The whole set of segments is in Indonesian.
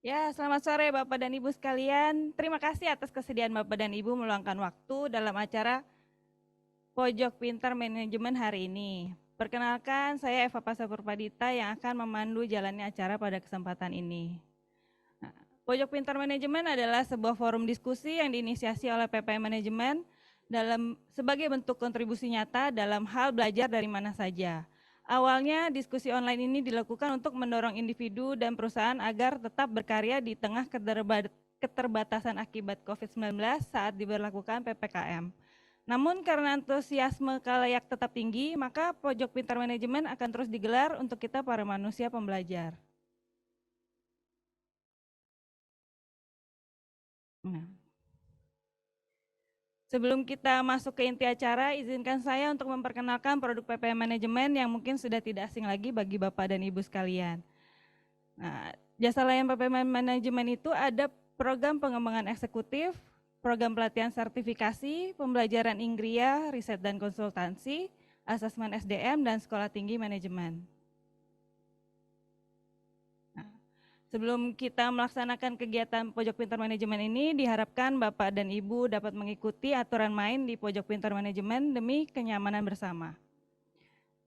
Ya, selamat sore Bapak dan Ibu sekalian. Terima kasih atas kesediaan Bapak dan Ibu meluangkan waktu dalam acara Pojok Pintar Manajemen hari ini. Perkenalkan, saya Eva Pasapurpadita yang akan memandu jalannya acara pada kesempatan ini. Nah, Pojok Pintar Manajemen adalah sebuah forum diskusi yang diinisiasi oleh PPM Manajemen sebagai bentuk kontribusi nyata dalam hal belajar dari mana saja. Awalnya diskusi online ini dilakukan untuk mendorong individu dan perusahaan agar tetap berkarya di tengah keterbatasan akibat COVID-19 saat diberlakukan PPKM. Namun karena antusiasme kalayak tetap tinggi, maka Pojok Pintar Manajemen akan terus digelar untuk kita para manusia pembelajar. Nah, sebelum kita masuk ke inti acara, izinkan saya untuk memperkenalkan produk PPM Manajemen yang mungkin sudah tidak asing lagi bagi Bapak dan Ibu sekalian. Nah, jasa layanan PPM Manajemen itu ada program pengembangan eksekutif, program pelatihan sertifikasi, pembelajaran Inggria, riset dan konsultansi, asesmen SDM, dan sekolah tinggi manajemen. Sebelum kita melaksanakan kegiatan Pojok Pintar Manajemen ini, diharapkan Bapak dan Ibu dapat mengikuti aturan main di Pojok Pintar Manajemen demi kenyamanan bersama.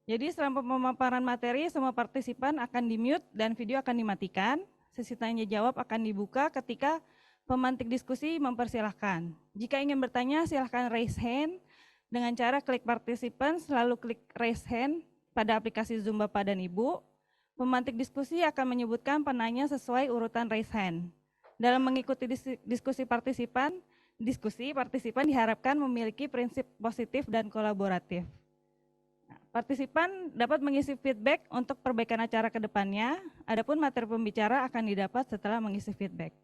Jadi selama pemaparan materi, semua partisipan akan di-mute dan video akan dimatikan. Sesi tanya jawab akan dibuka ketika pemantik diskusi mempersilahkan. Jika ingin bertanya, silahkan raise hand dengan cara klik partisipan, selalu klik raise hand pada aplikasi Zoom Bapak dan Ibu. Pemantik diskusi akan menyebutkan penanya sesuai urutan raise hand. Dalam mengikuti diskusi partisipan diharapkan memiliki prinsip positif dan kolaboratif. Partisipan dapat mengisi feedback untuk perbaikan acara ke depannya, adapun materi pembicara akan didapat setelah mengisi feedback.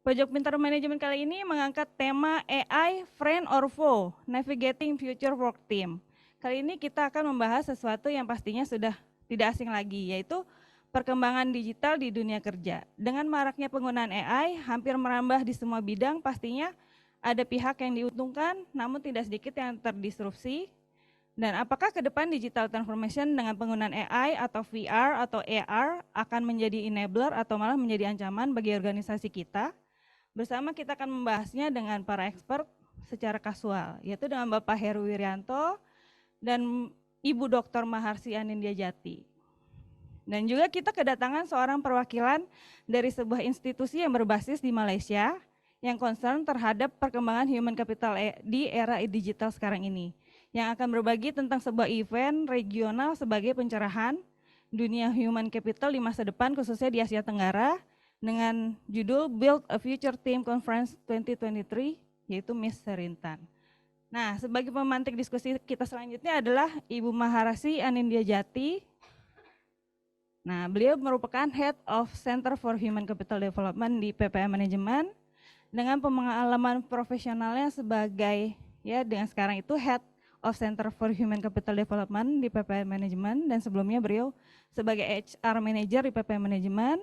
Pojok Pintar Manajemen kali ini mengangkat tema AI, Friend or Foe, Navigating Future Work Team. Kali ini kita akan membahas sesuatu yang pastinya sudah tidak asing lagi, yaitu perkembangan digital di dunia kerja. Dengan maraknya penggunaan AI, hampir merambah di semua bidang, pastinya ada pihak yang diuntungkan, namun tidak sedikit yang terdisrupsi. Dan apakah ke depan digital transformation dengan penggunaan AI atau VR atau AR akan menjadi enabler atau malah menjadi ancaman bagi organisasi kita? Bersama kita akan membahasnya dengan para expert secara kasual, yaitu dengan Bapak Heru Wiryanto dan Ibu Dr. Maharsi Anindya Jati. Dan juga kita kedatangan seorang perwakilan dari sebuah institusi yang berbasis di Malaysia yang concern terhadap perkembangan human capital di era digital sekarang ini, yang akan berbagi tentang sebuah event regional sebagai pencerahan dunia human capital di masa depan khususnya di Asia Tenggara dengan judul Build a Future Team Conference 2023, yaitu Miss Serintan. Nah, sebagai pemantik diskusi kita selanjutnya adalah Ibu Maharasi Anindya Jati. Nah, beliau merupakan Head of Center for Human Capital Development di PPM Manajemen dengan pengalaman profesionalnya sebagai dengan sekarang itu Head of Center for Human Capital Development di PPM Manajemen dan sebelumnya beliau sebagai HR Manager di PPM Manajemen.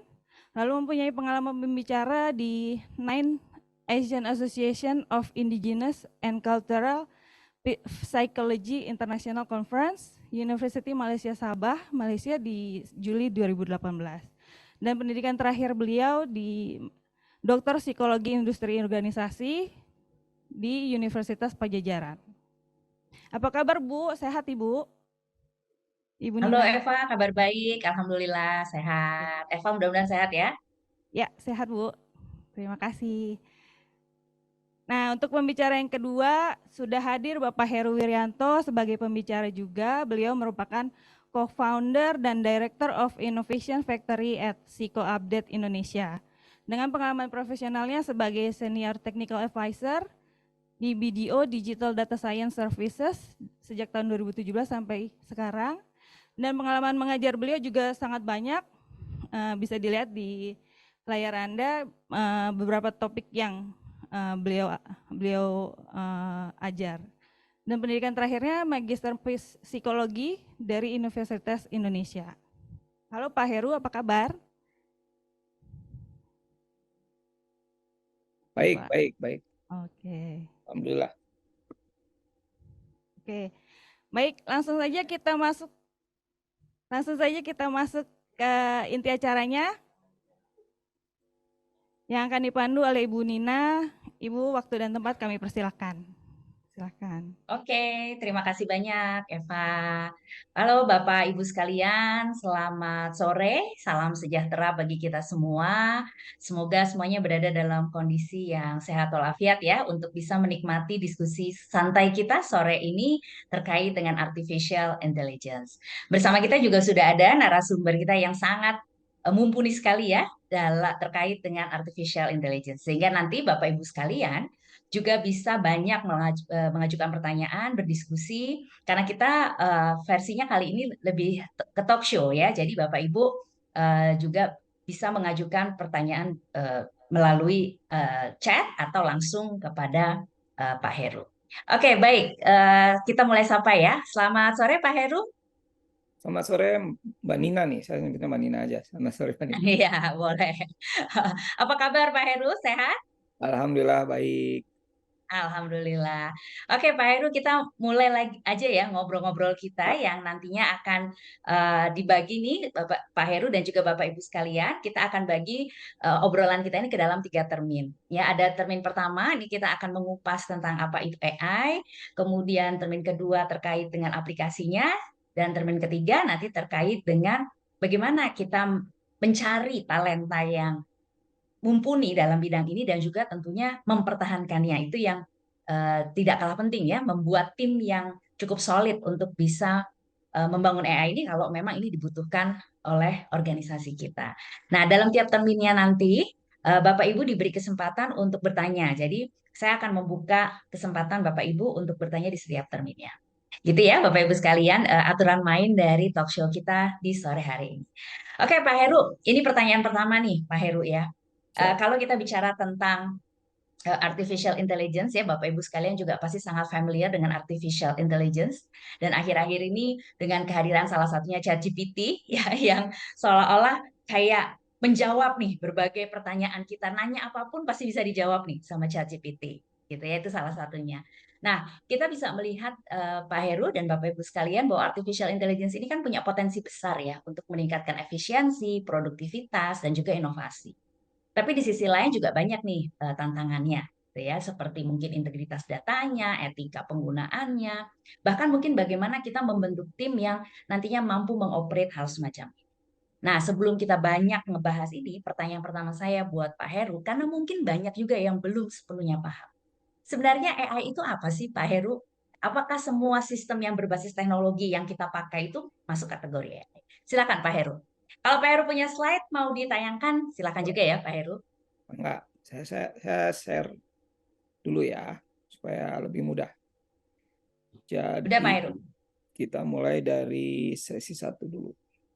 Lalu mempunyai pengalaman pembicara di Nine Asian Association of Indigenous and Cultural Psychology International Conference, University Malaysia Sabah, Malaysia di Juli 2018. Dan pendidikan terakhir beliau di Doktor Psikologi Industri Organisasi di Universitas Pajajaran. Apa kabar Bu? Sehat Ibu? Ibu Halo Nina? Eva, kabar baik. Alhamdulillah sehat. Eva mudah-mudahan sehat ya. Ya, sehat Bu. Terima kasih. Nah, untuk pembicara yang kedua sudah hadir Bapak Heru Wiryanto sebagai pembicara juga. Beliau merupakan co-founder dan Director of Innovation Factory at Siko Update Indonesia. Dengan pengalaman profesionalnya sebagai Senior Technical Advisor di BDO Digital Data Science Services sejak tahun 2017 sampai sekarang. Dan pengalaman mengajar beliau juga sangat banyak, bisa dilihat di layar Anda beberapa topik yang beliau ajar. Dan pendidikan terakhirnya Magister Psikologi dari Universitas Indonesia. Halo Pak Heru, apa kabar? Baik, Pak. baik, baik. Oke. Alhamdulillah. Oke. Baik, langsung saja kita masuk Langsung saja kita masuk ke inti acaranya yang akan dipandu oleh Ibu Nina. Ibu, waktu dan tempat kami persilakan. Silakan. Oke, terima kasih banyak Eva. Halo Bapak Ibu sekalian, selamat sore, salam sejahtera bagi kita semua. Semoga semuanya berada dalam kondisi yang sehat walafiat ya untuk bisa menikmati diskusi santai kita sore ini terkait dengan artificial intelligence. Bersama kita juga sudah ada narasumber kita yang sangat mumpuni sekali ya dalam terkait dengan artificial intelligence. Sehingga nanti Bapak Ibu sekalian juga bisa banyak mengajukan pertanyaan, berdiskusi, karena kita versinya kali ini lebih ke talk show ya. Jadi Bapak Ibu juga bisa mengajukan pertanyaan melalui chat atau langsung kepada Pak Heru. Oke, baik. Kita mulai sapa ya. Selamat sore Pak Heru. Selamat sore Mbak Nina nih, saya nyebutnya Mbak Nina aja. Selamat sore Mbak Nina. Iya, boleh. Apa kabar Pak Heru? Sehat? Alhamdulillah baik. Alhamdulillah. Oke, Pak Heru, kita mulai lagi aja ya ngobrol-ngobrol kita yang nantinya akan dibagi nih Pak Heru dan juga Bapak Ibu sekalian. Kita akan bagi obrolan kita ini ke dalam 3 termin. Ya, ada termin pertama ini kita akan mengupas tentang apa itu AI, kemudian termin kedua terkait dengan aplikasinya, dan termin ketiga nanti terkait dengan bagaimana kita mencari talenta yang mumpuni dalam bidang ini dan juga tentunya mempertahankannya. Itu yang tidak kalah penting ya, membuat tim yang cukup solid untuk bisa membangun AI ini kalau memang ini dibutuhkan oleh organisasi kita. Nah, dalam tiap terminnya nanti Bapak Ibu diberi kesempatan untuk bertanya. Jadi saya akan membuka kesempatan Bapak Ibu untuk bertanya di setiap terminnya. Gitu ya Bapak Ibu sekalian, aturan main dari talk show kita di sore hari ini. Oke Pak Heru, ini pertanyaan pertama nih Pak Heru ya. Kalau kita bicara tentang artificial intelligence ya Bapak Ibu sekalian juga pasti sangat familiar dengan artificial intelligence, dan akhir-akhir ini dengan kehadiran salah satunya ChatGPT ya yang seolah-olah kayak menjawab nih berbagai pertanyaan kita, nanya apapun pasti bisa dijawab nih sama ChatGPT gitu ya, itu salah satunya. Nah, kita bisa melihat Pak Heru dan Bapak Ibu sekalian bahwa artificial intelligence ini kan punya potensi besar ya untuk meningkatkan efisiensi, produktivitas dan juga inovasi. Tapi di sisi lain juga banyak nih tantangannya, gitu ya, seperti mungkin integritas datanya, etika penggunaannya, bahkan mungkin bagaimana kita membentuk tim yang nantinya mampu mengoperate hal semacam ini. Nah, sebelum kita banyak ngebahas ini, pertanyaan pertama saya buat Pak Heru, karena mungkin banyak juga yang belum sepenuhnya paham. Sebenarnya AI itu apa sih, Pak Heru? Apakah semua sistem yang berbasis teknologi yang kita pakai itu masuk kategori AI? Silakan Pak Heru. Kalau Pak Heru punya slide mau ditayangkan, silakan juga ya Pak Heru. Enggak, saya share dulu ya supaya lebih mudah. Udah Pak Jadi Heru. kita mulai dari sesi 1 dulu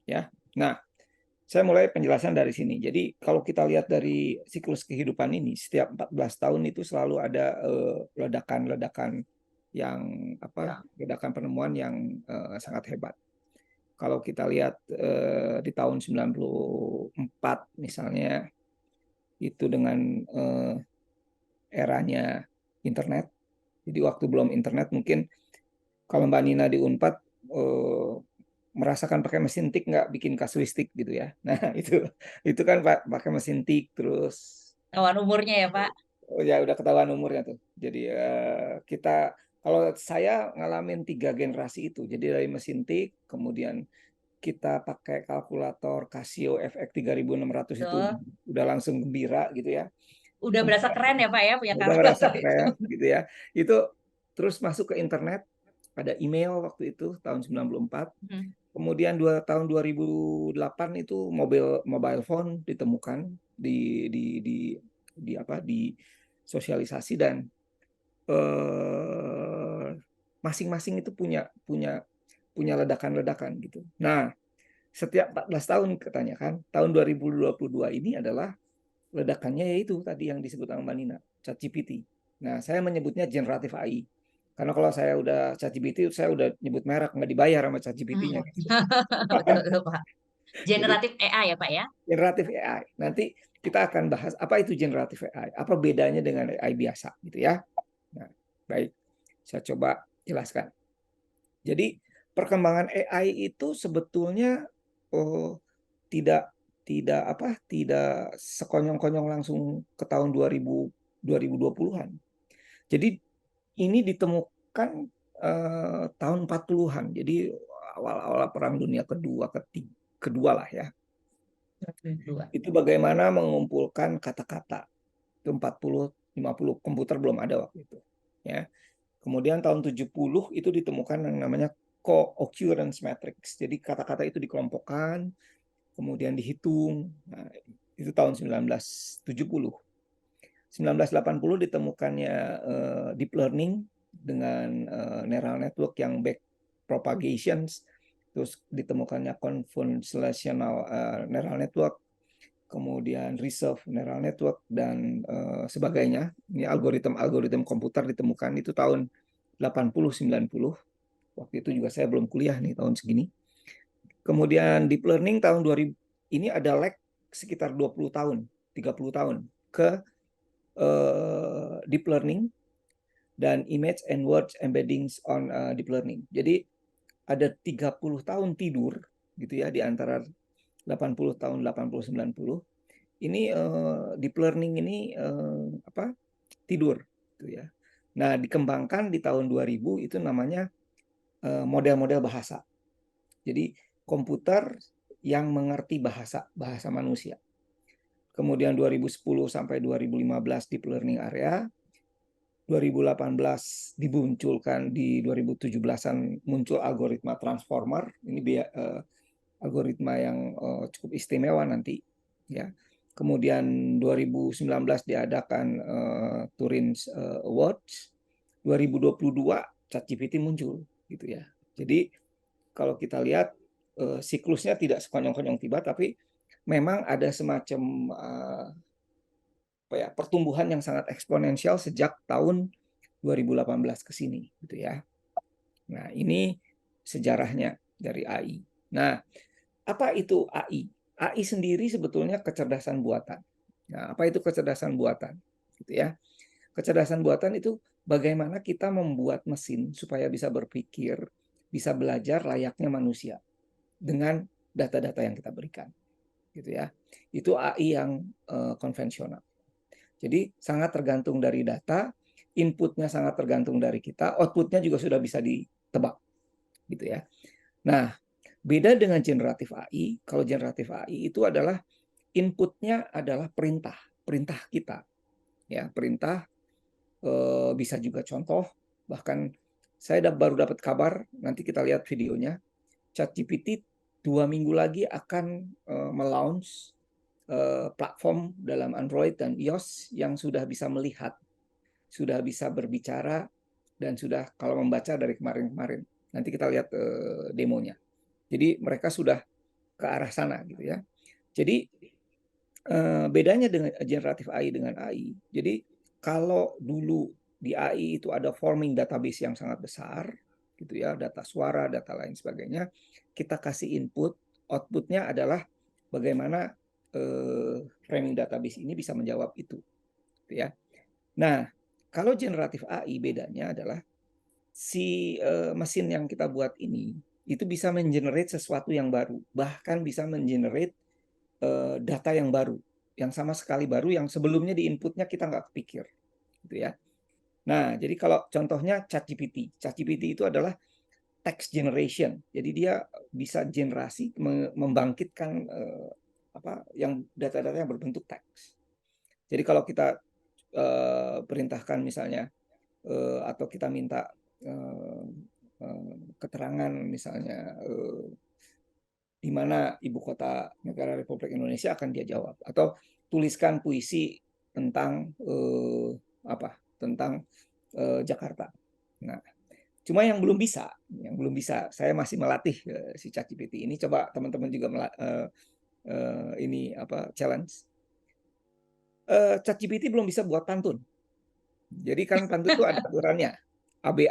ya. Nah, saya mulai penjelasan dari sini. Jadi kalau kita lihat dari siklus kehidupan ini, setiap 14 tahun itu selalu ada ledakan-ledakan yang ledakan penemuan yang sangat hebat. Kalau kita lihat di tahun 94 misalnya, itu dengan eranya internet. Jadi waktu belum internet mungkin kalau Mbak Nina di Unpad merasakan pakai mesin tik nggak, bikin kasuistik gitu ya. Nah itu kan pakai mesin tik terus. Kawan umurnya ya Pak. Oh ya udah ketahuan umurnya tuh. Jadi kita kalau saya ngalamin 3 generasi itu. Jadi dari mesin tik, kemudian kita pakai kalkulator Casio FX 3600 itu udah langsung gembira gitu ya. Udah berasa keren ya Pak ya punya Udah berasa kalkulator keren itu. gitu ya. Itu terus masuk ke internet, ada email waktu itu tahun 94. Kemudian tahun 2008 itu mobile phone ditemukan di sosialisasi, dan masing-masing itu punya ledakan-ledakan gitu. Nah, setiap 14 tahun katanya kan, tahun 2022 ini adalah ledakannya yaitu tadi yang disebut sama Mbak Nina, ChatGPT. Nah, saya menyebutnya generatif AI. Karena kalau saya udah ChatGPT, saya udah nyebut merek, nggak dibayar sama ChatGPT-nya. Betul, Pak. Generatif AI ya Pak ya? Generatif AI. Nanti kita akan bahas apa itu generatif AI, apa bedanya dengan AI biasa gitu ya. Nah, baik, saya coba jelaskan. Jadi perkembangan AI itu sebetulnya tidak sekonyong-konyong langsung ke tahun 2020-an. Jadi ini ditemukan tahun 40-an. Jadi awal-awal Perang Dunia kedua lah ya. Itu bagaimana mengumpulkan kata-kata. Itu 40, 50, komputer belum ada waktu itu. Ya. Kemudian tahun 70 itu ditemukan yang namanya co-occurrence matrix. Jadi kata-kata itu dikelompokkan, kemudian dihitung. Nah, itu tahun 1970. 1980 ditemukannya deep learning dengan neural network yang back propagations, terus ditemukannya convolutional neural network, kemudian reserve neural network dan sebagainya. Ini algoritma komputer ditemukan itu tahun 80-90. Waktu itu juga saya belum kuliah nih tahun segini. Kemudian deep learning tahun 2000 ini ada lag sekitar 20 tahun, 30 tahun ke deep learning dan image and words embeddings on deep learning. Jadi ada 30 tahun tidur gitu ya di antara 80 tahun 80-90. Ini deep learning ini tidur gitu ya. Nah, dikembangkan di tahun 2000 itu namanya model-model bahasa. Jadi komputer yang mengerti bahasa manusia. Kemudian 2010 sampai 2015 deep learning area. 2018 dimunculkan, di 2017-an muncul algoritma transformer. Ini algoritma yang cukup istimewa nanti ya. Kemudian 2019 diadakan Turing Awards. 2022 ChatGPT muncul gitu ya. Jadi kalau kita lihat siklusnya tidak sekonyong-konyong tiba, tapi memang ada semacam pertumbuhan yang sangat eksponensial sejak tahun 2018 ke sini gitu ya. Nah, ini sejarahnya dari AI. Nah, apa itu AI? AI sendiri sebetulnya kecerdasan buatan. Nah, apa itu kecerdasan buatan? Gitu ya. Kecerdasan buatan itu bagaimana kita membuat mesin supaya bisa berpikir, bisa belajar layaknya manusia dengan data-data yang kita berikan. Gitu ya. Itu AI yang konvensional. Jadi sangat tergantung dari data, inputnya sangat tergantung dari kita, outputnya juga sudah bisa ditebak, gitu ya. Nah, beda dengan generatif AI. Kalau generatif AI itu adalah inputnya adalah perintah kita, ya perintah. Bisa juga contoh. Bahkan saya baru dapat kabar, nanti kita lihat videonya. ChatGPT 2 minggu lagi akan melaunch platform dalam Android dan iOS yang sudah bisa melihat, sudah bisa berbicara, dan sudah kalau membaca dari kemarin-kemarin. Nanti kita lihat demonya. Jadi mereka sudah ke arah sana gitu ya. Jadi bedanya dengan generatif AI dengan AI. Jadi kalau dulu di AI itu ada forming database yang sangat besar gitu ya, data suara, data lain sebagainya, kita kasih input, outputnya adalah bagaimana framing database ini bisa menjawab itu, gitu ya. Nah, kalau generatif AI bedanya adalah si mesin yang kita buat ini itu bisa mengenerate sesuatu yang baru, bahkan bisa mengenerate data yang baru, yang sama sekali baru, yang sebelumnya di inputnya kita nggak kepikir, gitu ya. Nah, jadi kalau contohnya ChatGPT itu adalah text generation, jadi dia bisa generasi, membangkitkan yang data-data yang berbentuk teks. Jadi kalau kita perintahkan misalnya atau kita minta keterangan misalnya di mana ibu kota negara Republik Indonesia, akan dia jawab. Atau tuliskan puisi tentang tentang Jakarta. Nah, cuma yang belum bisa, saya masih melatih si ChatGPT ini. Coba teman-teman juga challenge. ChatGPT belum bisa buat pantun. Jadi kan pantun itu ada aturannya, AB.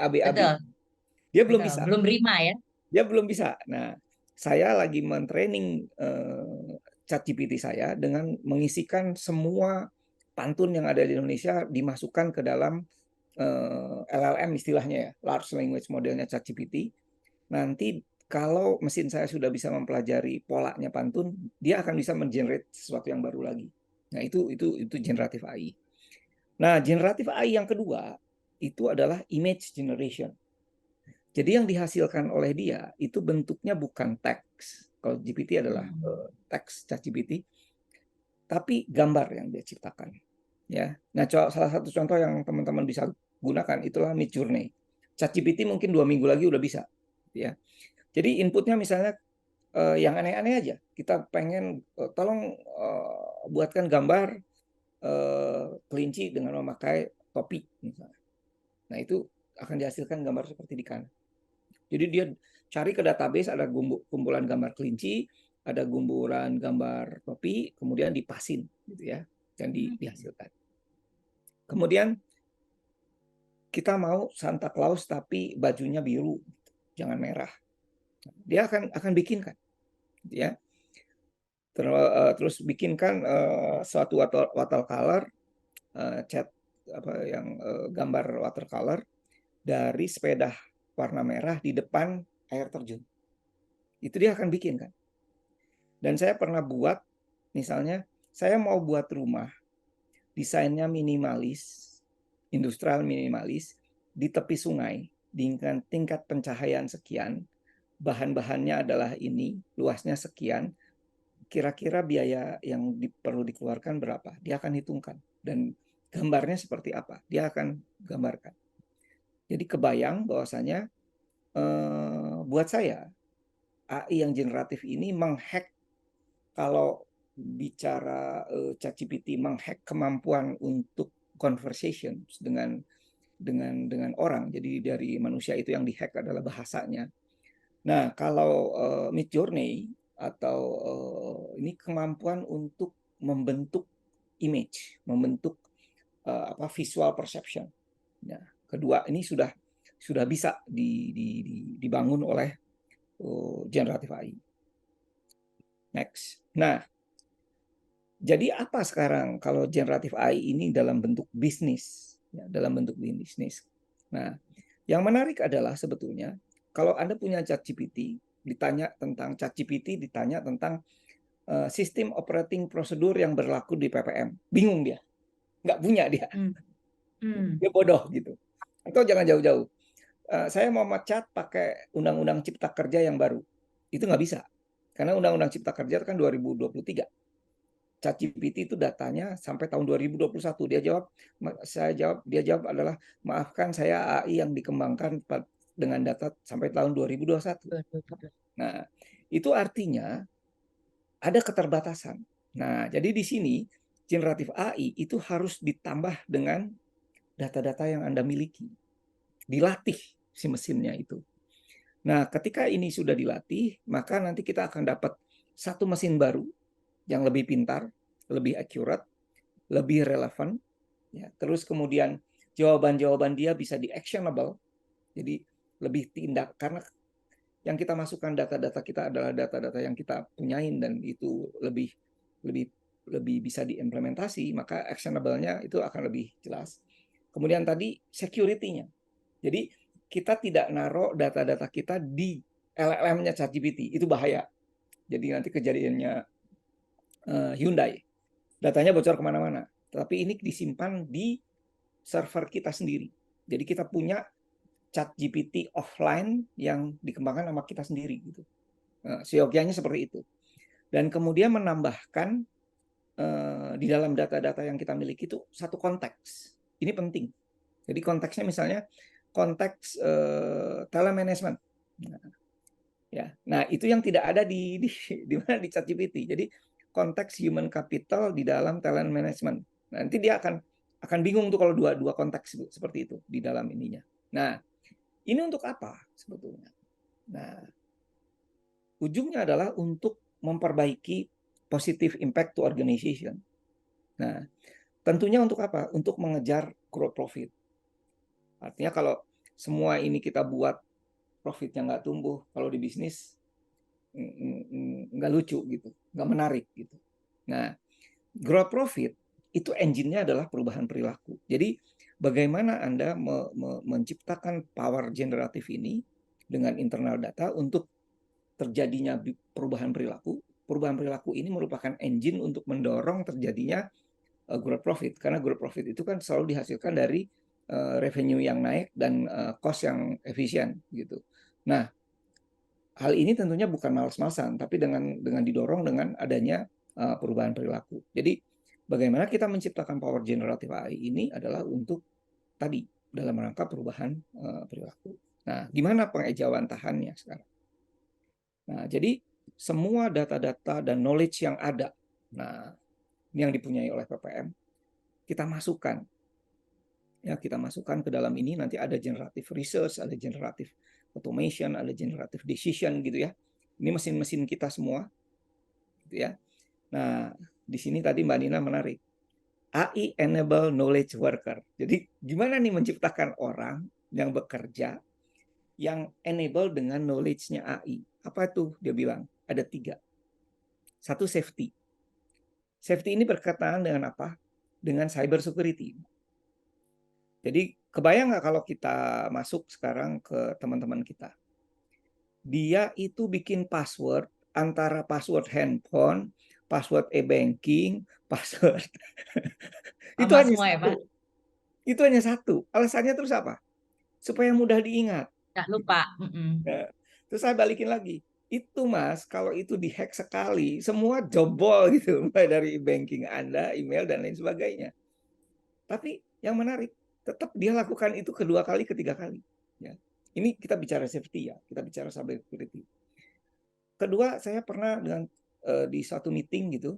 Dia belum bisa. Belum rima ya. Dia belum bisa. Nah, saya lagi mentraining ChatGPT saya dengan mengisikan semua pantun yang ada di Indonesia, dimasukkan ke dalam LLM istilahnya ya, large language modelnya ChatGPT. Nanti kalau mesin saya sudah bisa mempelajari polanya pantun, dia akan bisa mengenerate sesuatu yang baru lagi. Nah, itu generative AI. Nah, generative AI yang kedua itu adalah image generation. Jadi yang dihasilkan oleh dia itu bentuknya bukan teks. Kalau GPT adalah teks ChatGPT, tapi gambar yang dia ciptakan. Ya. Nah, salah satu contoh yang teman-teman bisa gunakan itulah Midjourney. ChatGPT mungkin 2 minggu lagi udah bisa. Ya. Jadi inputnya misalnya yang aneh-aneh aja. Kita pengen tolong buatkan gambar kelinci dengan memakai topi misalnya. Nah, itu akan dihasilkan gambar seperti di kanan. Jadi dia cari ke database ada kumpulan gambar kelinci, ada gumburan gambar topi, kemudian dipasin gitu ya, dan dihasilkan. Kemudian kita mau Santa Claus tapi bajunya biru, jangan merah. Dia akan bikinkan, gitu ya. Terus bikinkan suatu watercolor, cat gambar watercolor dari sepeda warna merah di depan air terjun. Itu dia akan bikin kan. Dan saya pernah buat, misalnya saya mau buat rumah, desainnya minimalis, industrial minimalis, di tepi sungai, dengan tingkat pencahayaan sekian, bahan-bahannya adalah ini, luasnya sekian, kira-kira biaya yang perlu dikeluarkan berapa? Dia akan hitungkan. Dan gambarnya seperti apa? Dia akan gambarkan. Jadi kebayang bahwasanya buat saya AI yang generatif ini menghack, kalau bicara ChatGPT menghack kemampuan untuk conversation dengan orang. Jadi dari manusia itu yang dihack adalah bahasanya. Nah, kalau Midjourney atau ini kemampuan untuk membentuk image, membentuk visual perception. Nah, kedua ini sudah bisa dibangun oleh generative AI. Next. Nah, jadi apa sekarang kalau generative AI ini dalam bentuk bisnis? Ya, dalam bentuk bisnis. Nah, yang menarik adalah sebetulnya kalau Anda punya ChatGPT, ditanya tentang ChatGPT, ditanya tentang sistem operating prosedur yang berlaku di PPM, bingung dia, nggak punya dia, dia bodoh gitu. Atau jangan jauh-jauh, saya mau mecat pakai Undang-Undang Cipta Kerja yang baru, itu nggak bisa, karena Undang-Undang Cipta Kerja kan 2023. ChatGPT itu datanya sampai tahun 2021. Dia jawab adalah, maafkan saya AI yang dikembangkan dengan data sampai tahun 2021. Nah, itu artinya ada keterbatasan. Nah, jadi di sini generatif AI itu harus ditambah dengan data-data yang Anda miliki. Dilatih si mesinnya itu. Nah, ketika ini sudah dilatih, maka nanti kita akan dapat satu mesin baru yang lebih pintar, lebih akurat, lebih relevan, ya. Terus kemudian jawaban-jawaban dia bisa di-actionable, jadi lebih tindak, karena yang kita masukkan data-data kita adalah data-data yang kita punyain dan itu lebih bisa diimplementasi, maka actionable-nya itu akan lebih jelas. Kemudian tadi security-nya. Jadi kita tidak naruh data-data kita di LLM-nya ChatGPT, itu bahaya. Jadi nanti kejadiannya Hyundai, datanya bocor kemana-mana. Tapi ini disimpan di server kita sendiri. Jadi kita punya ChatGPT offline yang dikembangkan sama kita sendiri gitu. Seyogyanya seperti itu. Dan kemudian menambahkan di dalam data-data yang kita miliki itu satu konteks. Ini penting. Jadi konteksnya misalnya konteks telemanagement. Nah, itu yang tidak ada di mana di ChatGPT. Jadi konteks human capital di dalam talent management. Nanti dia akan bingung tuh kalau dua konteks seperti itu di dalam ininya. Nah, ini untuk apa sebetulnya? Nah, ujungnya adalah untuk memperbaiki positive impact to organization. Nah, tentunya untuk apa? Untuk mengejar growth profit. Artinya kalau semua ini kita buat profitnya nggak tumbuh, kalau di bisnis nggak lucu gitu, nggak menarik gitu. Nah, growth profit itu engine-nya adalah perubahan perilaku. Jadi bagaimana Anda menciptakan power generatif ini dengan internal data untuk terjadinya perubahan perilaku. Perubahan perilaku ini merupakan engine untuk mendorong terjadinya growth profit, karena growth profit itu kan selalu dihasilkan dari revenue yang naik dan cost yang efisien gitu. Nah, hal ini tentunya bukan malas-malasan, tapi dengan didorong dengan adanya perubahan perilaku. Jadi bagaimana kita menciptakan power generative AI ini adalah untuk tadi dalam rangka perubahan perilaku. Nah, gimana pengejawantahannya sekarang? Nah, jadi semua data-data dan knowledge yang ada, nah ini yang dipunyai oleh PPM, kita masukkan. Ya, kita masukkan ke dalam ini, nanti ada generative research, ada generative automation, ada generative decision gitu ya. Ini mesin-mesin kita semua gitu ya. Nah, di sini tadi Mbak Nina menarik. AI enable knowledge worker. Jadi gimana nih menciptakan orang yang bekerja yang enable dengan knowledge-nya AI. Apa tuh? Dia bilang ada 3. Satu, safety. Safety ini berkaitan dengan apa? Dengan cyber security. Jadi kebayang nggak kalau kita masuk sekarang ke teman-teman kita? Dia itu bikin password antara password handphone, password e-banking, password itu Sama hanya semua ya, Pak? satu. Itu hanya satu. Alasannya terus apa? Supaya mudah diingat. Nggak lupa. Nah, terus saya balikin lagi. Itu Mas, kalau itu dihack sekali, semua jebol gitu, mulai dari banking Anda, email dan lain sebagainya. Tapi yang menarik, tetap dia lakukan itu kedua kali, ketiga kali. Ya. Ini kita bicara safety ya, kita bicara cyber security. Kedua, saya pernah dengan di satu meeting gitu,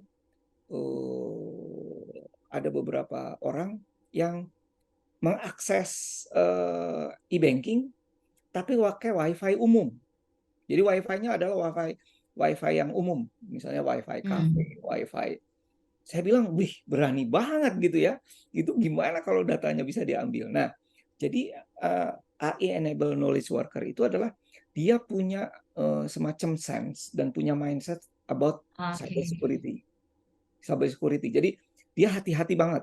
ada beberapa orang yang mengakses e-banking tapi pakai WiFi umum. Jadi WiFi-nya adalah WiFi yang umum, misalnya WiFi cafe, WiFi. Saya bilang, wih berani banget gitu ya. Itu gimana kalau datanya bisa diambil? Nah, jadi AI enable knowledge worker itu adalah dia punya semacam sense dan punya mindset about cyber security. Cyber security. Jadi dia hati-hati banget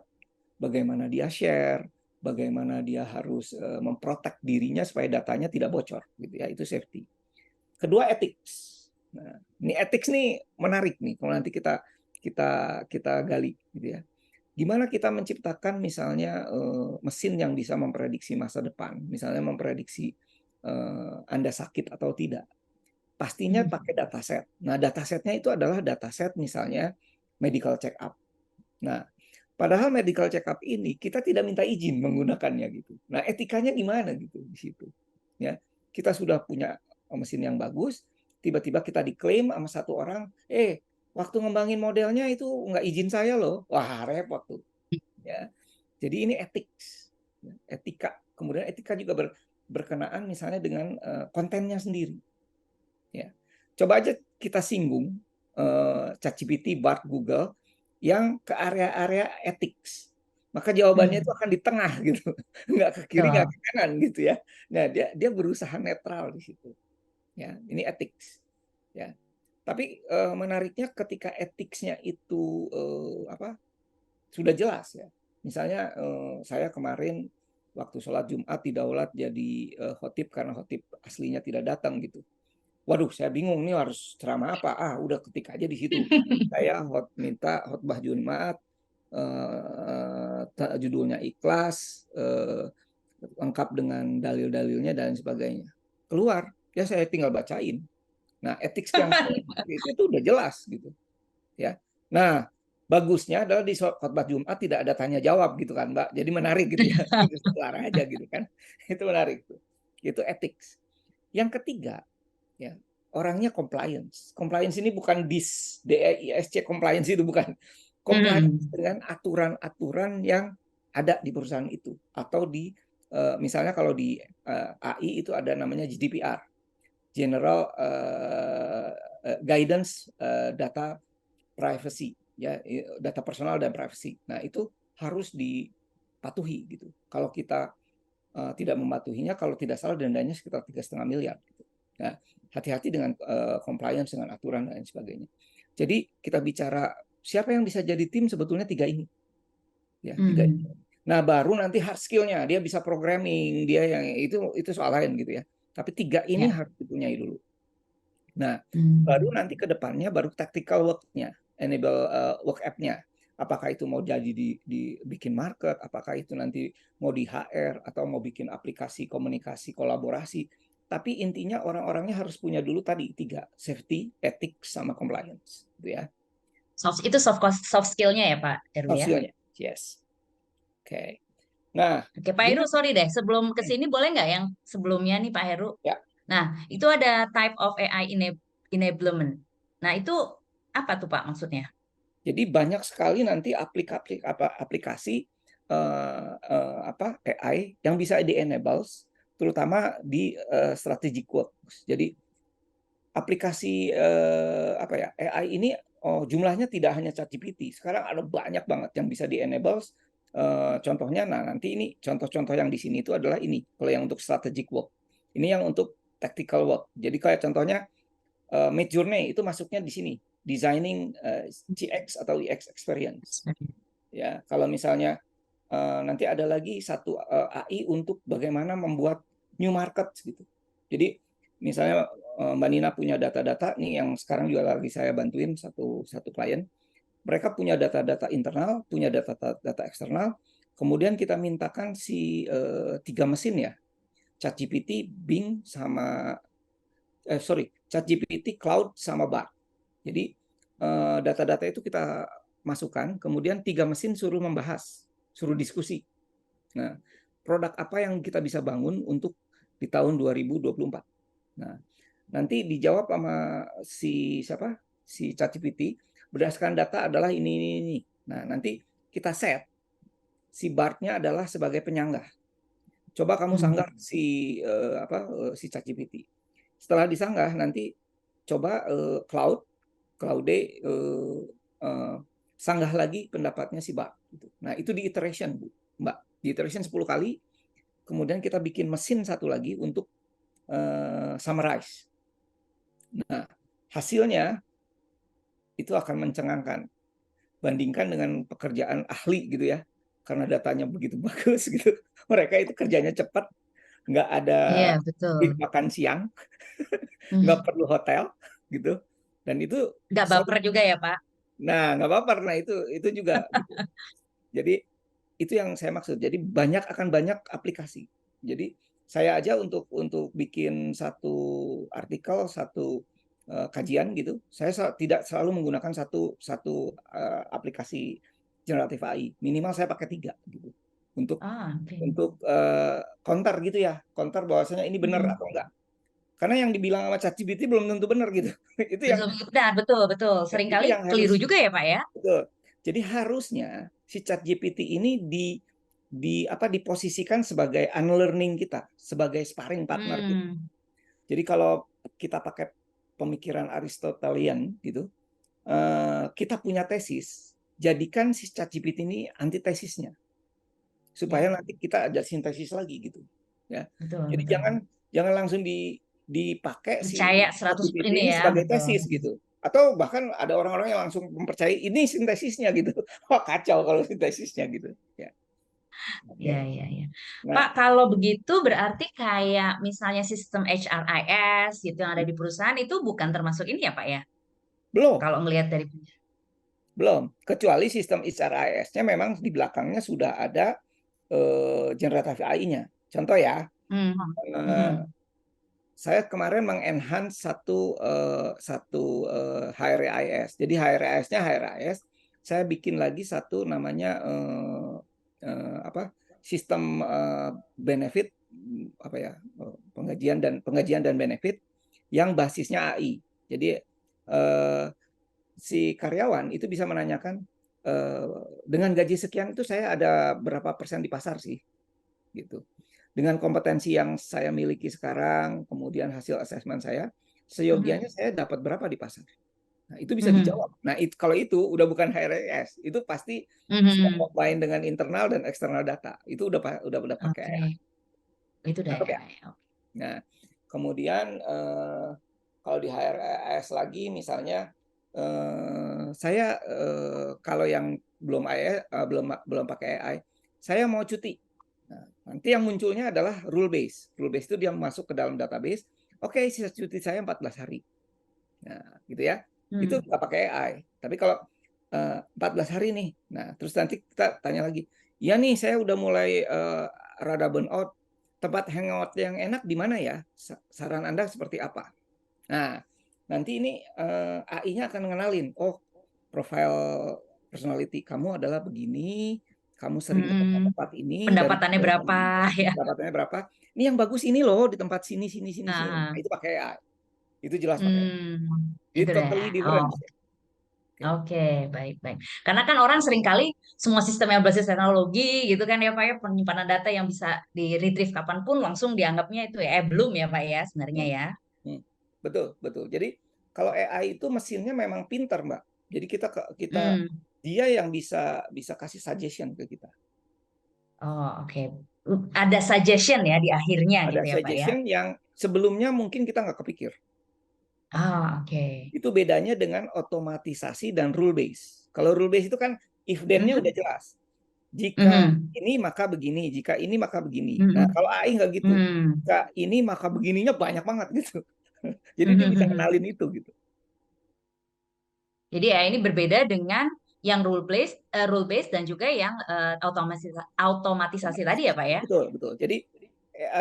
bagaimana dia share, bagaimana dia harus memprotek dirinya supaya datanya tidak bocor gitu ya. Itu safety. Kedua, ethics. Nah, ini ethics nih menarik nih kalau nanti kita gali gitu ya. Gimana kita menciptakan misalnya mesin yang bisa memprediksi masa depan, misalnya memprediksi Anda sakit atau tidak. Pastinya pakai dataset. Nah, datasetnya itu adalah dataset misalnya medical check up. Nah, padahal medical check up ini kita tidak minta izin menggunakannya gitu. Nah, etikanya gimana gitu di situ. Ya, kita sudah punya mesin yang bagus, tiba-tiba kita diklaim sama satu orang, waktu ngembangin modelnya itu nggak izin saya loh. Wah, repot tuh. Ya. Jadi ini etika. Kemudian etika juga berkenaan misalnya dengan kontennya sendiri. Ya. Coba aja kita singgung ChatGPT, Bard, Google yang ke area-area ethics. Maka jawabannya itu akan di tengah gitu, nggak ke kiri, nggak ke kanan gitu ya. Nah, dia berusaha netral di situ. Ya, ini ethics. Ya. Tapi menariknya ketika ethicsnya itu sudah jelas ya. Misalnya saya kemarin waktu sholat Jumat di Daulat jadi khotib karena khotib aslinya tidak datang gitu. Waduh, saya bingung nih harus ceramah apa. Udah ketik aja di situ. Saya minta khotbah Jumat, judulnya ikhlas, lengkap dengan dalil-dalilnya dan sebagainya. Keluar, ya saya tinggal bacain. Nah, etik yang itu udah jelas gitu, ya. Nah, bagusnya adalah di khotbah Jumat tidak ada tanya jawab gitu kan, Mbak. Jadi menarik gitu ya. Kelar aja gitu kan. Itu menarik tuh. Itu etik. Yang ketiga, ya, orangnya compliance. Compliance ini bukan DISC compliance itu bukan. Compliance dengan aturan-aturan yang ada di perusahaan itu atau di misalnya kalau di AI itu ada namanya GDPR. General Guidance Data Privacy, ya, data personal dan privacy. Nah, itu harus dipatuhi gitu. Kalau kita tidak mematuhinya, kalau tidak salah dendanya sekitar 3,5 miliar. Gitu. Nah, hati-hati dengan compliance dengan aturan dan sebagainya. Jadi kita bicara siapa yang bisa jadi tim sebetulnya 3 ini, ya 3 ini. Nah, baru nanti hard skill-nya dia bisa programming, dia yang itu soal lain gitu ya. Tapi 3 ini harus dipunyai dulu. Nah, Hmm. baru nanti ke depannya baru tactical work-nya, enable work app-nya. Apakah itu mau jadi dibikin market, apakah itu nanti mau di HR atau mau bikin aplikasi komunikasi kolaborasi. Tapi intinya orang-orangnya harus punya dulu tadi 3, safety, ethics, sama compliance, gitu ya. Itu soft skill-nya ya Pak Heru ya. Sosialnya, yes. Oke. Nah, Oke, Pak Heru, dengan sorry deh, sebelum ke sini boleh nggak yang sebelumnya nih Pak Heru? ya, Nah, itu ada type of AI enablement. Nah, itu apa tuh Pak maksudnya? jadi banyak sekali nanti aplikasi AI yang bisa di-enable, terutama di strategic works. Jadi aplikasi AI ini jumlahnya tidak hanya ChatGPT. Sekarang ada banyak banget yang bisa di-enable. Contohnya, nah nanti ini contoh-contoh yang di sini itu adalah ini. Kalau yang untuk strategic work, ini yang untuk tactical work. Jadi kayak contohnya Midjourney itu masuknya di sini, designing CX atau UX experience. Ya, kalau misalnya nanti ada lagi satu AI untuk bagaimana membuat new market gitu. Jadi misalnya Mbak Nina punya data-data nih yang sekarang juga lagi saya bantuin satu klien. Mereka punya data-data internal, punya data-data eksternal. Kemudian kita mintakan si 3 mesin ya, ChatGPT, Bing, sama ChatGPT, Cloud, sama Bard. Jadi data-data itu kita masukkan, kemudian 3 mesin suruh membahas, suruh diskusi. Nah, produk apa yang kita bisa bangun untuk di tahun 2024. Nah, nanti dijawab sama si siapa? Si ChatGPT, berdasarkan data adalah ini. Nah, nanti kita set si Bart-nya adalah sebagai penyanggah. Coba kamu sanggah si ChatGPT. Setelah disanggah nanti coba Claude sanggah lagi pendapatnya si Bart. Nah, itu di iteration, Bu, Mbak. Di iteration 10 kali, kemudian kita bikin mesin satu lagi untuk summarize. Nah, hasilnya itu akan mencengangkan. Bandingkan dengan pekerjaan ahli gitu ya, karena datanya begitu bagus gitu. Mereka itu kerjanya cepat, nggak ada Iya, betul. makan siang, nggak perlu hotel gitu. Dan itu Nggak baper juga ya Pak? nggak apa-apa. Nah, itu juga gitu. Jadi itu yang saya maksud. Jadi akan banyak aplikasi. Jadi saya aja untuk bikin satu artikel, satu kajian gitu, saya tidak selalu menggunakan satu aplikasi generatif AI. Minimal saya pakai 3 gitu. Untuk Oke. counter gitu ya, counter bahwasanya ini benar atau enggak. Karena yang dibilang sama ChatGPT belum tentu benar gitu. itu yang Betul. Seringkali keliru harus. juga ya Pak ya? Betul. Jadi harusnya si ChatGPT ini diposisikan sebagai unlearning kita, sebagai sparring partner kita. Jadi kalau kita pakai pemikiran Aristotelian gitu, kita punya tesis, jadikan si ChatGPT ini antitesisnya, supaya nanti kita ada sintesis lagi gitu. Ya. Betul, Jadi betul. jangan langsung dipakai si Percaya 100 ChatGPT ini ini ya, sebagai betul. tesis gitu. Atau bahkan ada orang-orang yang langsung mempercayai ini sintesisnya gitu. Wah, kacau kalau sintesisnya gitu. Ya. Iya, Oke. iya, iya. Pak, Nah, kalau begitu berarti kayak misalnya sistem HRIS gitu yang ada di perusahaan itu bukan termasuk ini ya Pak ya? belum, Kalau ngelihat dari kecuali sistem HRIS-nya memang di belakangnya sudah ada generatif AI-nya. Contoh ya, Hmm. eh, Hmm. saya kemarin mengenhance satu HRIS. Jadi HRIS-nya saya bikin lagi satu namanya sistem benefit penggajian dan benefit yang basisnya AI. Jadi si karyawan itu bisa menanyakan dengan gaji sekian itu saya ada berapa persen di pasar sih, gitu. Dengan kompetensi yang saya miliki sekarang, kemudian hasil asesmen saya, seyogianya saya dapat berapa di pasar. Nah, itu bisa dijawab. Nah, kalau itu udah bukan HRS, itu pasti sudah combine dengan internal dan eksternal data. Itu udah pakai Oke, AI. itu udah Cakep ya? AI. Nah, kemudian kalau di HRS lagi misalnya saya kalau yang belum pakai AI, saya mau cuti. Nah, nanti yang munculnya adalah rule base. Rule base itu dia masuk ke dalam database. Oke, sisa cuti saya 14 hari. Nah, gitu ya. Itu nggak pakai AI. Tapi kalau 14 hari nih, nah terus nanti kita tanya lagi, ya nih saya udah mulai rada burnout, tempat hangout yang enak di mana ya? Saran Anda seperti apa? Nah, nanti ini AI-nya akan ngenalin, oh profile personality kamu adalah begini, kamu sering ke tempat ini dari Pendapatannya berapa ya? pendapatannya berapa? Ini yang bagus ini loh di tempat sini sini sini sini. Nah, Nah, itu pakai AI. Itu jelas pakai AI. itu Itu deh. totally Oh, different. Oke. oke, baik-baik. Karena kan orang seringkali semua sistem yang berbasis teknologi gitu kan ya Pak ya, penyimpanan data yang bisa di retrieve kapanpun langsung dianggapnya itu ya, belum ya Pak ya sebenarnya Hmm, ya. hmm. Betul, betul. Jadi kalau AI itu mesinnya memang pintar, Mbak. Jadi kita Hmm. dia yang bisa bisa kasih suggestion ke kita. Oh, oke. Ada suggestion ya di akhirnya Ada gitu ya Pak ya. suggestion yang sebelumnya mungkin kita nggak kepikir. Ah, oke. Itu bedanya dengan otomatisasi dan rule base. Kalau rule base itu kan if then-nya udah Mhm. jelas. Jika Mhm. ini maka begini, jika ini maka begini. Nah, Mhm. kalau AI nggak gitu. Mhm. Jika ini maka begininya banyak banget gitu. Jadi dia bisa Mhm. kenalin itu gitu. Jadi ya ini berbeda dengan yang rule based dan juga yang automatisasi tadi ya Pak ya. Betul, betul. Jadi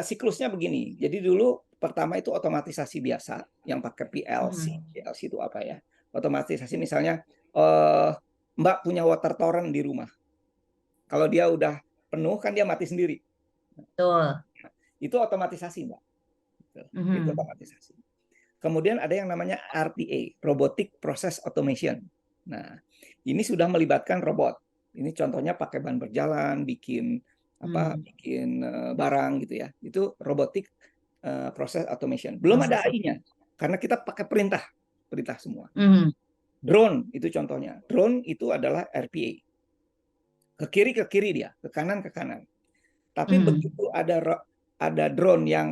siklusnya begini. Jadi dulu pertama itu otomatisasi biasa yang pakai PLC. Mhm. PLC itu apa ya? Otomatisasi misalnya eh, Mbak punya water torrent di rumah. Kalau dia udah penuh kan dia mati sendiri. Betul. Itu otomatisasi, Mbak. Itu Mhm. otomatisasi. Kemudian ada yang namanya RPA, Robotic Process Automation. Nah, ini sudah melibatkan robot. Ini contohnya pakai ban berjalan, bikin apa, Hmm. bikin barang gitu ya. Itu robotic process automation. Belum ada Proses. AI-nya, karena kita pakai perintah, perintah semua. Mhm. Drone itu contohnya. Drone itu adalah RPA. Ke kiri dia, ke kanan ke kanan. Tapi Mhm. begitu ada drone yang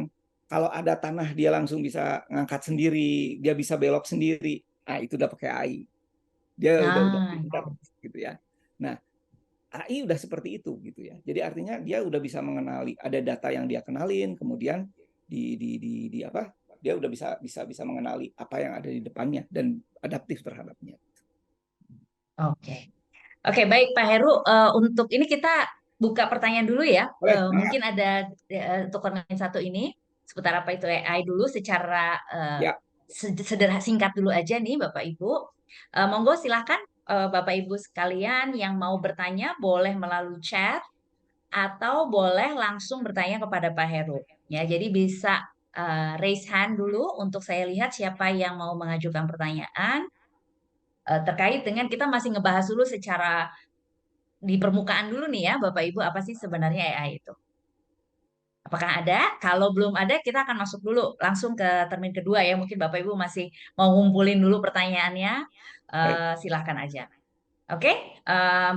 kalau ada tanah dia langsung bisa ngangkat sendiri, dia bisa belok sendiri. Nah, itu udah pakai AI. Dia udah Nah, pintar gitu ya. Nah, AI udah seperti itu gitu ya. Jadi artinya dia udah bisa mengenali ada data yang dia kenalin, kemudian di apa? Dia udah bisa mengenali apa yang ada di depannya dan adaptif terhadapnya. oke. Oke, baik Pak Heru. Untuk ini kita buka pertanyaan dulu ya. Boleh, semangat. Mungkin ada untuk konten satu ini seputar apa itu AI dulu secara Ya, sederhana singkat dulu aja nih Bapak Ibu. Monggo silahkan Bapak Ibu sekalian yang mau bertanya boleh melalui chat atau boleh langsung bertanya kepada Pak Heru. Ya, jadi bisa raise hand dulu untuk saya lihat siapa yang mau mengajukan pertanyaan terkait dengan kita masih ngebahas dulu secara di permukaan dulu nih ya, Bapak Ibu, apa sih sebenarnya AI itu? Apakah ada? Kalau belum ada, kita akan masuk dulu langsung ke termin kedua ya. Mungkin Bapak Ibu masih mau ngumpulin dulu pertanyaannya. baik. Silahkan aja. Oke,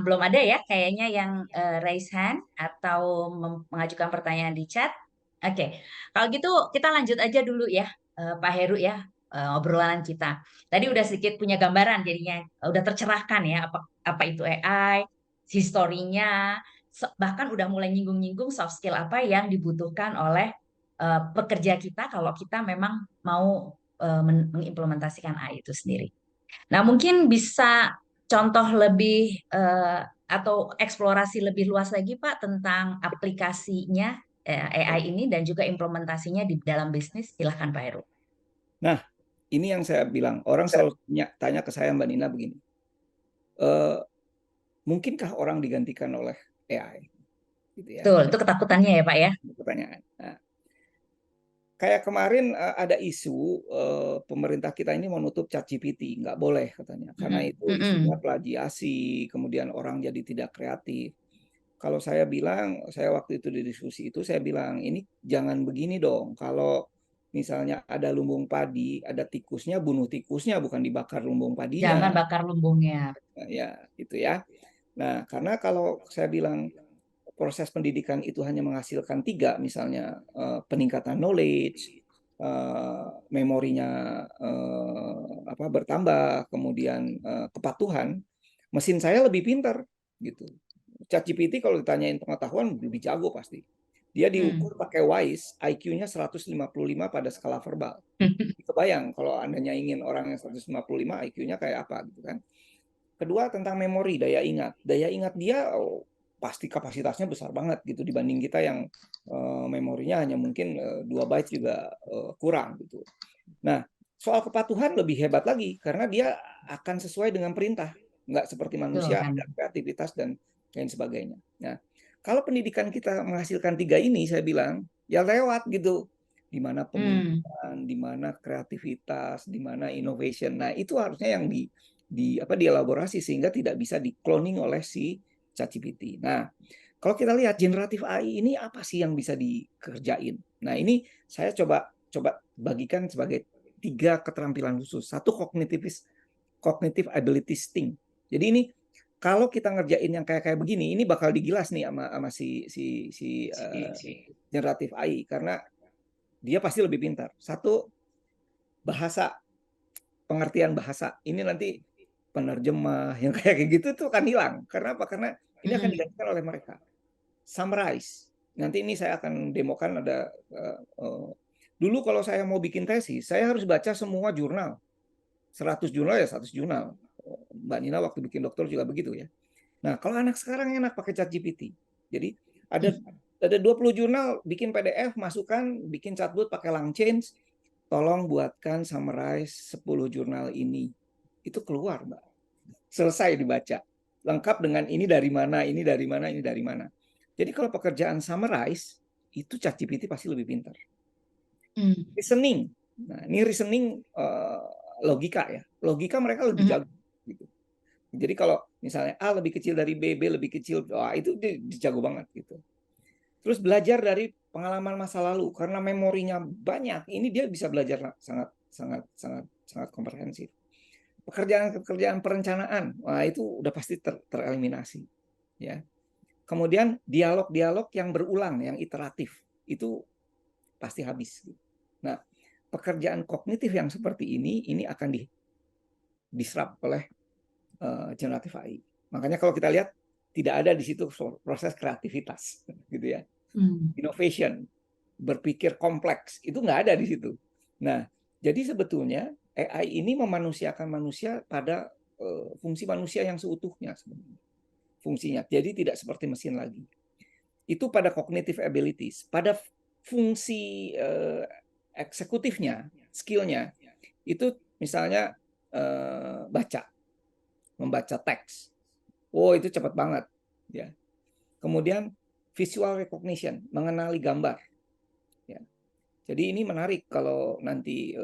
belum ada ya kayaknya yang raise hand atau mengajukan pertanyaan di chat. Oke, kalau gitu kita lanjut aja dulu ya, Pak Heru ya, obrolan kita. Tadi udah sedikit punya gambaran jadinya, udah tercerahkan ya apa itu AI, historinya, bahkan udah mulai nyinggung-nyinggung soft skill apa yang dibutuhkan oleh pekerja kita kalau kita memang mau mengimplementasikan AI itu sendiri. Nah, mungkin bisa contoh lebih atau eksplorasi lebih luas lagi Pak tentang aplikasinya AI ini dan juga implementasinya di dalam bisnis. Silahkan Pak Heru. Nah, ini yang saya bilang. Orang selalu tanya ke saya, Mbak Nina, begini. Mungkinkah orang digantikan oleh AI? Gitu ya. Betul, itu ketakutannya ya Pak ya. Pertanyaan. Nah, kayak kemarin ada isu pemerintah kita ini mau nutup ChatGPT, nggak boleh katanya, karena Mm-mm. itu isinya Mm-mm. plagiasi, kemudian orang jadi tidak kreatif. Kalau saya bilang, saya waktu itu di diskusi itu saya bilang ini jangan begini dong. Kalau misalnya ada lumbung padi, ada tikusnya, bunuh tikusnya, bukan dibakar lumbung Jangan padinya. bakar lumbungnya. Nah, ya, gitu ya. Nah, karena kalau saya bilang proses pendidikan itu hanya menghasilkan tiga, misalnya peningkatan knowledge, memorinya apa bertambah, kemudian kepatuhan, mesin saya lebih pintar gitu. ChatGPT kalau ditanyain pengetahuan lebih jago pasti. Dia diukur pakai WISE, IQ-nya 155 pada skala verbal. Kebayang kalau Andanya ingin orang yang 155 IQ-nya kayak apa gitu kan. Kedua tentang memori, daya ingat. Daya ingat dia pasti kapasitasnya besar banget gitu dibanding kita yang memorinya hanya mungkin 2 byte juga kurang gitu. Nah, soal kepatuhan lebih hebat lagi karena dia akan sesuai dengan perintah, nggak seperti manusia ada kreativitas dan lain sebagainya. Nah, kalau pendidikan kita menghasilkan 3 ini, saya bilang ya lewat gitu. Di mana pemilihan, di mana kreativitas, di mana innovation. Nah, itu harusnya yang dielaborasi sehingga tidak bisa di-cloning oleh si ChatGPT. Nah, kalau kita lihat generatif AI ini apa sih yang bisa dikerjain? Nah, ini saya coba bagikan sebagai 3 keterampilan khusus. Satu cognitive ability thing. Jadi ini kalau kita ngerjain yang kayak begini, ini bakal digilas nih sama si generatif AI karena dia pasti lebih pintar. Satu, bahasa, pengertian bahasa. Ini nanti penerjemah yang kayak gitu tuh akan hilang. Karena apa? Karena ini akan digantikan oleh mereka. Summarize. Nanti ini saya akan demokan ada dulu kalau saya mau bikin tesis, saya harus baca semua jurnal. 100 jurnal ya 100 jurnal. Mbak Nina waktu bikin dokter juga begitu ya. Nah, kalau anak sekarang enak pakai ChatGPT. Jadi ada 20 jurnal, bikin PDF, masukkan, bikin chatbot pakai LangChain, tolong buatkan summarize 10 jurnal ini. Itu keluar, Mbak. Selesai dibaca. Lengkap dengan ini dari mana, ini dari mana, ini dari mana. Jadi kalau pekerjaan summarize, itu ChatGPT pasti lebih pintar. Reasoning. Nah, ini reasoning logika ya. Logika mereka lebih jago gitu. Jadi kalau misalnya A lebih kecil dari B, B lebih kecil, itu dia jago banget gitu. Terus belajar dari pengalaman masa lalu karena memorinya banyak, ini dia bisa belajar sangat komprehensif. Pekerjaan perencanaan, wah itu udah pasti tereliminasi ya. Kemudian dialog-dialog yang berulang, yang iteratif, itu pasti habis. Nah, pekerjaan kognitif yang seperti ini akan disrupt oleh generatif AI. Makanya kalau kita lihat tidak ada di situ proses kreativitas, gitu ya. Innovation, berpikir kompleks, itu nggak ada di situ. Nah, jadi sebetulnya AI ini memanusiakan manusia pada fungsi manusia yang seutuhnya sebenarnya. Fungsinya. Jadi tidak seperti mesin lagi. Itu pada cognitive abilities. Pada fungsi eksekutifnya, skillnya, itu misalnya membaca teks. Oh, itu cepat banget. Ya. Kemudian visual recognition, mengenali gambar. Ya. Jadi ini menarik kalau nanti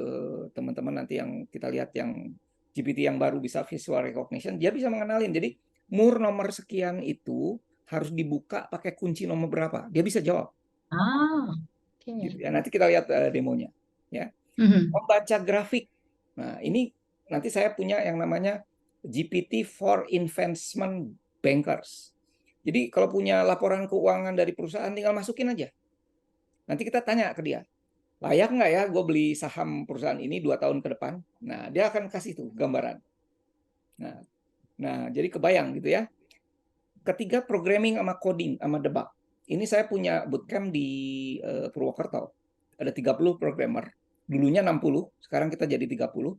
teman-teman nanti yang kita lihat yang GPT yang baru bisa visual recognition, dia bisa mengenalin. Jadi nomor sekian itu harus dibuka pakai kunci nomor berapa, dia bisa jawab. Gitu ya. Nanti kita lihat demonya. Ya. Membaca grafik. Nah ini nanti saya punya yang namanya GPT for Investment Bankers. Jadi kalau punya laporan keuangan dari perusahaan tinggal masukin aja. Nanti kita tanya ke dia, layak nggak ya gue beli saham perusahaan ini 2 tahun ke depan? Nah, dia akan kasih tuh gambaran. Nah, jadi kebayang gitu ya. Ketiga, programming sama coding sama debug. Ini saya punya bootcamp di Purwokerto. Ada 30 programmer. Dulunya 60, sekarang kita jadi 30.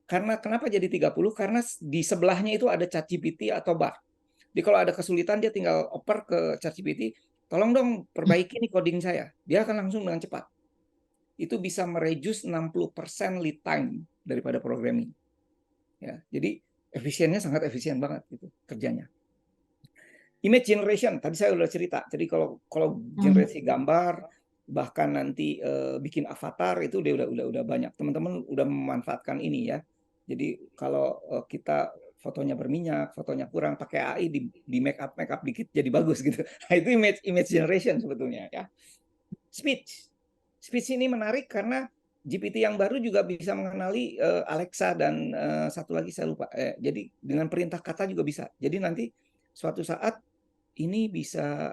Karena kenapa jadi 30? Karena di sebelahnya itu ada ChatGPT atau Bard. Jadi kalau ada kesulitan dia tinggal oper ke ChatGPT, tolong dong perbaiki nih coding saya. Dia akan langsung dengan cepat. Itu bisa mereduce 60% lead time daripada programming. Ya, jadi efisiennya sangat efisien banget gitu kerjanya. Image generation tadi saya udah cerita. Jadi kalau generasi gambar bahkan nanti bikin avatar itu udah banyak. Teman-teman udah memanfaatkan ini ya. Jadi kalau kita fotonya berminyak, fotonya kurang, pakai AI di make up dikit jadi bagus gitu. Nah, itu image generation sebetulnya ya. Speech ini menarik karena GPT yang baru juga bisa mengenali Alexa dan satu lagi saya lupa. Jadi dengan perintah kata juga bisa. Jadi nanti suatu saat ini bisa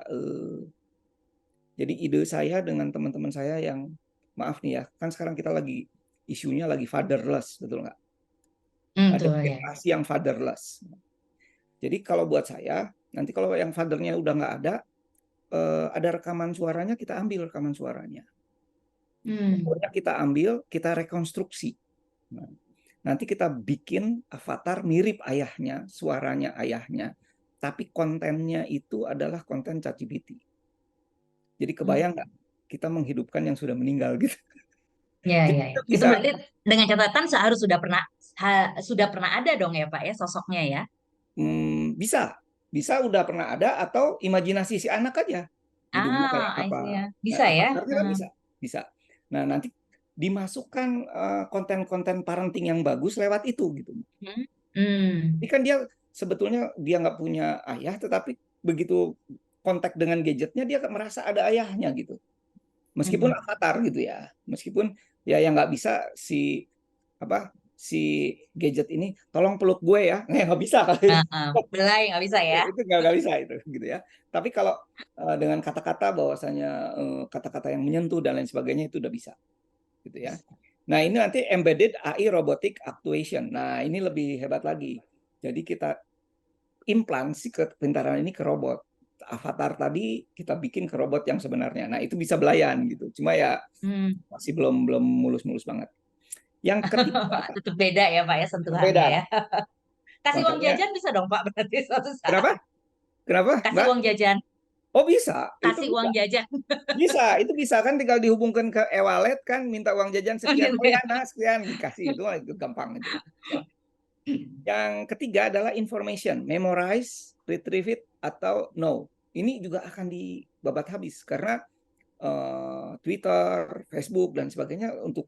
jadi ide saya dengan teman-teman saya yang maaf nih ya, kan sekarang kita lagi isunya lagi fatherless, betul nggak? Ada generasi yang fatherless. Jadi kalau buat saya, nanti kalau yang fathernya udah nggak ada, ada rekaman suaranya, kita ambil rekaman suaranya. Hmm. Fotonya kita ambil, kita rekonstruksi. Nah, nanti kita bikin avatar mirip ayahnya, suaranya ayahnya, tapi kontennya itu adalah konten ChatGPT. Jadi kebayang nggak kita menghidupkan yang sudah meninggal gitu? Ya, Jadi ya, ya. kita Itu bisa berarti dengan catatan sudah pernah ada dong ya Pak ya sosoknya ya. bisa udah pernah ada atau imajinasi si anak aja hidungnya kayak I apa. see ya. Nah, Bisa ya. avatarnya kan bisa. Nah, nanti dimasukkan konten-konten parenting yang bagus lewat itu gitu. Hmm. Ini kan dia sebetulnya dia nggak punya ayah, tetapi begitu kontak dengan gadgetnya dia merasa ada ayahnya gitu. Meskipun avatar gitu ya, meskipun ya yang nggak bisa si gadget ini tolong peluk gue ya, nggak bisa kali. Belai nggak bisa ya. Itu nggak bisa itu gitu ya. Tapi kalau dengan kata-kata bahwasanya kata-kata yang menyentuh dan lain sebagainya itu udah bisa gitu ya. Nah, ini nanti embedded AI robotic actuation. Nah, ini lebih hebat lagi. Jadi kita implant si kepintaran ini ke robot. Avatar tadi kita bikin ke robot yang sebenarnya. Nah, itu bisa belayan gitu. Cuma ya masih belum mulus-mulus banget. Yang ketiga, Tetap beda ya Pak ya sentuhannya berbeda. ya. Kasih uang Makanya, jajan bisa dong Pak berarti suatu saat. kenapa? Kenapa, Kasih Mbak? uang jajan. Oh, bisa. Itu Kasih bisa. uang jajan. Itu bisa kan tinggal dihubungkan ke e-wallet kan, minta uang jajan sekian. Gitu Oh ya. ya, nah sekian dikasih. Itu gampang itu. Yang ketiga adalah information, memorize, retrieve it, atau no. Ini juga akan dibabat habis karena Twitter, Facebook dan sebagainya untuk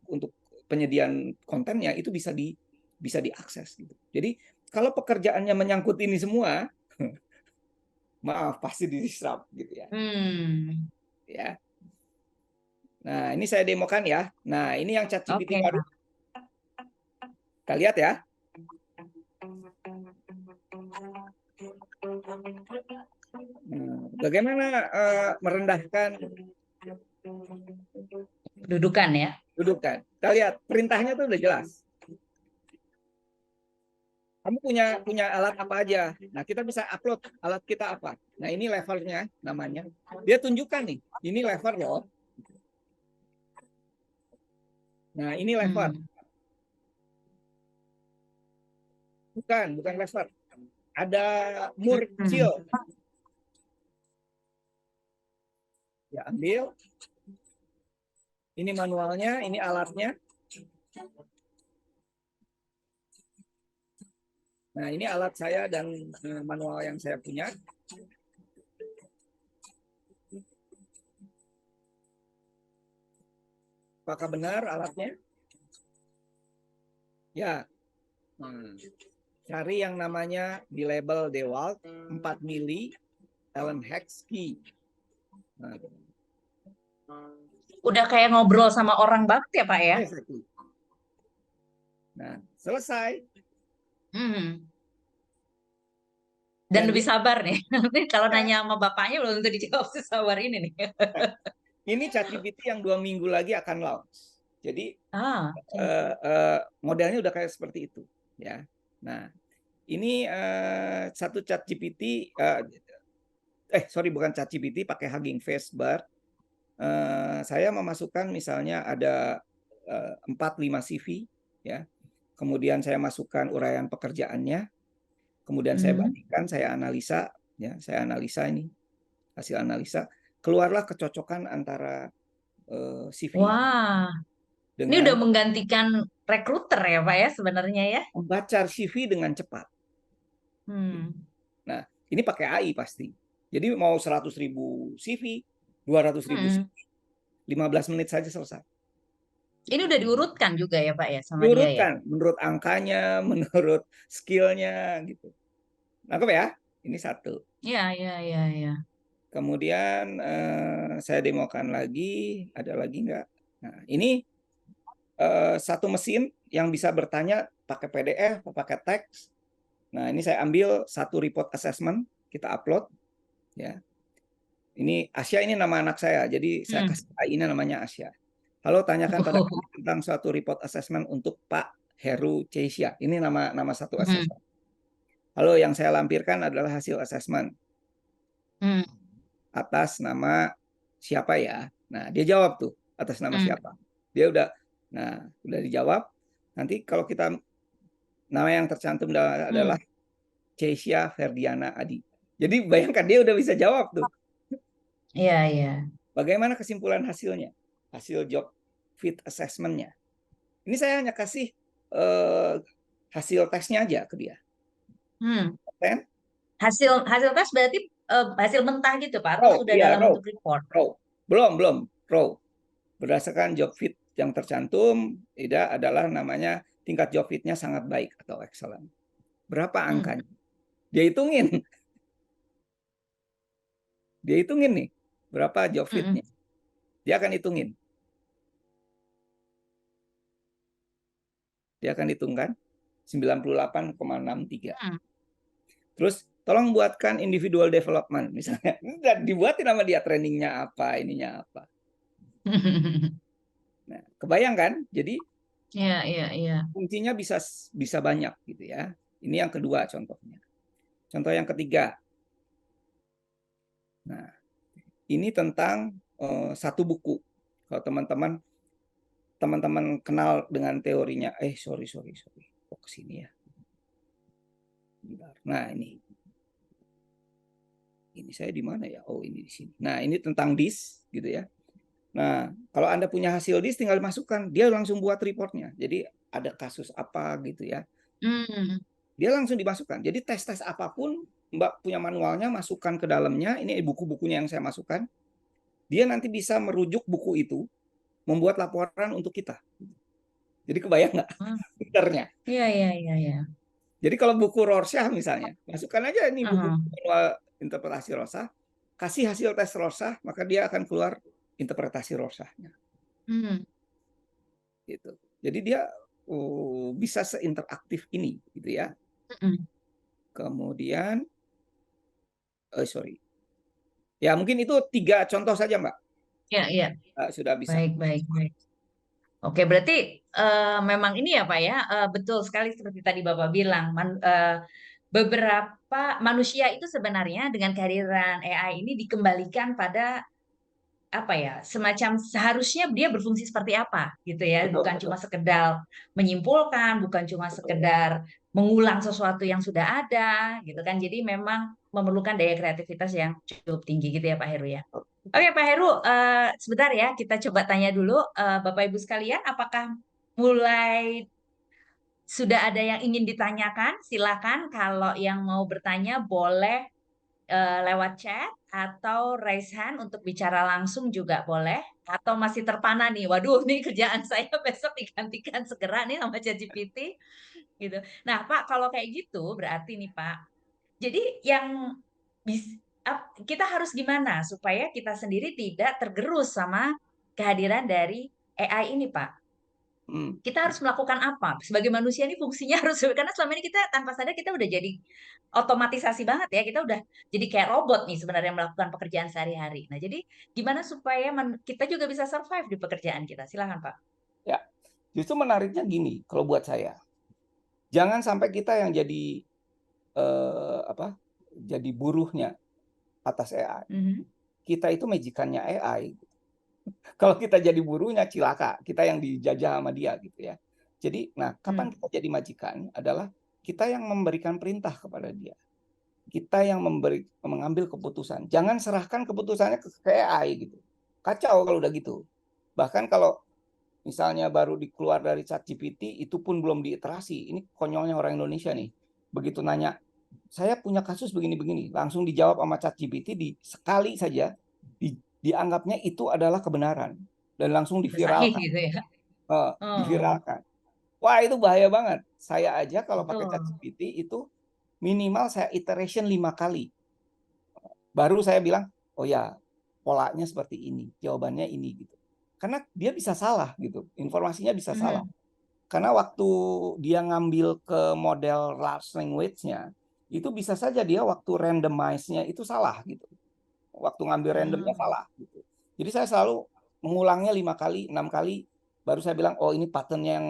penyediaan kontennya itu bisa diakses gitu. Jadi kalau pekerjaannya menyangkut ini semua, maaf pasti diserap gitu ya. Ya. Nah, ini saya demokan ya. Nah, ini yang ChatGPT baru. Kita lihat ya. Bagaimana merendahkan Dudukan ya. dudukan. Kita lihat perintahnya tuh udah jelas. Kamu punya alat apa aja. Nah, kita bisa upload alat kita apa. Nah, ini levelnya namanya. Dia tunjukkan nih, ini level loh. Nah, ini level. Bukan level. Ada mur kecil. Ya, ambil. Ini manualnya, ini alatnya. Nah, ini alat saya dan manual yang saya punya. Apakah benar alatnya? Ya. Cari yang namanya di label DeWalt 4 mili Allen Hex key. Nah, udah kayak ngobrol sama orang banget ya Pak ya. Nah, selesai. Dan lebih sabar nih. Nanti kalau nanya sama bapaknya belum tentu dijawab sesabar ini nih. Ini ChatGPT yang 2 minggu lagi akan launch. Jadi modelnya udah kayak seperti itu, ya. Nah, ini satu ChatGPT, bukan ChatGPT, pakai Hugging Face Bard. Saya memasukkan misalnya ada 4-5 CV, ya. Kemudian saya masukkan uraian pekerjaannya. Kemudian saya bandingkan, saya analisa, ya, ini hasil analisa, keluarlah kecocokan antara CV. Wah, ini udah menggantikan rekruter ya Pak ya sebenarnya ya. Membaca CV dengan cepat. Nah, ini pakai AI pasti. Jadi mau 100.000 CV, 200.000 CV, 15 menit saja selesai. Ini udah diurutkan juga ya Pak ya sama diurutkan, dia ya? menurut angkanya, menurut skillnya gitu. Nangkep ya? Ini satu. Iya. Kemudian saya demokan lagi, ada lagi nggak? Nah, ini satu mesin yang bisa bertanya pakai PDF, pakai teks. Nah, ini saya ambil satu report assessment, kita upload, ya. Ini Asya, ini nama anak saya, jadi saya kasih AI ini namanya Asya. Halo, tanyakan pada kami tentang suatu report assessment untuk Pak Heru Ceisya. Ini nama satu assessment. Halo, yang saya lampirkan adalah hasil assessment. atas nama siapa ya? Nah, dia jawab tuh atas nama siapa. Dia udah dijawab. Nanti kalau kita nama yang tercantum adalah Cecia Ferdiana Adi. Jadi bayangkan dia udah bisa jawab tuh. Iya, iya. Bagaimana kesimpulan hasilnya? Hasil job fit assessment-nya. Ini saya hanya kasih hasil tesnya aja ke dia. Kan? Hasil tes berarti hasil mentah gitu Pak, atau sudah dalam bentuk report? Belum, raw. Berdasarkan job fit yang tercantum, adalah namanya tingkat job fit-nya sangat baik atau excellent. Berapa angkanya? Dia hitungin. Dia hitungin nih, berapa job fit-nya. Dia akan hitungin. Dia akan hitungkan 98,63. Terus tolong buatkan individual development misalnya. Dibuatin sama dia trainingnya apa, ininya apa. Nah, kebayang kan? Jadi fungsinya bisa banyak gitu ya. Ini yang kedua contohnya. Contoh yang ketiga. Nah, ini tentang satu buku. Kalau teman-teman kenal dengan teorinya, sorry. Kok kesini ya? Nah, ini saya di mana ya? Oh, ini di sini. Nah, ini tentang DIS gitu ya. Nah, kalau Anda punya hasil DIS tinggal masukkan, dia langsung buat reportnya. Jadi ada kasus apa gitu ya. Dia langsung dimasukkan. Jadi tes-tes apapun, Mbak punya manualnya, masukkan ke dalamnya. Ini buku-bukunya yang saya masukkan. Dia nanti bisa merujuk buku itu, membuat laporan untuk kita. Jadi kebayang nggak pinternya? Iya. Jadi kalau buku Rorschach misalnya, masukkan aja ini buku manual interpretasi Rorschach, kasih hasil tes Rorschach, maka dia akan keluar interpretasi Rorschach-nya. Gitu. Jadi dia bisa seinteraktif ini, gitu ya. Kemudian, ya mungkin itu 3 contoh saja, Mbak. Iya. Sudah bisa. Baik. Oke, berarti memang ini ya Pak ya, betul sekali seperti tadi Bapak bilang, beberapa manusia itu sebenarnya dengan kehadiran AI ini dikembalikan pada apa ya, semacam seharusnya dia berfungsi seperti apa gitu ya, bukan cuma sekedar menyimpulkan, bukan cuma sekedar mengulang sesuatu yang sudah ada gitu kan. Jadi memang memerlukan daya kreativitas yang cukup tinggi gitu ya Pak Heru ya. Oke Pak Heru, sebentar ya kita coba tanya dulu Bapak Ibu sekalian, apakah mulai sudah ada yang ingin ditanyakan? Silakan, kalau yang mau bertanya boleh lewat chat atau raise hand untuk bicara langsung juga boleh, atau masih terpana nih, waduh nih kerjaan saya besok digantikan segera nih sama ChatGPT gitu. Nah Pak, kalau kayak gitu berarti nih Pak, jadi yang kita harus gimana supaya kita sendiri tidak tergerus sama kehadiran dari AI ini Pak? Kita harus melakukan apa? Sebagai manusia ini fungsinya harus, karena selama ini kita tanpa sadar kita udah jadi otomatisasi banget ya, kita udah jadi kayak robot nih sebenarnya melakukan pekerjaan sehari-hari. Nah, jadi gimana supaya kita juga bisa survive di pekerjaan kita? Silakan Pak. Ya, justru menariknya gini, kalau buat saya, jangan sampai kita yang jadi jadi buruhnya atas AI. Kita itu majikannya AI. Kalau kita jadi buruhnya cilaka, kita yang dijajah sama dia gitu ya. Jadi, kapan kita jadi majikan adalah kita yang memberikan perintah kepada dia. Kita yang mengambil keputusan. Jangan serahkan keputusannya ke AI gitu. Kacau kalau udah gitu. Bahkan kalau misalnya baru dikeluar dari ChatGPT, itu pun belum diiterasi. Ini konyolnya orang Indonesia nih. Begitu nanya, saya punya kasus begini-begini, langsung dijawab sama ChatGPT sekali saja, dianggapnya itu adalah kebenaran dan langsung diviralkan. Gitu ya? Diviralkan. Wah, itu bahaya banget. Saya aja kalau pakai ChatGPT itu minimal saya iteration 5 kali. Baru saya bilang, oh ya, polanya seperti ini, jawabannya ini gitu. Karena dia bisa salah gitu, informasinya bisa salah. Karena waktu dia ngambil ke model large language-nya, itu bisa saja dia waktu randomize-nya itu salah gitu. Waktu ngambil randomnya salah gitu. Jadi saya selalu mengulangnya 5 kali, 6 kali, baru saya bilang, oh ini patternnya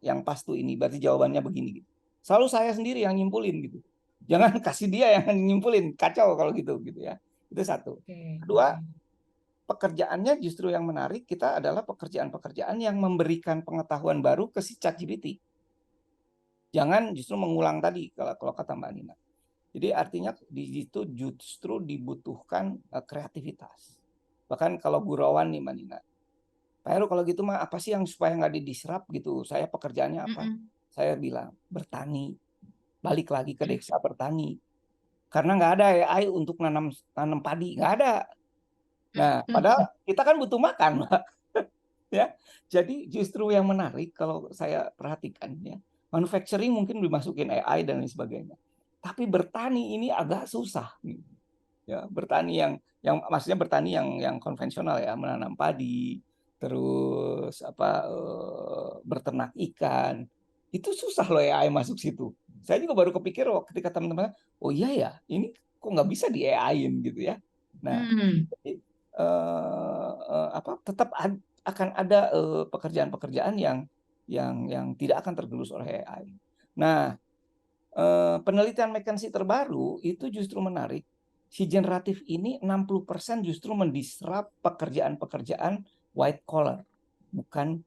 yang pas tuh ini, berarti jawabannya begini gitu. Selalu saya sendiri yang nyimpulin gitu. Jangan kasih dia yang nyimpulin, kacau kalau gitu ya. Itu satu. Oke. Kedua, pekerjaannya justru yang menarik kita adalah pekerjaan-pekerjaan yang memberikan pengetahuan baru ke si ChatGPT. Jangan justru mengulang tadi kalau kata Mbak Nina. Jadi artinya di situ justru dibutuhkan kreativitas. Bahkan kalau gurauan nih Mbak Nina, Pak Heru kalau gitu mah apa sih yang supaya nggak didisrupt gitu? Saya pekerjaannya apa? Saya bilang bertani, balik lagi ke desa bertani. Karena nggak ada AI untuk nanam padi, nggak ada. Nah, padahal kita kan butuh makan, Mbak. Ya, jadi justru yang menarik kalau saya perhatikan ya, manufacturing mungkin dimasukin AI dan lain sebagainya. Tapi bertani ini agak susah, ya bertani yang maksudnya bertani yang konvensional ya, menanam padi, terus berternak ikan, itu susah loh AI masuk situ. Saya juga baru kepikir ketika teman-teman, oh iya ya, ini kok nggak bisa di AI-in gitu ya. Nah, jadi, tetap akan ada pekerjaan-pekerjaan yang tidak akan tergerus oleh AI. Nah, penelitian McKinsey terbaru itu justru menarik. Si generatif ini 60% justru mendisrupt pekerjaan-pekerjaan white collar, bukan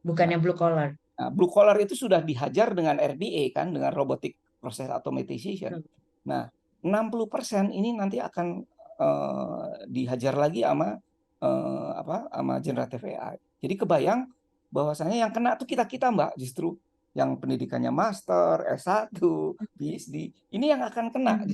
Bukan nah, yang blue collar. nah, blue collar itu sudah dihajar dengan RPA kan, dengan robotic process automation. Nah, 60% ini nanti akan dihajar lagi sama sama generative AI. Jadi kebayang bahwasanya yang kena tuh kita-kita Mbak, justru yang pendidikannya master, S1, PhD, ini yang akan kena.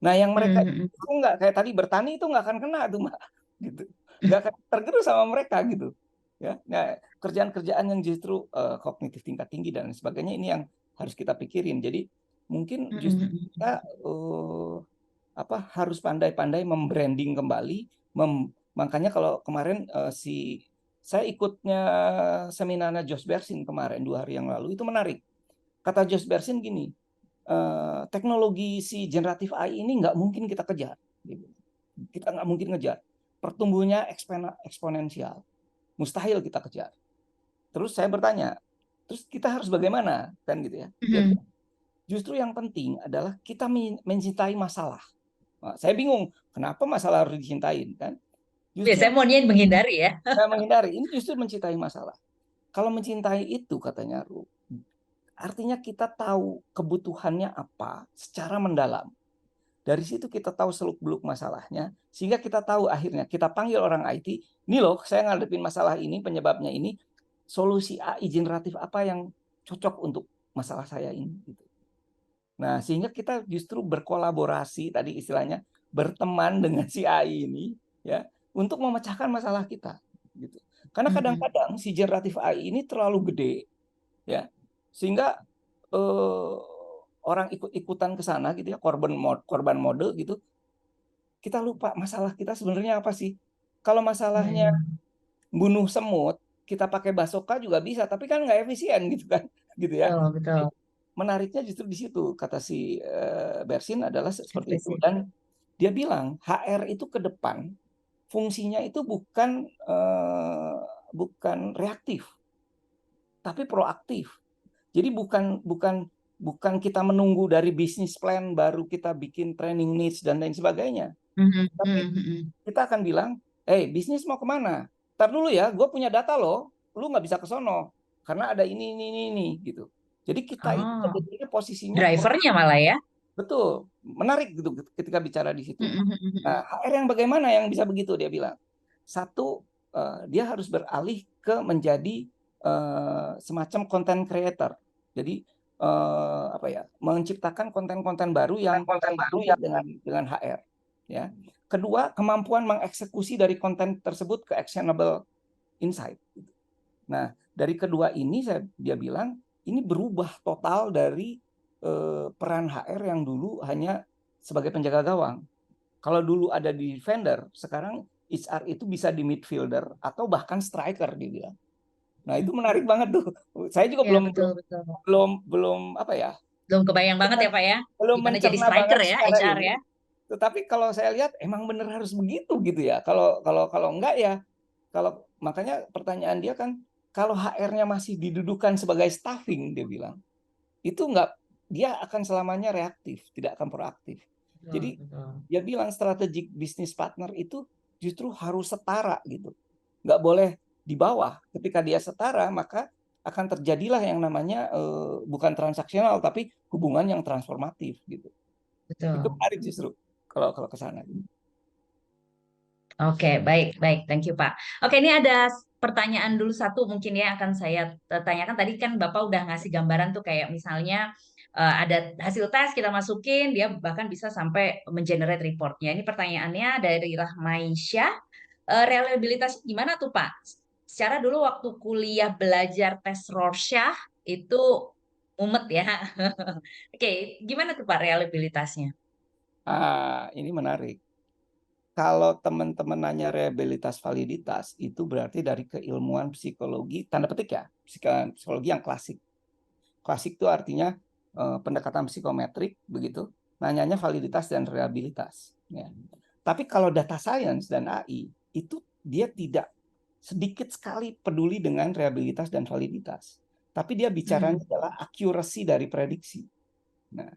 Nah, yang mereka itu nggak kayak tadi bertani itu nggak akan kena tuh Mbak, gitu. Nggak akan tergerus sama mereka gitu. Ya, nah kerjaan-kerjaan yang justru kognitif tingkat tinggi dan lain sebagainya ini yang harus kita pikirin. Jadi mungkin justru kita harus pandai-pandai membranding kembali. Makanya kalau kemarin saya ikutnya seminarnya Josh Bersin kemarin 2 hari yang lalu itu menarik. Kata Josh Bersin gini, teknologi si generatif AI ini nggak mungkin kita kejar. Kita nggak mungkin ngejar. Pertumbuhannya eksponensial. Mustahil kita kejar. Terus saya bertanya, terus kita harus bagaimana? Kan gitu ya. Justru yang penting adalah kita mencintai masalah. Nah, saya bingung, kenapa masalah harus dicintain kan? Justru Biasanya mau menghindari ya. saya menghindari, ini justru mencintai masalah. Kalau mencintai itu katanya Ru, artinya kita tahu kebutuhannya apa secara mendalam. Dari situ kita tahu seluk-beluk masalahnya, sehingga kita tahu akhirnya kita panggil orang IT, ini loh saya ngadepin masalah ini, penyebabnya ini, solusi AI generatif apa yang cocok untuk masalah saya ini. Gitu. Nah, sehingga kita justru berkolaborasi, tadi istilahnya berteman dengan si AI ini, ya, untuk memecahkan masalah kita. Gitu. Karena kadang-kadang si generatif AI ini terlalu gede, ya, sehingga orang ikut-ikutan ke sana gitu ya, korban mode gitu. Kita lupa masalah kita sebenarnya apa sih? Kalau masalahnya bunuh semut, kita pakai basoka juga bisa, tapi kan nggak efisien gitu kan, gitu ya. Betul. Menariknya justru di situ kata si Bersin adalah seperti itu, dan dia bilang HR itu ke depan fungsinya itu bukan reaktif, tapi proaktif. Jadi bukan kita menunggu dari bisnis plan baru kita bikin training needs dan lain sebagainya. Tapi kita akan bilang, bisnis mau kemana? Ntar dulu ya, gue punya data loh, lu nggak bisa ke sono karena ada ini gitu. Jadi kita itu sebetulnya posisinya drivernya malah ya. Betul, menarik gitu ketika bicara di situ. Nah, HR yang bagaimana yang bisa begitu dia bilang. Satu, dia harus beralih ke menjadi semacam content creator. Jadi menciptakan konten-konten baru yang dengan HR. Ya. Kedua, kemampuan mengeksekusi dari konten tersebut ke actionable insight. Nah, dari kedua ini dia bilang ini berubah total dari peran HR yang dulu hanya sebagai penjaga gawang. Kalau dulu ada di defender, sekarang HR itu bisa di midfielder atau bahkan striker dia bilang. Nah, itu menarik banget tuh. Saya juga belum apa ya? Belum kebayang banget ya, Pak ya. Belum Gimana jadi mencerna striker banget ya secara HR ini. ya. Tetapi kalau saya lihat emang benar harus begitu gitu ya. Kalau enggak ya, makanya pertanyaan dia kan kalau HR-nya masih didudukan sebagai staffing dia bilang, itu enggak, dia akan selamanya reaktif, tidak akan proaktif. Jadi betul. dia bilang strategic business partner itu justru harus setara gitu. Nggak boleh di bawah. Ketika dia setara, maka akan terjadilah yang namanya bukan transaksional tapi hubungan yang transformatif gitu. Itu Betul. menarik justru kalau ke sana. Oke, baik, baik. Thank you, Pak. Oke, ini ada pertanyaan dulu satu mungkin ya akan saya tanyakan. Tadi kan Bapak udah ngasih gambaran tuh kayak misalnya ada hasil tes kita masukin, dia bahkan bisa sampai mengenerate reportnya. Ini pertanyaannya dari Rahmaisyah. Reliabilitasnya gimana tuh, Pak? Secara dulu waktu kuliah belajar tes Rorschach itu mumet ya. Oke, gimana tuh Pak reliabilitasnya? Ini menarik. Kalau teman-teman nanya reliabilitas validitas, itu berarti dari keilmuan psikologi, tanda petik ya, psikologi yang klasik. Klasik itu artinya pendekatan psikometrik, begitu. Nanyanya validitas dan reliabilitas. Ya. Tapi kalau data science dan AI, itu dia tidak sedikit sekali peduli dengan reliabilitas dan validitas. Tapi dia bicaranya adalah accuracy dari prediksi. Nah,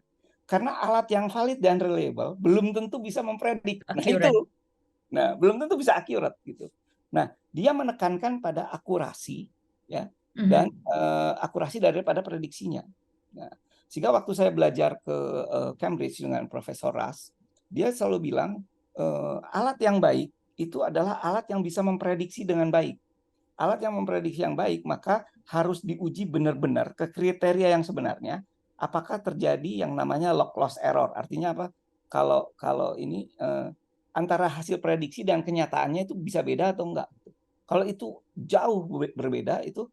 karena alat yang valid dan reliable belum tentu bisa mempredik. Nah, Accurate. itu. Nah, belum tentu bisa accurate gitu. Nah, dia menekankan pada akurasi ya dan akurasi daripada prediksinya. Nah, sehingga waktu saya belajar ke Cambridge dengan Profesor Russ, dia selalu bilang alat yang baik itu adalah alat yang bisa memprediksi dengan baik. Alat yang memprediksi yang baik maka harus diuji benar-benar ke kriteria yang sebenarnya. Apakah terjadi yang namanya log loss error? Artinya apa? Kalau ini antara hasil prediksi dan kenyataannya itu bisa beda atau enggak? Kalau itu jauh berbeda, itu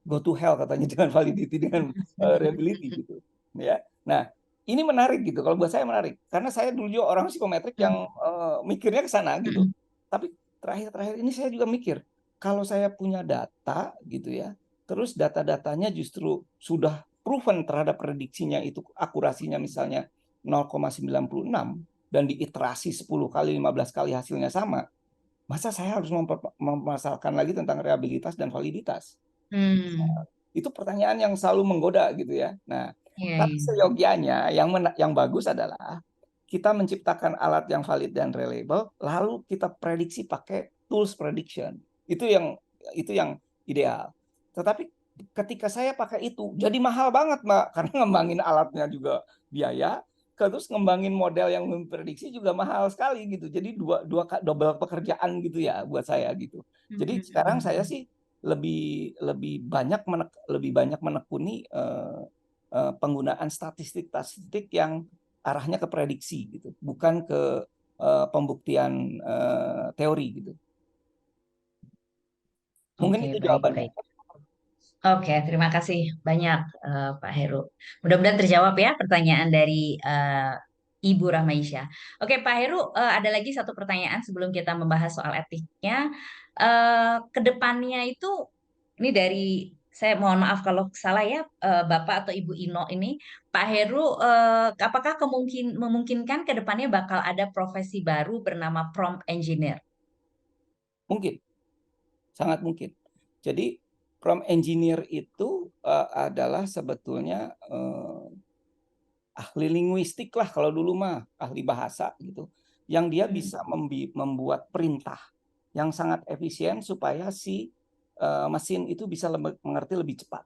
go to hell katanya dengan validity, dengan reliability gitu. Ya. Nah, ini menarik gitu. Kalau buat saya menarik karena saya dulu juga orang psikometrik yang mikirnya ke sana gitu. Tapi terakhir-terakhir ini saya juga mikir, kalau saya punya data gitu ya, terus data-datanya justru sudah proven terhadap prediksinya itu akurasinya misalnya 0,96 dan diiterasi 10 kali, 15 kali hasilnya sama, masa saya harus mempermasalahkan lagi tentang reliabilitas dan validitas? Itu pertanyaan yang selalu menggoda gitu ya. Nah, tapi seyogianya yang bagus adalah kita menciptakan alat yang valid dan reliable, lalu kita prediksi pakai tools prediction. Itu yang ideal. Tetapi ketika saya pakai itu, jadi mahal banget, Mbak, karena ngembangin alatnya juga biaya, terus ngembangin model yang memprediksi juga mahal sekali gitu. Jadi double pekerjaan gitu ya buat saya gitu. Jadi sekarang saya sih lebih banyak menekuni penggunaan statistik yang arahnya ke prediksi gitu, bukan ke pembuktian teori gitu. Mungkin itu Baik, jawabannya. baik. Oke, terima kasih banyak Pak Heru. Mudah-mudahan terjawab ya pertanyaan dari Ibu Rahmaisyah. Oke, Pak Heru, ada lagi satu pertanyaan sebelum kita membahas soal etiknya. Kedepannya itu, ini dari, saya mohon maaf kalau salah ya, Bapak atau Ibu Ino ini, Pak Heru, apakah memungkinkan kedepannya bakal ada profesi baru bernama prompt engineer? Mungkin, sangat mungkin. Jadi prompt engineer itu adalah sebetulnya ahli linguistik lah kalau dulu mah, ahli bahasa gitu, yang dia bisa membuat perintah yang sangat efisien supaya si mesin itu bisa mengerti lebih cepat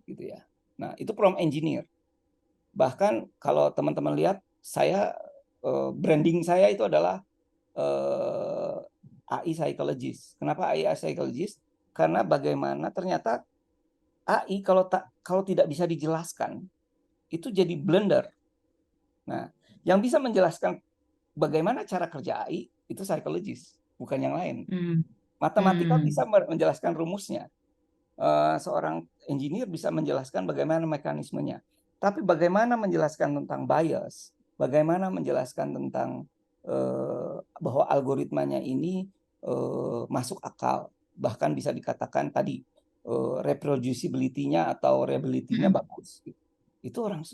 gitu ya. Nah, itu prompt engineer. Bahkan kalau teman-teman lihat, saya branding saya itu adalah AI psychologist. Kenapa AI psychologist? Karena bagaimana ternyata AI kalau tidak bisa dijelaskan itu jadi blunder. Nah, yang bisa menjelaskan bagaimana cara kerja AI itu psychologist, bukan yang lain. Matematika bisa menjelaskan rumusnya. Seorang engineer bisa menjelaskan bagaimana mekanismenya. Tapi bagaimana menjelaskan tentang bias, bagaimana menjelaskan tentang bahwa algoritmanya ini masuk akal, bahkan bisa dikatakan tadi reproducibility-nya atau reliability-nya bagus. Itu orang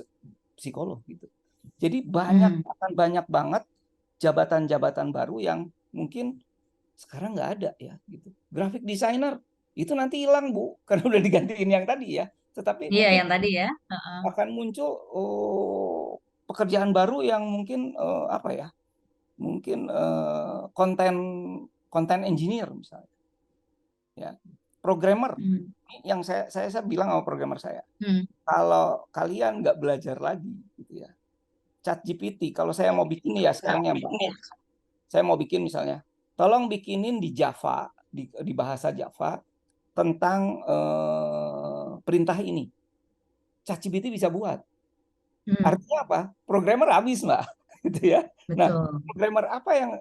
psikolog gitu. Jadi akan banyak banget jabatan-jabatan baru yang mungkin sekarang nggak ada ya gitu. Graphic designer itu nanti hilang Bu, karena udah digantiin yang tadi ya. Tetapi Iya, mungkin yang tadi ya. akan muncul pekerjaan baru yang mungkin apa ya? Mungkin konten engineer misalnya, ya, programmer. Hmm. Yang saya bilang sama programmer saya, Hmm. kalau kalian nggak belajar lagi, gitu ya, ChatGPT, kalau saya mau bikin ya sekarang ya Mbak, saya mau bikin misalnya, tolong bikinin di Java, di bahasa Java tentang perintah ini. ChatGPT bisa buat. Hmm. Artinya apa? Programmer habis, Mbak. Gitu ya. Nah, Betul. programmer apa yang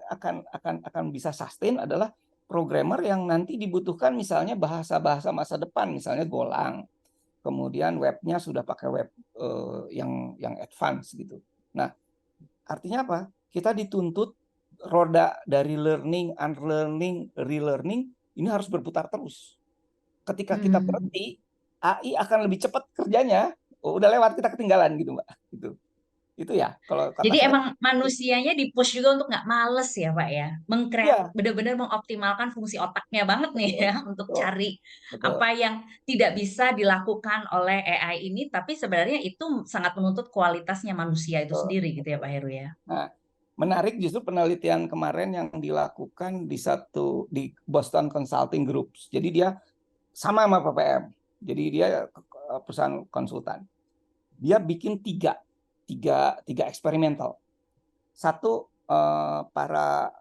akan bisa sustain adalah programmer yang nanti dibutuhkan misalnya bahasa-bahasa masa depan, misalnya Golang. Kemudian webnya sudah pakai web yang advance gitu. Nah, artinya apa? Kita dituntut roda dari learning, unlearning, relearning ini harus berputar terus. Ketika kita Hmm. berhenti, AI akan lebih cepat kerjanya. Oh, udah lewat, kita ketinggalan gitu, Mbak. Itu ya, kalau kata Jadi saya. emang manusianya di-push juga untuk nggak males ya Pak ya, Iya, benar-benar mengoptimalkan fungsi otaknya banget nih betul, ya untuk betul, cari betul, apa yang tidak bisa dilakukan oleh AI ini, tapi sebenarnya itu sangat menuntut kualitasnya manusia itu betul, sendiri gitu ya betul. Pak Heru ya. Nah, menarik justru penelitian kemarin yang dilakukan di Boston Consulting Group. Jadi dia sama PPM. Jadi dia perusahaan konsultan. Dia bikin tiga eksperimental. Satu, para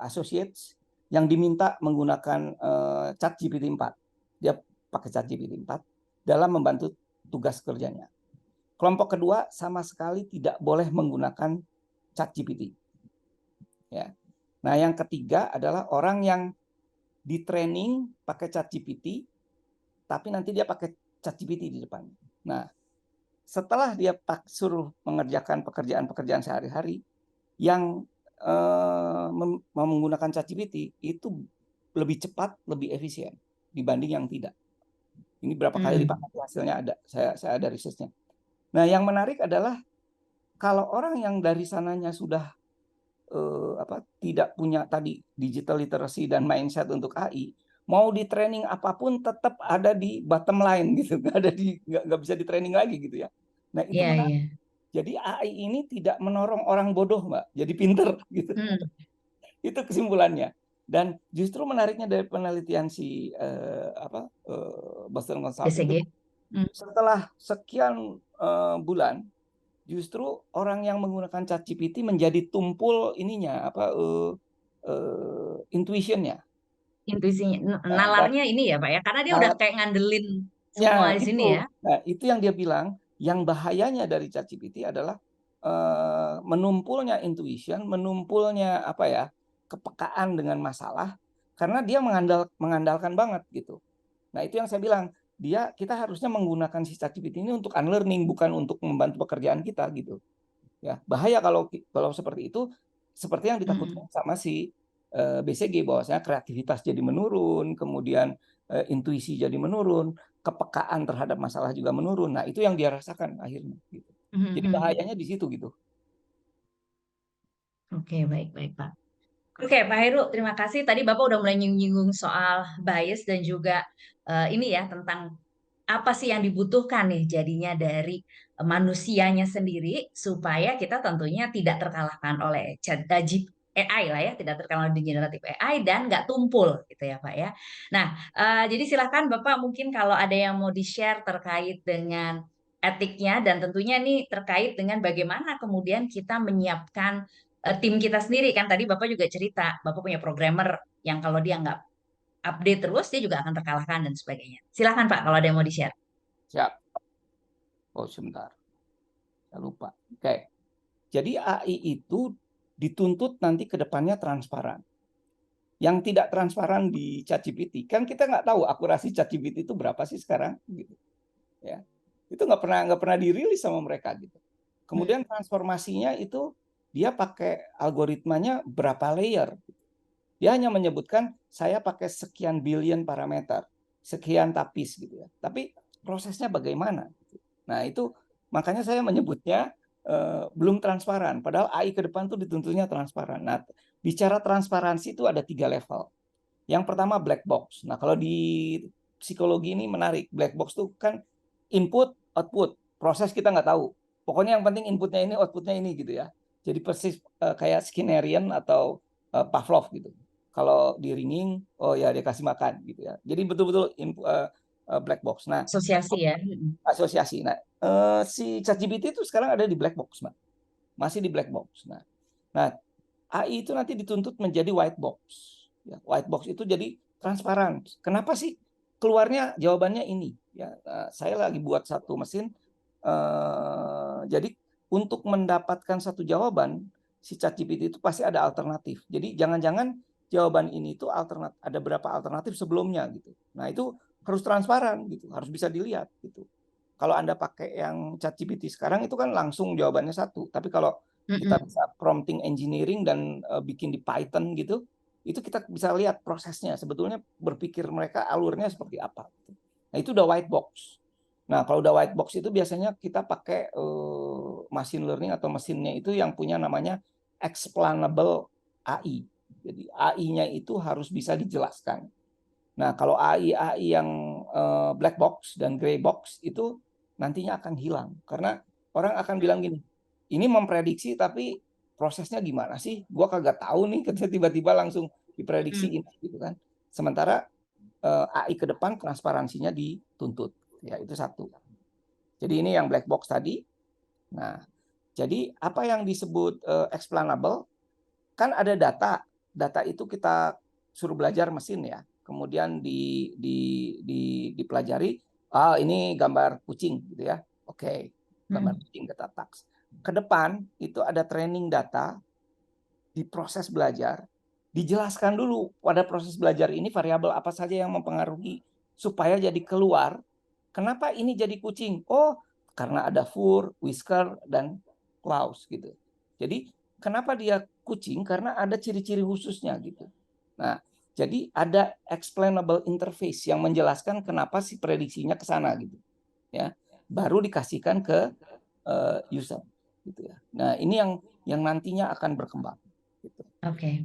associates yang diminta menggunakan ChatGPT 4. Dia pakai ChatGPT 4 dalam membantu tugas kerjanya. Kelompok kedua sama sekali tidak boleh menggunakan ChatGPT. Ya. Nah, yang ketiga adalah orang yang di training pakai ChatGPT, tapi nanti dia pakai ChatGPT di depan. Nah, setelah dia suruh mengerjakan pekerjaan-pekerjaan sehari-hari, yang menggunakan ChatGPT itu lebih cepat, lebih efisien dibanding yang tidak. Ini berapa kali lipat Hmm. hasilnya ada. Saya ada risetnya. Nah, yang menarik adalah kalau orang yang dari sananya sudah tidak punya tadi digital literacy dan mindset untuk AI, mau di training apapun tetap ada di bottom line gitu, nggak bisa di training lagi gitu ya. Nah, itu Iya, menarik. iya. Jadi AI ini tidak menorong orang bodoh, Mbak, jadi pinter gitu. Hmm. Itu kesimpulannya. Dan justru menariknya dari penelitian Boston Consulting BCG. Group, Hmm. setelah sekian bulan, justru orang yang menggunakan ChatGPT menjadi tumpul ininya intuitionnya. Intuisinya, Nah, nalarnya ini ya Pak ya, karena dia udah nalarnya kayak ngandelin semua di sini itu. ya. Nah, itu yang dia bilang. Yang bahayanya dari ChatGPT adalah menumpulnya intuition, menumpulnya kepekaan dengan masalah, karena dia mengandalkan banget gitu. Nah, itu yang saya bilang. Kita harusnya menggunakan si ChatGPT ini untuk unlearning, bukan untuk membantu pekerjaan kita gitu. Ya, bahaya kalau seperti itu, seperti yang Hmm. ditakutkan sama si BCG, bahwasanya kreativitas jadi menurun, kemudian intuisi jadi menurun, kepekaan terhadap masalah juga menurun. Nah, itu yang dia rasakan akhirnya gitu. Jadi Hmm. bahayanya di situ gitu. Oke, baik-baik Pak. Oke, Pak Heru, terima kasih. Tadi Bapak udah mulai nyinggung soal bias dan juga ini ya tentang apa sih yang dibutuhkan nih jadinya dari manusianya sendiri supaya kita tentunya tidak terkalahkan oleh AI lah ya, tidak terkalahkan oleh generatif AI dan nggak tumpul gitu ya Pak ya. Nah, jadi silahkan Bapak mungkin kalau ada yang mau di-share terkait dengan etiknya dan tentunya nih terkait dengan bagaimana kemudian kita menyiapkan tim kita sendiri kan tadi Bapak juga cerita, Bapak punya programmer yang kalau dia nggak update terus dia juga akan terkalahkan dan sebagainya. Silahkan Pak kalau ada yang mau di-share. Siap. Oh, sebentar. Saya lupa. Oke. Jadi AI itu dituntut nanti ke depannya transparan. Yang tidak transparan di ChatGPT, kan kita nggak tahu akurasi ChatGPT itu berapa sih sekarang, gitu. Ya, itu nggak pernah dirilis sama mereka gitu. Hmm. Kemudian transformasinya itu dia pakai algoritmanya berapa layer. Dia hanya menyebutkan saya pakai sekian billion parameter, sekian tapis gitu ya. Tapi prosesnya bagaimana? Nah, itu makanya saya menyebutnya belum transparan. Padahal AI ke depan tuh dituntutnya transparan. Nah, bicara transparansi itu ada 3 level. Yang pertama black box. Nah, kalau di psikologi ini menarik. Black box itu kan input, output. Proses kita nggak tahu. Pokoknya yang penting inputnya ini, outputnya ini gitu ya. Jadi persis kayak Skinnerian atau Pavlov gitu. Kalau di ringing, oh ya dia kasih makan gitu ya. Jadi betul-betul black box. Nah, Asosiasi ya. asosiasi. Nah, si ChatGPT itu sekarang ada di black box, Mbak. Masih di black box. Nah, AI itu nanti dituntut menjadi white box. Ya, white box itu jadi transparan. Kenapa sih keluarnya jawabannya ini? Ya, saya lagi buat satu mesin. Jadi untuk mendapatkan satu jawaban, si ChatGPT itu pasti ada alternatif. Jadi jangan-jangan jawaban ini itu alternatif, ada berapa alternatif sebelumnya gitu. Nah itu harus transparan gitu, harus bisa dilihat gitu. Kalau Anda pakai yang ChatGPT sekarang itu kan langsung jawabannya satu. Tapi kalau kita bisa prompting engineering dan bikin di Python gitu, itu kita bisa lihat prosesnya. Sebetulnya berpikir mereka alurnya seperti apa. Nah itu udah white box. Nah kalau udah white box itu biasanya kita pakai machine learning atau mesinnya itu yang punya namanya explainable AI. Jadi AI-nya itu harus bisa dijelaskan. Nah kalau AI yang black box dan gray box itu nantinya akan hilang. Karena orang akan bilang gini, ini memprediksi tapi prosesnya gimana sih? Gua kagak tahu nih, tiba-tiba langsung diprediksi ini gitu kan. Sementara AI ke depan transparansinya dituntut. Ya, itu satu. Jadi ini yang black box tadi. Nah, jadi apa yang disebut explainable kan ada data. Data itu kita suruh belajar mesin ya. Kemudian dipelajari, ini gambar kucing gitu ya. Oke, gambar kucing kita taks. Ke depan itu ada training data, diproses belajar, dijelaskan dulu pada proses belajar ini variabel apa saja yang mempengaruhi supaya jadi keluar kenapa ini jadi kucing. Oh, karena ada fur, whisker, dan claws gitu. Jadi kenapa dia kucing? Karena ada ciri-ciri khususnya gitu. Nah, jadi ada explainable interface yang menjelaskan kenapa si prediksinya ke sana gitu. Ya, baru dikasihkan ke user gitu ya. Nah, ini yang nantinya akan berkembang. Gitu. Oke.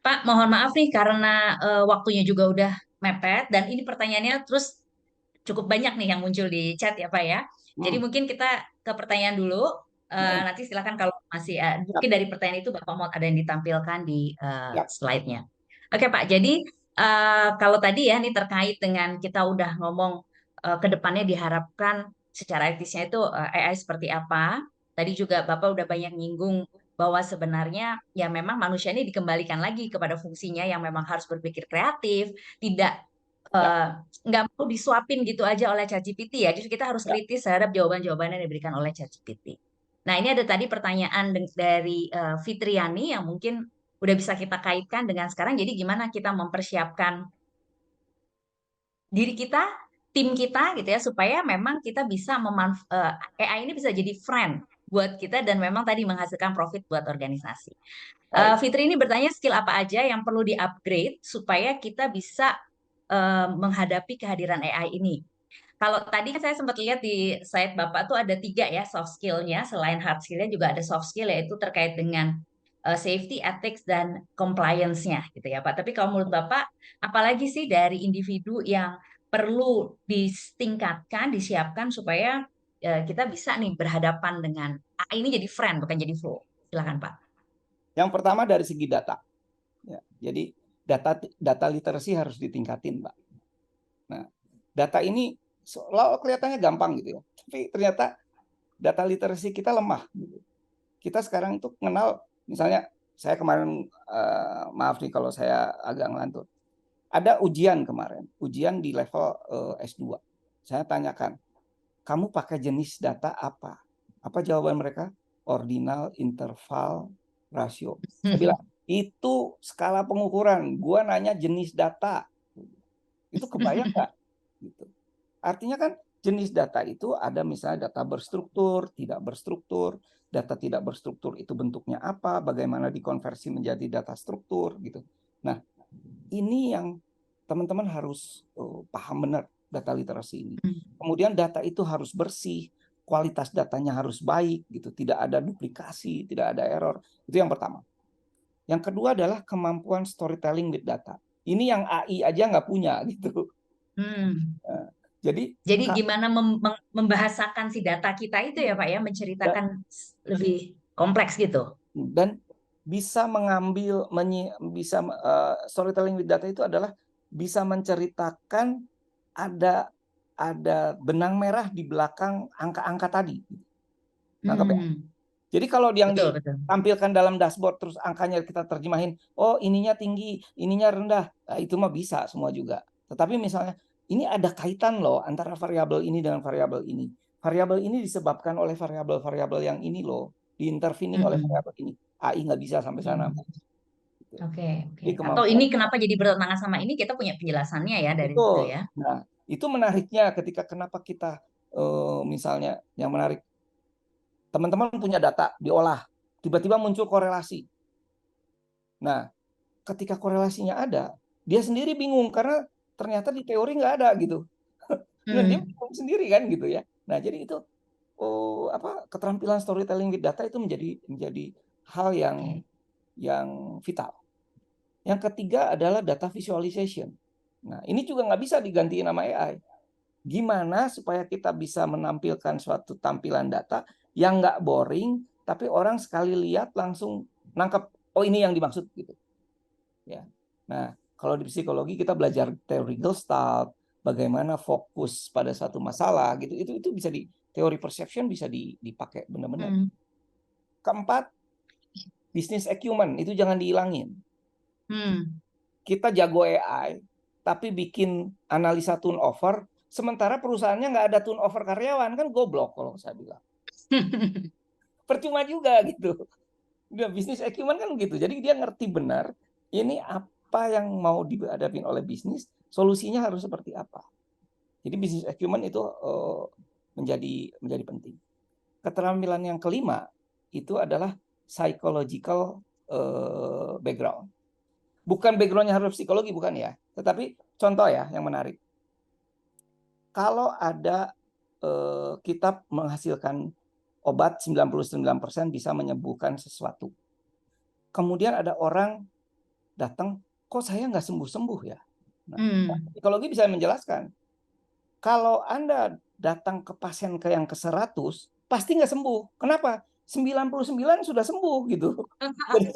Pak, mohon maaf nih karena waktunya juga udah mepet dan ini pertanyaannya terus cukup banyak nih yang muncul di chat ya Pak ya. Jadi mungkin kita ke pertanyaan dulu. Nanti silakan kalau masih mungkin dari pertanyaan itu Bapak mau ada yang ditampilkan di slide-nya. Oke Pak, jadi kalau tadi ya ini terkait dengan kita udah ngomong ke depannya diharapkan secara etisnya itu AI seperti apa. Tadi juga Bapak udah banyak nyinggung bahwa sebenarnya ya memang manusia ini dikembalikan lagi kepada fungsinya yang memang harus berpikir kreatif, tidak nggak mau disuapin gitu aja oleh ChatGPT ya. Justru kita harus kritis terhadap jawaban-jawaban yang diberikan oleh ChatGPT. Nah ini ada tadi pertanyaan dari Fitriani yang mungkin udah bisa kita kaitkan dengan sekarang. Jadi gimana kita mempersiapkan diri kita, tim kita gitu ya, supaya memang kita bisa AI ini bisa jadi friend buat kita dan memang tadi menghasilkan profit buat organisasi. Fitri ini bertanya skill apa aja yang perlu di-upgrade supaya kita bisa menghadapi kehadiran AI ini. Kalau tadi kan saya sempat lihat di slide Bapak tuh ada 3 ya soft skill-nya, selain hard skill-nya juga ada soft skill yaitu terkait dengan safety, ethics, dan compliance-nya gitu ya Pak. Tapi kalau menurut Bapak, apalagi sih dari individu yang perlu ditingkatkan, disiapkan supaya kita bisa nih berhadapan dengan AI ini jadi friend bukan jadi foe. Silakan Pak. Yang pertama dari segi data. Ya, jadi data literasi harus ditingkatin, Mbak. Nah, data ini seolah kelihatannya gampang gitu ya, tapi ternyata data literasi kita lemah. Gitu. Kita sekarang itu kenal, misalnya saya kemarin, maaf nih kalau saya agak ngelantur, ada ujian kemarin, ujian di level S2. Saya tanyakan, kamu pakai jenis data apa? Apa jawaban mereka? Ordinal, interval, rasio. Saya bilang, itu skala pengukuran. Gua nanya jenis data. Itu kebayang nggak? Gitu. Artinya kan jenis data itu ada misalnya data berstruktur, tidak berstruktur. Data tidak berstruktur itu bentuknya apa? Bagaimana dikonversi menjadi data struktur gitu. Nah, ini yang teman-teman harus paham benar data literasi ini. Kemudian data itu harus bersih, kualitas datanya harus baik gitu, tidak ada duplikasi, tidak ada error. Itu yang pertama. Yang kedua adalah kemampuan storytelling with data. Ini yang AI aja nggak punya gitu. Jadi Jadi gimana membahasakan si data kita itu ya Pak ya, da- menceritakan lebih kompleks gitu. dan bisa mengambil storytelling with data itu adalah bisa menceritakan ada benang merah di belakang angka-angka tadi. Nangkep ya? Hmm, Jadi kalau yang betul betul. ditampilkan dalam dashboard terus angkanya kita terjemahin, oh ininya tinggi, ininya rendah, nah, itu mah bisa semua juga. Tetapi misalnya ini ada kaitan loh antara variabel ini dengan variabel ini. Variabel ini disebabkan oleh variabel-variabel yang ini loh, diintervening oleh Mm-mm. variabel ini. AI nggak bisa sampai sana. Hmm. Gitu. Oke oke. Jadi Atau kemampuan ini kenapa jadi bertentangan sama ini, kita punya penjelasannya ya dari situ betul. ya. Nah, itu menariknya ketika kenapa kita misalnya yang menarik teman-teman punya data diolah, tiba-tiba muncul korelasi. Nah, ketika korelasinya ada, dia sendiri bingung karena ternyata di teori nggak ada gitu. Nah, dia Hmm. bingung sendiri kan gitu ya. Nah, jadi itu keterampilan storytelling with data itu menjadi hal Oke. yang vital. Yang ketiga adalah data visualization. Nah, ini juga nggak bisa digantiin sama AI. Gimana supaya kita bisa menampilkan suatu tampilan data yang nggak boring, tapi orang sekali lihat langsung nangkep, oh ini yang dimaksud gitu. Ya. Nah, kalau di psikologi kita belajar teori Gestalt, bagaimana fokus pada satu masalah gitu. Itu bisa di teori perception bisa dipakai benar-benar. Hmm. Keempat, business acumen itu jangan dihilangin. Hmm. Kita jago AI, tapi bikin analisa turnover, sementara perusahaannya nggak ada turnover karyawan, kan goblok kalau saya bilang. Percuma juga gitu. Dia bisnis acumen kan gitu. Jadi dia ngerti benar ini apa yang mau dihadapin oleh bisnis, solusinya harus seperti apa. Jadi bisnis acumen itu menjadi penting. Keterampilan yang kelima itu adalah psychological background. Bukan backgroundnya harus psikologi, bukan ya. Tetapi contoh ya yang menarik. Kalau ada kitab menghasilkan obat 99% bisa menyembuhkan sesuatu. Kemudian ada orang datang, kok saya nggak sembuh-sembuh ya? Nah, Hmm. psikologi bisa menjelaskan. Kalau Anda datang ke pasien yang ke-100, pasti nggak sembuh. Kenapa? 99 sudah sembuh gitu. Jadi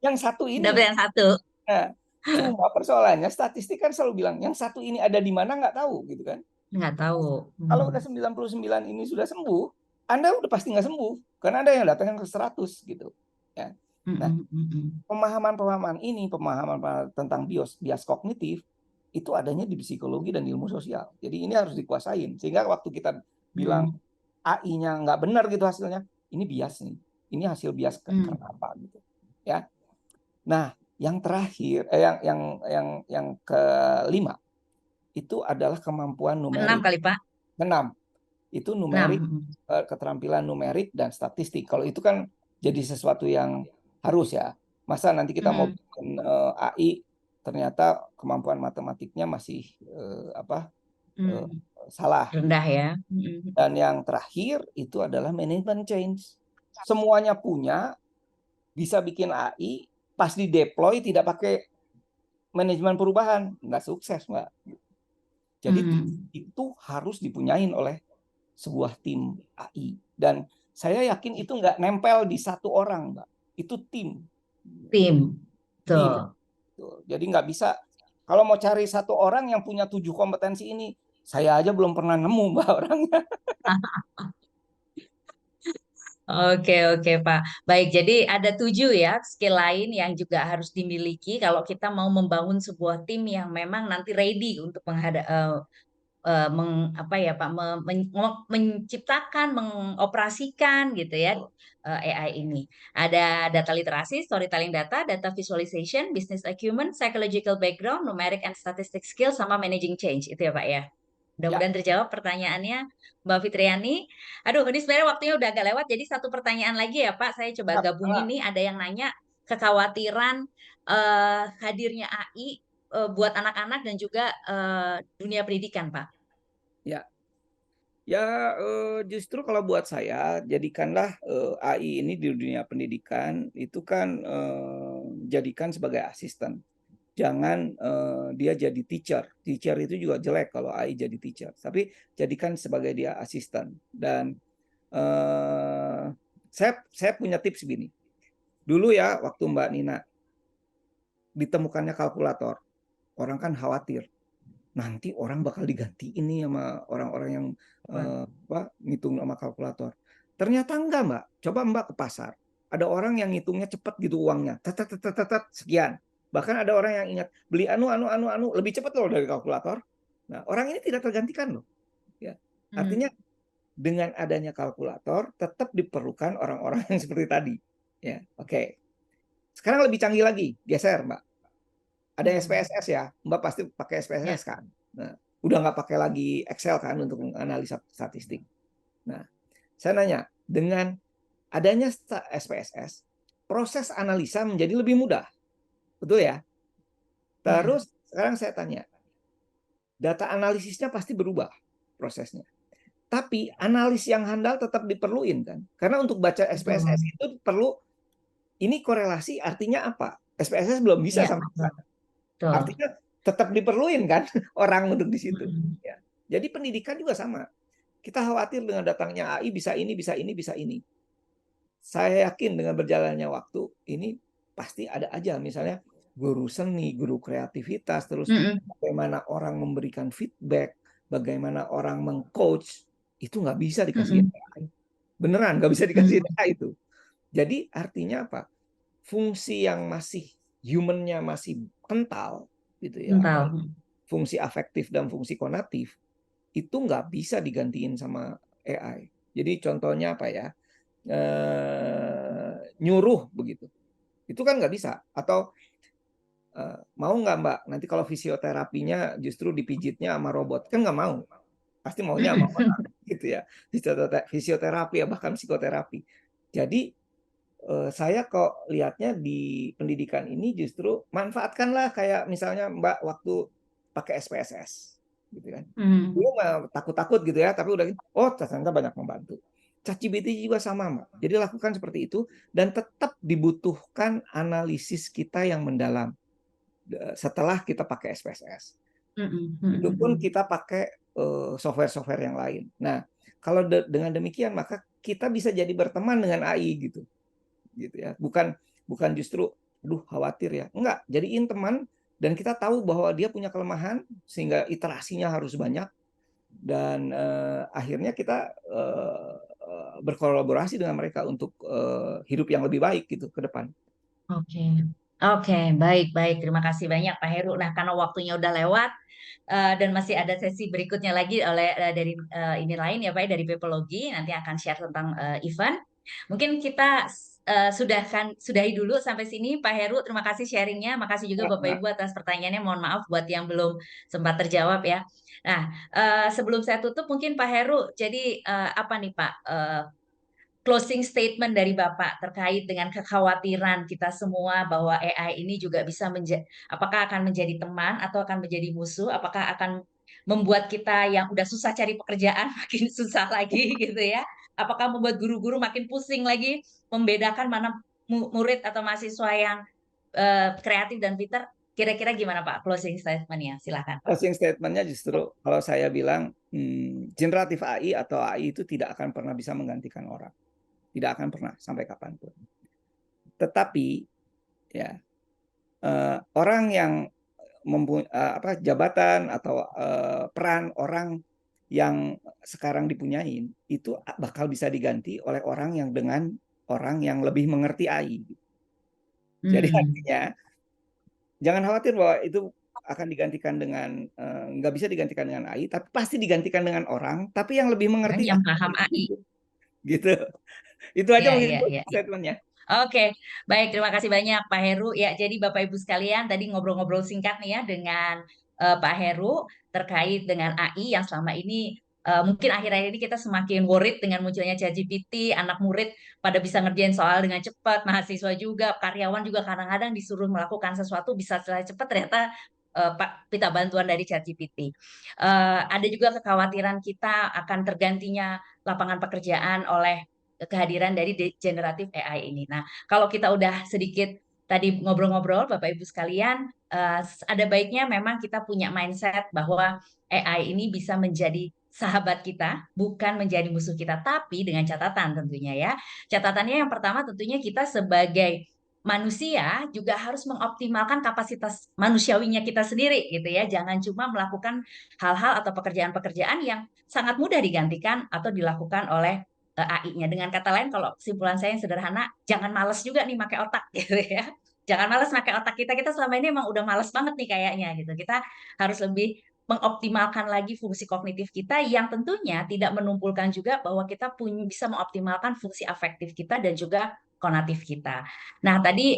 yang satu Dapat ini. yang satu. Nah, cuma persoalannya statistik kan selalu bilang yang satu ini ada di mana nggak tahu gitu kan. Nggak tahu. Kalau Hmm. udah 99 ini sudah sembuh, Anda udah pasti nggak sembuh. Karena ada yang datang yang ke-100 gitu. Ya. Nah, Hmm. Hmm. pemahaman ini, pemahaman tentang bias kognitif, itu adanya di psikologi dan ilmu sosial. Jadi ini harus dikuasain. Sehingga waktu kita bilang Hmm. AI-nya nggak benar gitu hasilnya, ini bias nih. Ini hasil bias Hmm. karena apa gitu. Ya. Nah, yang terakhir, yang kelima, itu adalah kemampuan 6 numerik. kali Pak. 6. Itu 6. numerik, keterampilan numerik dan statistik. Kalau itu kan jadi sesuatu yang harus ya. Masa nanti kita mau Hmm. bikin AI ternyata kemampuan matematiknya masih Hmm. salah. Rendah ya. Hmm. Dan yang terakhir itu adalah management change. Semuanya punya, bisa bikin AI, pas di deploy tidak pakai manajemen perubahan, nggak sukses, Mbak. Jadi Hmm. itu harus dipunyain oleh sebuah tim AI. Dan saya yakin itu nggak nempel di satu orang, Mbak. Itu tim. Tim. Tim. Tuh. Jadi nggak bisa, kalau mau cari satu orang yang punya 7 kompetensi ini, saya aja belum pernah nemu, Mbak, orangnya. Oke, oke, Pak. Baik, jadi ada 7 ya skill lain yang juga harus dimiliki kalau kita mau membangun sebuah tim yang memang nanti ready untuk apa ya Pak, menciptakan, mengoperasikan gitu ya AI ini. Ada data literasi, storytelling data, data visualization, business acumen, psychological background, numeric and statistic skill, sama managing change itu ya Pak ya. Ya, Mudah-mudahan terjawab pertanyaannya Mbak Fitriani. Aduh, ini sebenarnya waktunya udah agak lewat, jadi satu pertanyaan lagi ya Pak, saya coba gabungin nih. Ada yang nanya kekhawatiran hadirnya AI buat anak-anak dan juga dunia pendidikan, Pak. ya, ya. Justru kalau buat saya, jadikanlah AI ini di dunia pendidikan itu kan jadikan sebagai asisten. jangan dia jadi teacher. Teacher itu juga jelek kalau AI jadi teacher. Tapi jadikan sebagai dia asisten. Dan saya punya tips gini. Dulu ya waktu Mbak Nina ditemukannya kalkulator, orang kan khawatir. Nanti orang bakal diganti ini sama orang-orang yang ngitung sama kalkulator. Ternyata enggak, Mbak. Coba Mbak ke pasar. Ada orang yang ngitungnya cepat gitu uangnya. Sekian. Bahkan ada orang yang ingat beli anu lebih cepat loh dari kalkulator. Nah, orang ini tidak tergantikan loh. Ya. Artinya dengan adanya kalkulator tetap diperlukan orang-orang yang seperti tadi. Ya, oke. Sekarang lebih canggih lagi, geser, Mbak. Ada SPSS ya, Mbak pasti pakai SPSS kan. Nah, udah nggak pakai lagi Excel kan untuk menganalisa statistik. Nah, saya nanya, dengan adanya SPSS, proses analisa menjadi lebih mudah. Betul ya? Terus sekarang saya tanya, data analisisnya pasti berubah prosesnya. Tapi analis yang handal tetap diperluin kan? Karena untuk baca SPSS itu perlu, ini korelasi artinya apa? SPSS belum bisa sampai sana. Artinya tetap diperluin kan orang untuk di situ. Ya. Jadi pendidikan juga sama. Kita khawatir dengan datangnya AI bisa ini, bisa ini, bisa ini. Saya yakin dengan berjalannya waktu ini pasti ada aja misalnya guru seni, guru kreativitas, terus bagaimana orang memberikan feedback, bagaimana orang mengcoach, itu nggak bisa dikasih AI. Beneran nggak bisa dikasih AI itu. Jadi artinya apa? Fungsi yang masih human-nya masih kental gitu ya, fungsi afektif dan fungsi konatif itu nggak bisa digantiin sama AI. Jadi contohnya apa ya, nyuruh begitu, itu kan nggak bisa. Atau mau nggak Mbak nanti kalau fisioterapinya justru dipijitnya sama robot, kan nggak mau, pasti maunya sama orang gitu ya, fisioterapi ya bahkan psikoterapi. Jadi saya kok lihatnya di pendidikan ini justru manfaatkanlah kayak misalnya Mbak waktu pakai SPSS gitu kan. Dulu nggak takut-takut gitu ya, tapi udah ternyata banyak membantu. ChatGPT juga sama, Mbak. Jadi lakukan seperti itu dan tetap dibutuhkan analisis kita yang mendalam setelah kita pakai SPSS. Itu pun kita pakai software-software yang lain. Nah, kalau dengan demikian maka kita bisa jadi berteman dengan AI gitu ya, bukan justru khawatir ya, enggak, jadiin teman dan kita tahu bahwa dia punya kelemahan sehingga iterasinya harus banyak dan akhirnya kita berkolaborasi dengan mereka untuk hidup yang lebih baik gitu ke depan. Oke, baik. Terima kasih banyak Pak Heru. Nah, karena waktunya udah lewat dan masih ada sesi berikutnya lagi dari ini lain ya Pak, dari Pepologi nanti akan share tentang event. Mungkin kita sudahi dulu sampai sini Pak Heru. Terima kasih sharingnya. Makasih juga Bapak Ibu atas pertanyaannya. Mohon maaf buat yang belum sempat terjawab ya. Nah, sebelum saya tutup mungkin Pak Heru, jadi apa nih Pak? Closing statement dari Bapak terkait dengan kekhawatiran kita semua bahwa AI ini juga bisa apakah akan menjadi teman atau akan menjadi musuh, apakah akan membuat kita yang udah susah cari pekerjaan makin susah lagi gitu ya, apakah membuat guru-guru makin pusing lagi membedakan mana murid atau mahasiswa yang kreatif dan pintar. Kira-kira gimana Pak closing statement-nya? Silakan Pak. Closing statement-nya justru kalau saya bilang generatif AI atau AI itu tidak akan pernah bisa menggantikan orang. Tidak akan pernah sampai kapanpun. Tetapi ya orang yang mempunyai jabatan atau peran orang yang sekarang dipunyain itu bakal bisa diganti oleh orang yang dengan orang yang lebih mengerti AI. Jadi artinya jangan khawatir bahwa itu akan digantikan dengan nggak bisa digantikan dengan AI, tapi pasti digantikan dengan orang, tapi yang lebih mengerti yang paham AI. Gitu. Itu aja mungkin statementnya. Oke, baik. Terima kasih banyak Pak Heru. Ya, jadi Bapak Ibu sekalian, tadi ngobrol-ngobrol singkat nih ya dengan Pak Heru terkait dengan AI yang selama ini mungkin akhir-akhir ini kita semakin worried dengan munculnya ChatGPT, anak murid pada bisa ngerjain soal dengan cepat, mahasiswa juga, karyawan juga kadang-kadang disuruh melakukan sesuatu bisa secara cepat, ternyata Pak minta bantuan dari ChatGPT. Ada juga kekhawatiran kita akan tergantinya lapangan pekerjaan oleh kehadiran dari generatif AI ini. Nah, kalau kita udah sedikit tadi ngobrol-ngobrol Bapak Ibu sekalian, ada baiknya memang kita punya mindset bahwa AI ini bisa menjadi sahabat kita, bukan menjadi musuh kita, tapi dengan catatan tentunya ya. Catatannya yang pertama tentunya kita sebagai manusia juga harus mengoptimalkan kapasitas manusiawinya kita sendiri gitu ya. Jangan cuma melakukan hal-hal atau pekerjaan-pekerjaan yang sangat mudah digantikan atau dilakukan oleh AI-nya. Dengan kata lain, kalau kesimpulan saya yang sederhana, jangan males juga nih pakai otak gitu ya. Jangan males pakai otak kita. Kita selama ini emang udah males banget nih kayaknya gitu. Kita harus lebih mengoptimalkan lagi fungsi kognitif kita yang tentunya tidak menumpulkan juga bahwa kita bisa mengoptimalkan fungsi afektif kita dan juga konatif kita. Nah, tadi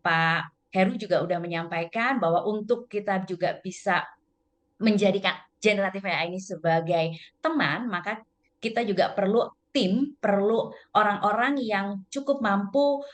Pak Heru juga udah menyampaikan bahwa untuk kita juga bisa menjadikan generatif AI ini sebagai teman, maka kita juga perlu tim, perlu orang-orang yang cukup mampu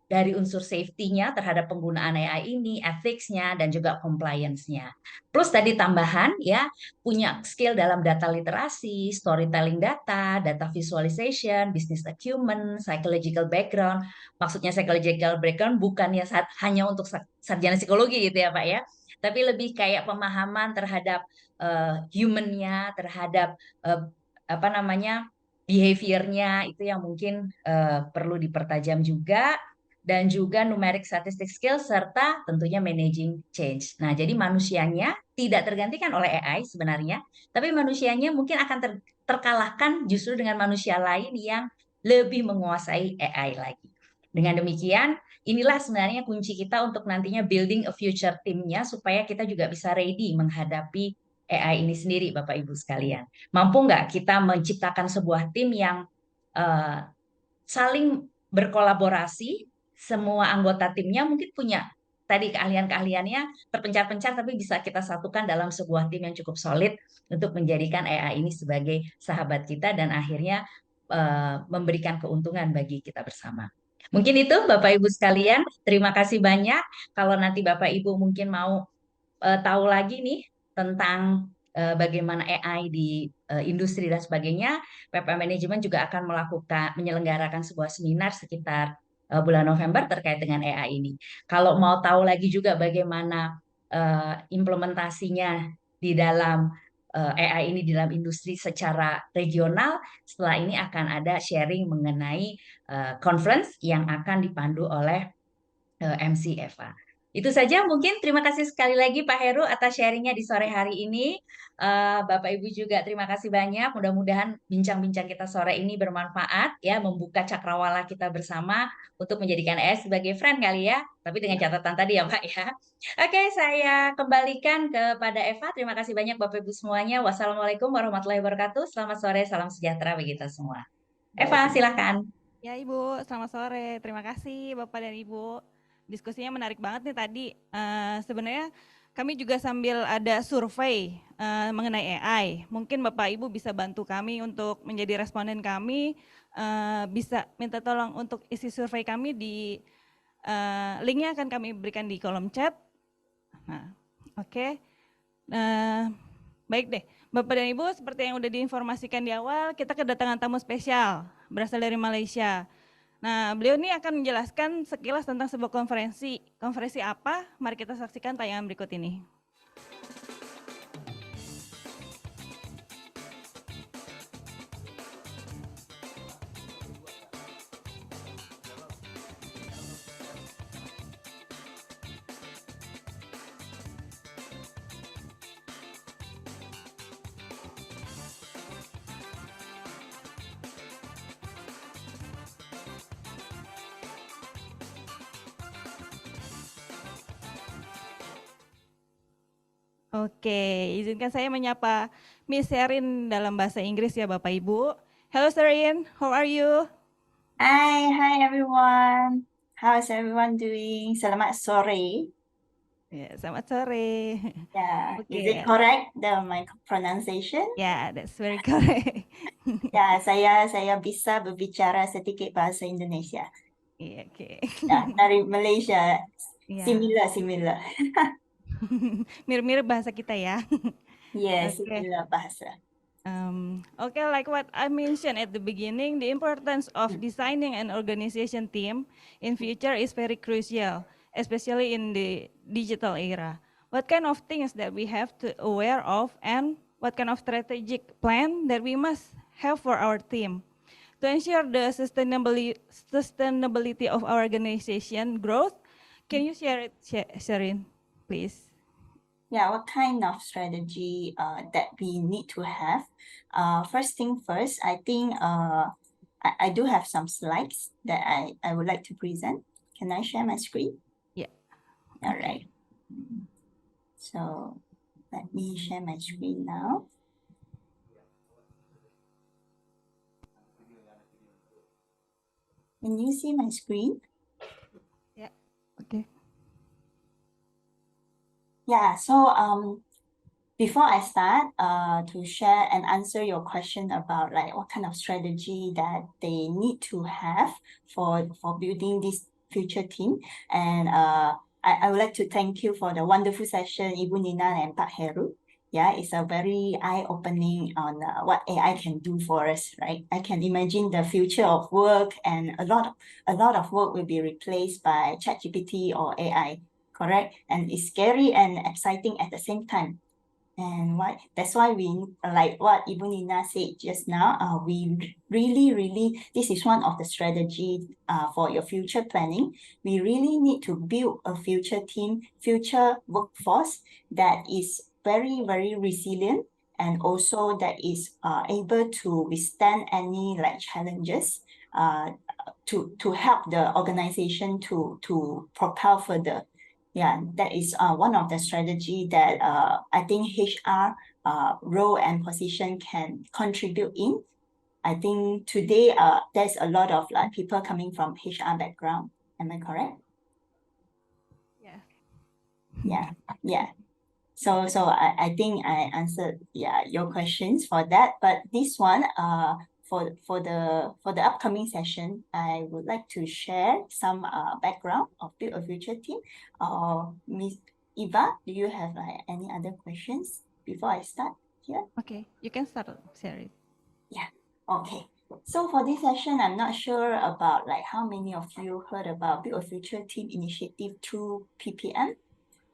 dari unsur safety-nya terhadap penggunaan AI ini, ethics-nya, dan juga compliance-nya. Plus tadi tambahan ya, punya skill dalam data literasi, storytelling data, data visualization, business acumen, psychological background. Maksudnya psychological background bukannya hanya untuk sarjana psikologi gitu ya Pak ya, tapi lebih kayak pemahaman terhadap human-nya, terhadap apa namanya behavior-nya itu yang mungkin perlu dipertajam juga, dan juga numeric statistic skill serta tentunya managing change. Nah, jadi manusianya tidak tergantikan oleh AI sebenarnya, tapi manusianya mungkin akan terkalahkan justru dengan manusia lain yang lebih menguasai AI lagi. Dengan demikian, inilah sebenarnya kunci kita untuk nantinya building a future team-nya supaya kita juga bisa ready menghadapi AI ini sendiri, Bapak Ibu sekalian. Mampu nggak kita menciptakan sebuah tim yang saling berkolaborasi, semua anggota timnya mungkin punya tadi keahlian-keahliannya terpencar-pencar, tapi bisa kita satukan dalam sebuah tim yang cukup solid untuk menjadikan AI ini sebagai sahabat kita dan akhirnya memberikan keuntungan bagi kita bersama. Mungkin itu Bapak Ibu sekalian, terima kasih banyak. Kalau nanti Bapak Ibu mungkin mau tahu lagi nih tentang bagaimana AI di industri dan sebagainya, PPM Manajemen juga akan menyelenggarakan sebuah seminar sekitar bulan November terkait dengan AI ini. Kalau mau tahu lagi juga bagaimana implementasinya di dalam AI ini di dalam industri secara regional, setelah ini akan ada sharing mengenai conference yang akan dipandu oleh MC Eva. Itu saja mungkin. Terima kasih sekali lagi Pak Heru atas sharingnya di sore hari ini. Bapak Ibu juga terima kasih banyak. Mudah-mudahan bincang-bincang kita sore ini bermanfaat ya, membuka cakrawala kita bersama untuk menjadikan AI sebagai friend kali ya. Tapi dengan catatan tadi ya Pak ya. Oke, saya kembalikan kepada Eva. Terima kasih banyak Bapak Ibu semuanya. Wassalamualaikum warahmatullahi wabarakatuh. Selamat sore, salam sejahtera bagi kita semua. Eva, silakan. Ya Ibu, selamat sore. Terima kasih Bapak dan Ibu. Diskusinya menarik banget nih tadi. Sebenarnya kami juga sambil ada survei mengenai AI. Mungkin Bapak Ibu bisa bantu kami untuk menjadi responden kami. Bisa minta tolong untuk isi survei kami di linknya akan kami berikan di kolom chat. Nah, oke. Baik deh, Bapak dan Ibu, seperti yang udah diinformasikan di awal, kita kedatangan tamu spesial berasal dari Malaysia. Nah, beliau ini akan menjelaskan sekilas tentang sebuah konferensi. Konferensi apa? Mari kita saksikan tayangan berikut ini. Oke, izinkan saya menyapa Miss Sherin dalam bahasa Inggris ya Bapak Ibu. Hello Sherin, how are you? Hi everyone. How's everyone doing? Selamat sore. Ya, selamat sore. Yeah, is Okay. it correct my pronunciation? Yeah, that's very correct. Ya, saya bisa berbicara sedikit bahasa Indonesia. Iya, oke. Ya, dari Malaysia. Iya. Similar. Mirip-mirip bahasa kita ya. Yes, Oke. similar bahasa. Okay, like what I mentioned at the beginning, the importance of designing an organization team in future is very crucial, especially in the digital era. What kind of things that we have to aware of, and what kind of strategic plan that we must have for our team to ensure the sustainability of our organization growth? Can you share it, Sherin, please? Yeah, what kind of strategy that we need to have? First thing first, I think I do have some slides that I would like to present. Can I share my screen? Yeah. All Okay. right. So let me share my screen now. Can you see my screen? Yeah. Okay. Yeah, so before I start to share and answer your question about like what kind of strategy that they need to have for building this future team, and I would like to thank you for the wonderful session, Ibu Nina and Pak Heru. Yeah, it's a very eye-opening on what AI can do for us, right? I can imagine the future of work, and a lot of work will be replaced by ChatGPT or AI, correct? And it's scary and exciting at the same time. And that's why we, like what Ibu Nina said just now, we really, this is one of the strategies for your future planning. We really need to build a future team, future workforce that is very, very resilient, and also that is able to withstand any like challenges to help the organization to propel further. Yeah, that is one of the strategy that I think HR role and position can contribute in. I think today there's a lot of like people coming from HR background. Am I correct? Yeah. Yeah. So I think I answered your questions for that. But this one for the upcoming session, I would like to share some background of Build a Future Team. Miss Eva, do you have any other questions before I start here? Okay, you can start sharing. Yeah. Okay. So for this session, I'm not sure about like how many of you heard about Build a Future Team initiative through PPM.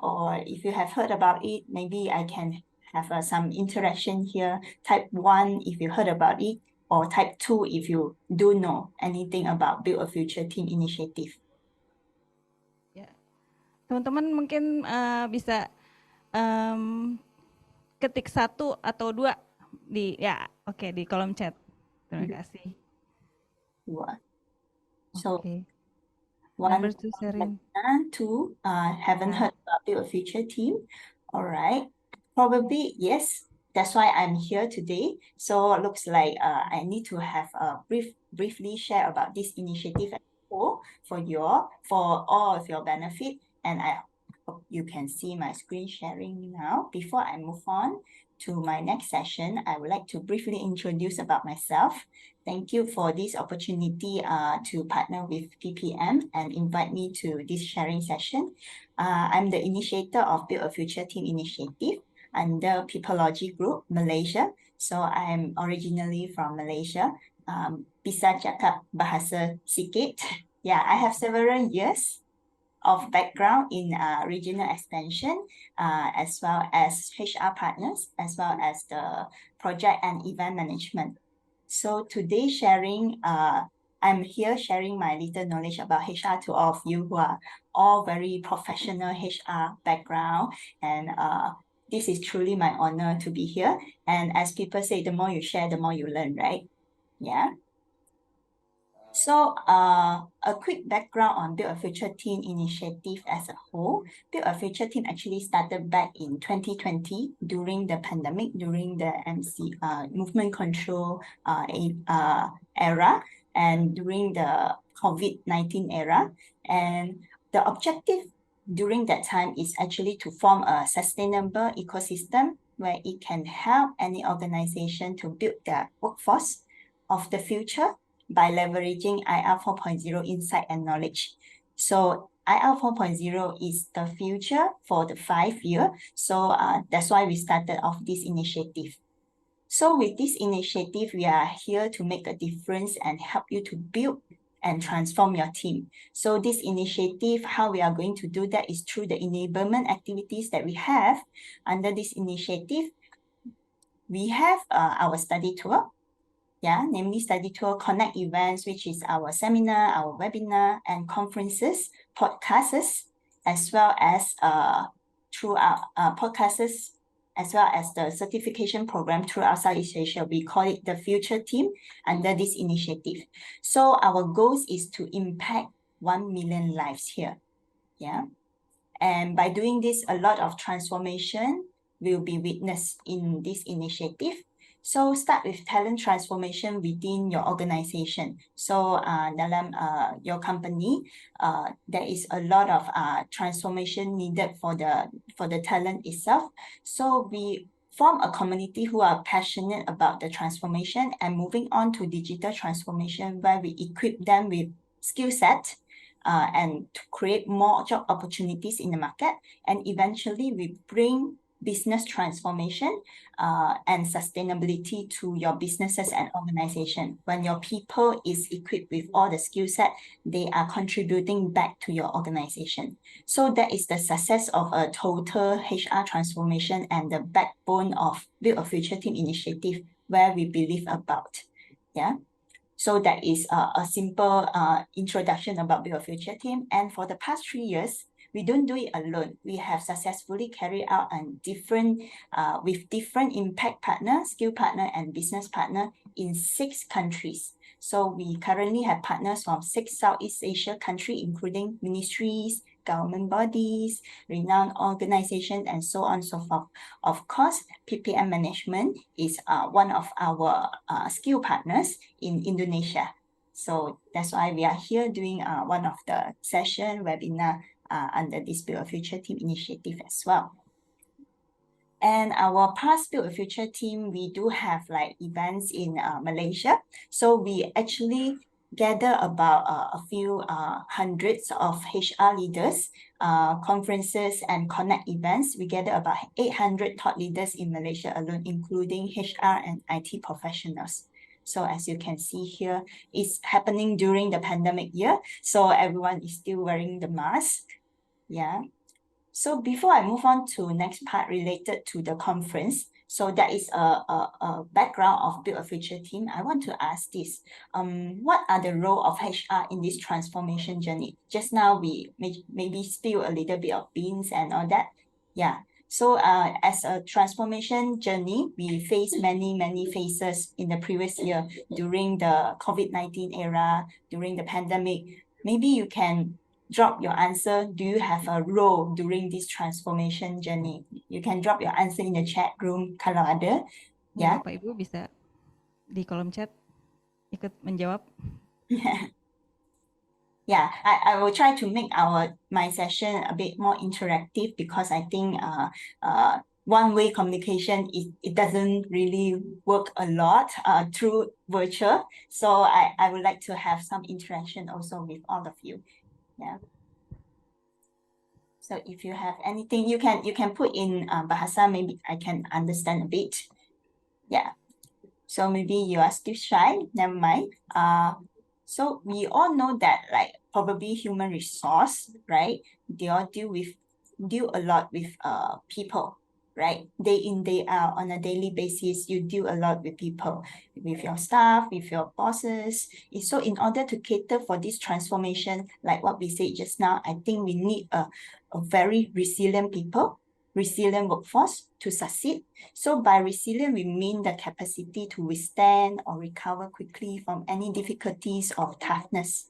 Or if you have heard about it, maybe I can have some interaction here. Type 1 if you heard about it, or type 2 if you do know anything about Build a Future Team initiative. Ya, teman-teman mungkin bisa ketik 1 atau 2 di di kolom chat. Terima kasih. So Okay. one, Number 2, Sherin. 2, haven't heard about Build a Future Team. All right. Probably, yes. That's why I'm here today. So it looks like I need to have briefly share about this initiative for all of your benefit. And I hope you can see my screen sharing now. Before I move on to my next session, I would like to briefly introduce about myself. Thank you for this opportunity to partner with PPM and invite me to this sharing session. I'm the initiator of Build a Future Team initiative under Peoplelogy Group, Malaysia. So I'm originally from Malaysia. Bisa cakap bahasa sikit. Yeah, I have several years of background in regional expansion, as well as HR partners, as well as the project and event management. So today I'm here sharing my little knowledge about HR to all of you who are all very professional HR background. And this is truly my honor to be here. And as people say, the more you share, the more you learn, right? Yeah. So a quick background on Build a Future Team initiative as a whole. Build a Future Team actually started back in 2020 during the pandemic, during the movement control era, and during the COVID-19 era. And the objective during that time is actually to form a sustainable ecosystem where it can help any organization to build their workforce of the future by leveraging IR 4.0 insight and knowledge. So IR 4.0 is the future for the 5 year. So that's why we started off this initiative. So with this initiative, we are here to make a difference and help you to build and transform your team. So this initiative, how we are going to do that is through the enablement activities that we have. Under this initiative, we have our study tour, namely study tour, connect events, which is our seminar, our webinar, and conferences, podcasts, as well as through our podcasts, as well as the certification program throughout Southeast Asia. We call it the Future Team under this initiative. So our goals is to impact 1 million lives here. And by doing this, a lot of transformation will be witnessed in this initiative. So start with talent transformation within your organization. So dalam your company, there is a lot of transformation needed for the talent itself. So we form a community who are passionate about the transformation and moving on to digital transformation, where we equip them with skill set and to create more job opportunities in the market. And eventually we bring business transformation and sustainability to your businesses and organization. When your people is equipped with all the skill set, they are contributing back to your organization. So that is the success of a total HR transformation and the backbone of Build a Future Team initiative, where we believe about. So that is a simple introduction about Build a Future Team. And for the past 3 years, we don't do it alone. We have successfully carried out with different impact partner, skill partner, and business partner in 6 countries. So we currently have partners from 6 Southeast Asia countries, including ministries, government bodies, renowned organizations, and so on and so forth. Of course, PPM Management is one of our skill partners in Indonesia. So that's why we are here doing one of the session webinar under this Build a Future Team initiative as well. And our past Build a Future Team, we do have like events in Malaysia. So we actually gather about a few hundreds of HR leaders, conferences and connect events. We gather about 800 thought leaders in Malaysia alone, including HR and IT professionals. So as you can see here, it's happening during the pandemic year. So everyone is still wearing the mask. So before I move on to next part related to the conference, so that is a background of Build a Future Team. I want to ask this, what are the role of HR in this transformation journey? Just now we maybe spill a little bit of beans and all that. So as a transformation journey, we face many phases in the previous year during the COVID-19 era, during the pandemic. Maybe you can drop your answer. Do you have a role during this transformation journey? You can drop your answer in the chat room kalau ada. Bapak Ibu bisa di kolom chat ikut menjawab. I will try to make my session a bit more interactive, because I think one-way communication it doesn't really work a lot through virtual. So I would like to have some interaction also with all of you. So if you have anything, you can put in bahasa, maybe I can understand a bit. So maybe you are still shy, never mind. So we all know that like probably human resource, right? They all deal a lot with people, right? Day in, day out, on a daily basis, you deal a lot with people, with your staff, with your bosses. So in order to cater for this transformation, like what we said just now, I think we need a very resilient resilient workforce to succeed. So by resilient, we mean the capacity to withstand or recover quickly from any difficulties or toughness.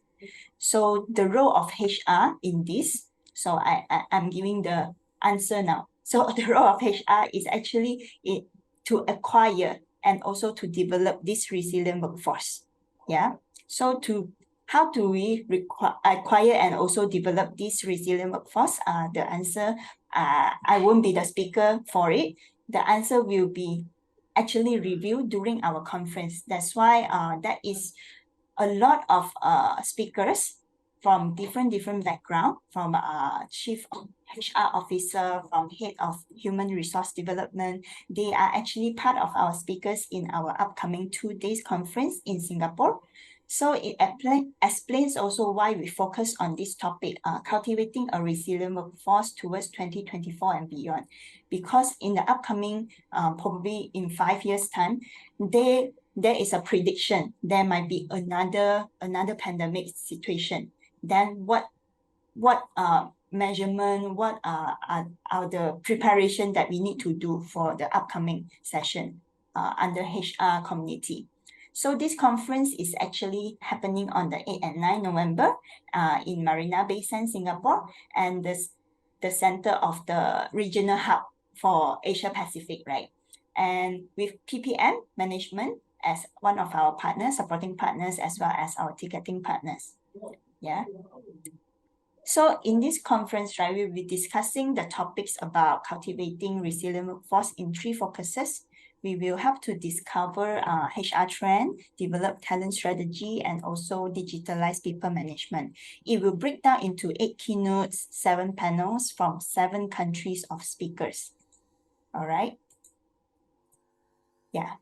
So the role of HR in this, so I'm giving the answer now. So the role of HR is actually to acquire and also to develop this resilient workforce. So how do we acquire and also develop this resilient workforce? The answer, I won't be the speaker for it. The answer will be actually reviewed during our conference. That's why that is a lot of speakers from different background, from chief HR officer, from head of human resource development. They are actually part of our speakers in our upcoming 2 days conference in Singapore. So it explains also why we focus on this topic, cultivating a resilient workforce towards 2024 and beyond. Because in the upcoming, probably in 5 years' time, there is a prediction there might be another pandemic situation. Then what measurement, what are the preparation that we need to do for the upcoming session under HR community. So this conference is actually happening on the 8th and 9th November in Marina Bay Sands, Singapore, and the center of the regional hub for Asia Pacific, right? And with PPM Management as one of our partners, supporting partners, as well as our ticketing partners. Yeah. So in this conference, right, we'll be discussing the topics about cultivating resilient workforce in 3 focuses. We will help to discover HR trend, develop talent strategy, and also digitalize people management. It will break down into 8 keynotes, 7 panels from 7 countries of speakers. All right. Yeah.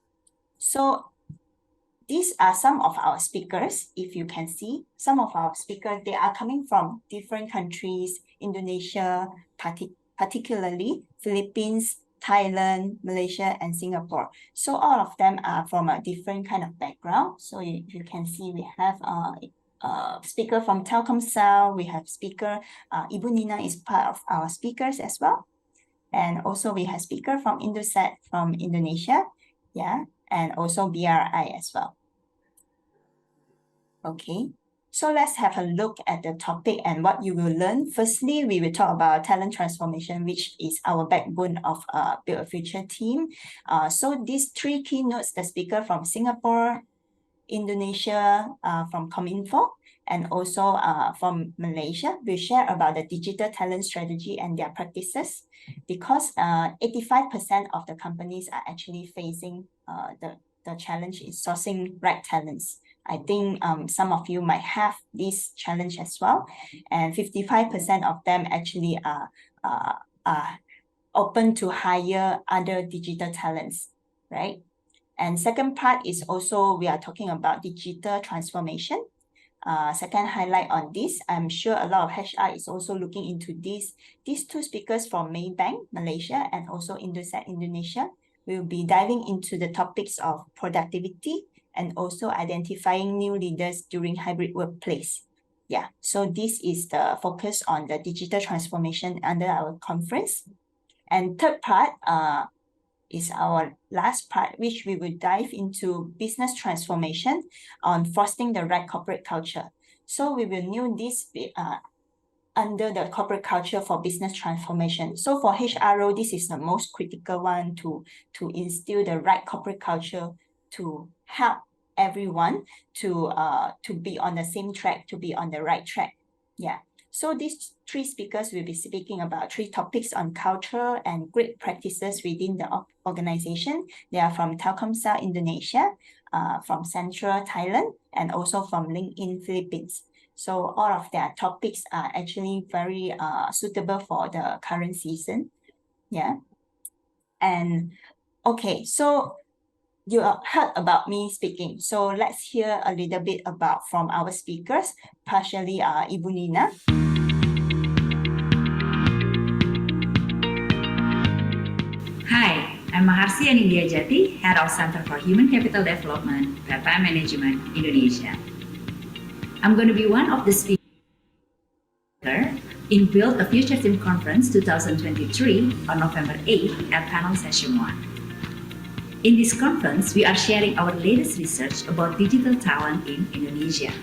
So these are some of our speakers. If you can see, some of our speakers, they are coming from different countries, Indonesia, particularly Philippines, Thailand, Malaysia, and Singapore. So all of them are from a different kind of background. So you can see we have a speaker from Telkomsel. We have speaker, Ibu Nina is part of our speakers as well. And also we have speaker from Indosat from Indonesia. Yeah, and also BRI as well. Okay. So let's have a look at the topic and what you will learn. Firstly, we will talk about talent transformation, which is our backbone of Build a Future team. So these 3 keynotes, the speaker from Singapore, Indonesia, from Cominfo, and also from Malaysia, will share about the digital talent strategy and their practices, because 85% of the companies are actually facing the challenge is sourcing right talents. I think some of you might have this challenge as well, and 55% of them actually are open to hire other digital talents, right? And second part is also we are talking about digital transformation. Second highlight on this, I'm sure a lot of HR is also looking into this. These 2 speakers from Maybank, Malaysia, and also Indosat, Indonesia, will be diving into the topics of productivity and also identifying new leaders during hybrid workplace. Yeah, so this is the focus on the digital transformation under our conference. And third part is our last part, which we will dive into business transformation on fostering the right corporate culture. So we will name this under the corporate culture for business transformation. So for HRO, this is the most critical one to instill the right corporate culture to help everyone to be on the same track, to be on the right track. Yeah. So these 3 speakers will be speaking about 3 topics on culture and great practices within the organization. They are from Telkomsel Indonesia, from Central Thailand, and also from LinkedIn Philippines. So all of their topics are actually very suitable for the current season. Yeah. And okay, so you heard about me speaking. So let's hear a little bit about from our speakers, partially Ibu Nina. Hi, I'm Maharsi Anindya Jati, Head of Center for Human Capital Development, Data Management, Indonesia. I'm going to be one of the speakers in Build a Future Team Conference 2023 on November 8 at panel session 1. In this conference, we are sharing our latest research about digital talent in Indonesia.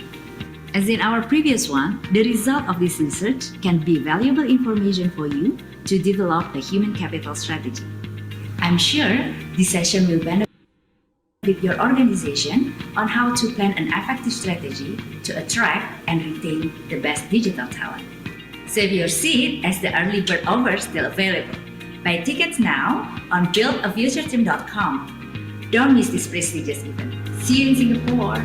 As in our previous one, the result of this research can be valuable information for you to develop the human capital strategy. I'm sure this session will benefit your organization on how to plan an effective strategy to attract and retain the best digital talent. Save your seat as the early bird offer is still available. Buy tickets now on buildafutureteam.com. Don't miss this prestigious event. See you in Singapore.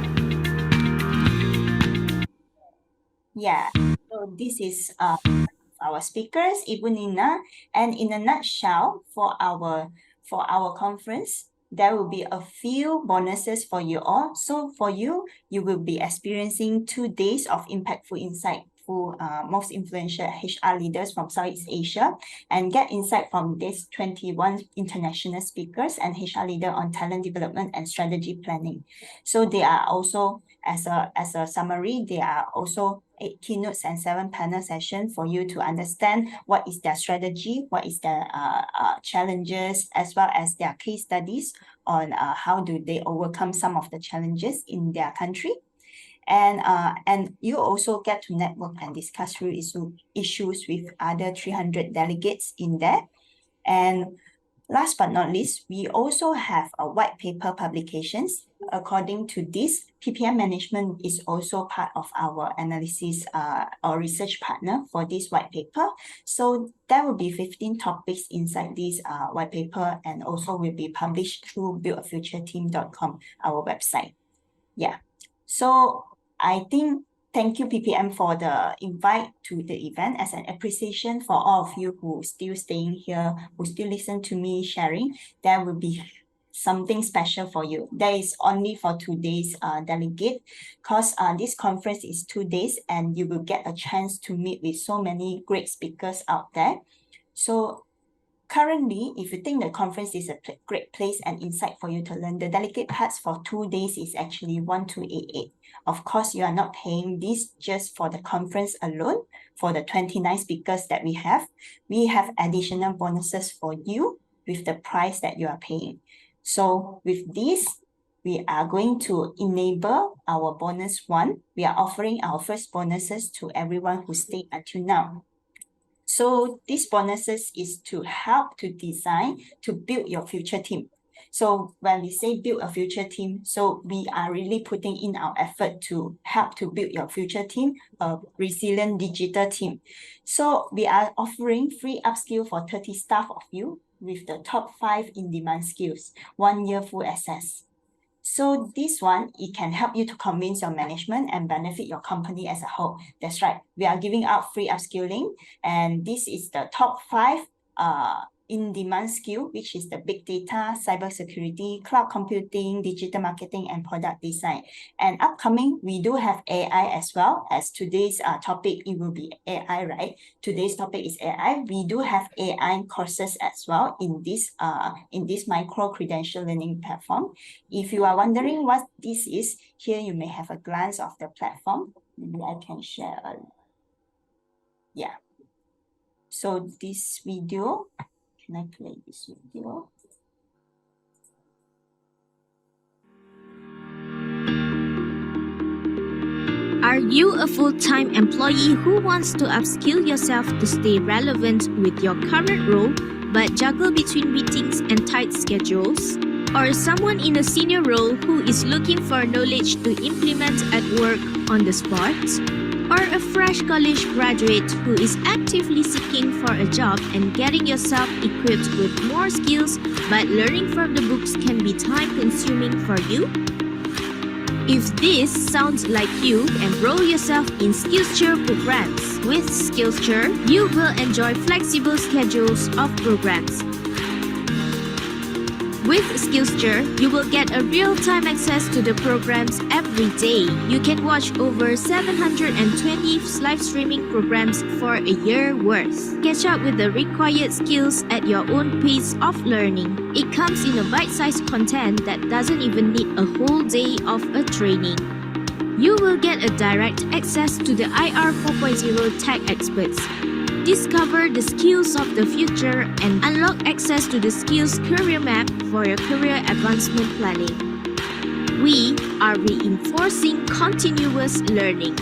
Yeah, so this is our speakers, Ibu Nina, and in a nutshell, for our conference, there will be a few bonuses for you all. So for you, you will be experiencing 2 days of impactful, insightful, most influential HR leaders from Southeast Asia, and get insight from these 21 international speakers and HR leader on talent development and strategy planning. So they are also, as a summary, they are also 8 keynotes and 7 panel sessions for you to understand what is their strategy, what is their challenges, as well as their case studies on how do they overcome some of the challenges in their country. And you also get to network and discuss through issues with other 300 delegates in there. And last but not least, we also have a white paper publications. According to this, PPM management is also part of our analysis or research partner for this white paper. So there will be 15 topics inside this white paper, and also will be published through buildafutureteam.com, our website. Yeah. So I think thank you, PPM, for the invite to the event as an appreciation for all of you who still staying here, who still listen to me sharing. There will be something special for you. That is only for today's delegate, because this conference is 2 days and you will get a chance to meet with so many great speakers out there. So currently, if you think the conference is a great place and insight for you to learn, the delegate pass for 2 days is actually 1,288. Of course, you are not paying this just for the conference alone. For the 29 speakers that we have additional bonuses for you with the price that you are paying. So with this, we are going to enable our bonus 1. We are offering our first bonuses to everyone who stayed until now. So these bonuses is to help to design, to build your future team. So when we say build a future team, so we are really putting in our effort to help to build your future team, a resilient digital team. So we are offering free upskill for 30 staff of you with the top 5 in-demand skills, 1 year full access. So this one, it can help you to convince your management and benefit your company as a whole. That's right. We are giving out free upskilling, and this is the top 5 in-demand skill, which is the big data, cybersecurity, cloud computing, digital marketing, and product design. And upcoming, we do have AI as well. As today's topic, it will be AI, right? Today's topic is AI. We do have AI courses as well in this micro-credential learning platform. If you are wondering what this is, here you may have a glance of the platform. Maybe I can share yeah. So this video, can I play this video? Are you a full-time employee who wants to upskill yourself to stay relevant with your current role but juggle between meetings and tight schedules? Or someone in a senior role who is looking for knowledge to implement at work on the spot? Or a fresh college graduate who is actively seeking for a job and getting yourself equipped with more skills, but learning from the books can be time-consuming for you? If this sounds like you, enroll yourself in SkillsShare programs. With SkillsShare, you will enjoy flexible schedules of programs. With SkillsShare, you will get a real-time access to the programs every day. You can watch over 720 live streaming programs for a year worth. Catch up with the required skills at your own pace of learning. It comes in a bite-sized content that doesn't even need a whole day of a training. You will get a direct access to the IR 4.0 tech experts. Discover the skills of the future and unlock access to the skills career map for your career advancement planning. We are reinforcing continuous learning.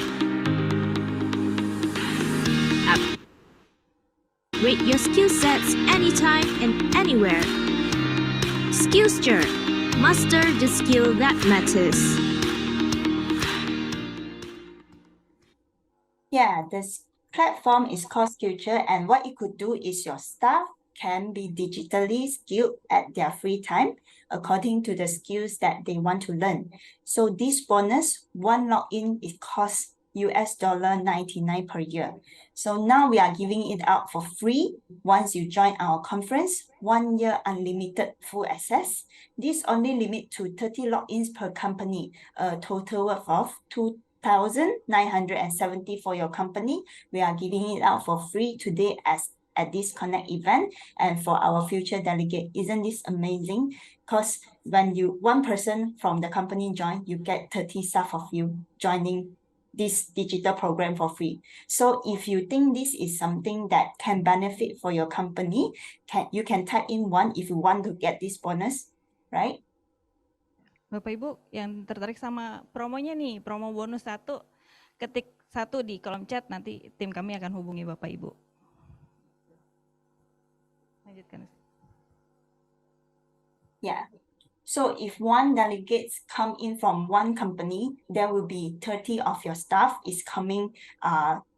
Upgrade your skill sets anytime and anywhere. SkillsShare. Master the skill that matters. Yeah, this platform is called SkillsShare, and what it could do is your staff can be digitally skilled at their free time according to the skills that they want to learn. So this bonus, one login, it costs $99 per year. So now we are giving it out for free once you join our conference, 1 year unlimited full access. This only limit to 30 logins per company, a total worth of 2,970 for your company. We are giving it out for free today at this Connect event and for our future delegate. Isn't this amazing? Because when one person from the company join, you get 30 staff of you joining this digital program for free. So if you think this is something that can benefit for your company, you can type in 1 if you want to get this bonus, right? Bapak Ibu yang tertarik sama promonya nih, promo bonus 1, ketik 1 di kolom chat, nanti tim kami akan hubungi Bapak Ibu. Lanjutkan. Yeah. So if 1 delegate come in from 1 company, there will be 30 of your staff is coming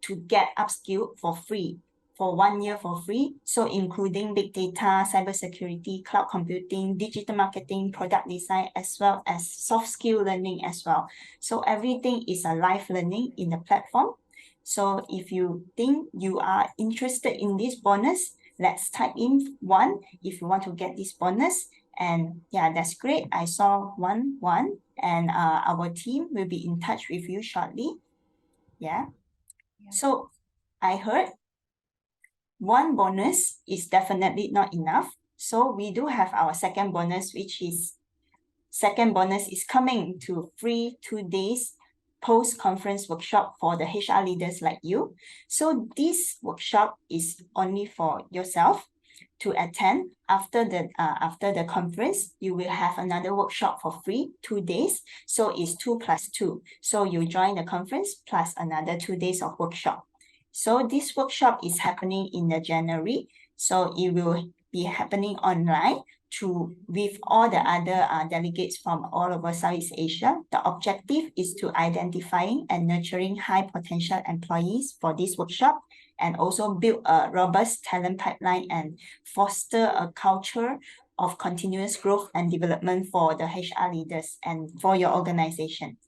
to get upskilled for free, for 1 year for free. So including big data, cybersecurity, cloud computing, digital marketing, product design, as well as soft skill learning as well. So everything is a live learning in the platform. So if you think you are interested in this bonus, let's type in 1 if you want to get this bonus. And yeah, that's great. I saw 1, and our team will be in touch with you shortly. Yeah. So I heard 1 bonus is definitely not enough. So we do have our second bonus, which is coming to free 2 days post-conference workshop for the HR leaders like you. So this workshop is only for yourself to attend. After the conference, you will have another workshop for free, 2 days. So it's 2 + 2. So you join the conference plus another 2 days of workshop. So this workshop is happening in January. So it will be happening online with all the other delegates from all over Southeast Asia. The objective is to identifying and nurturing high potential employees for this workshop, and also build a robust talent pipeline and foster a culture of continuous growth and development for the HR leaders and for your organization.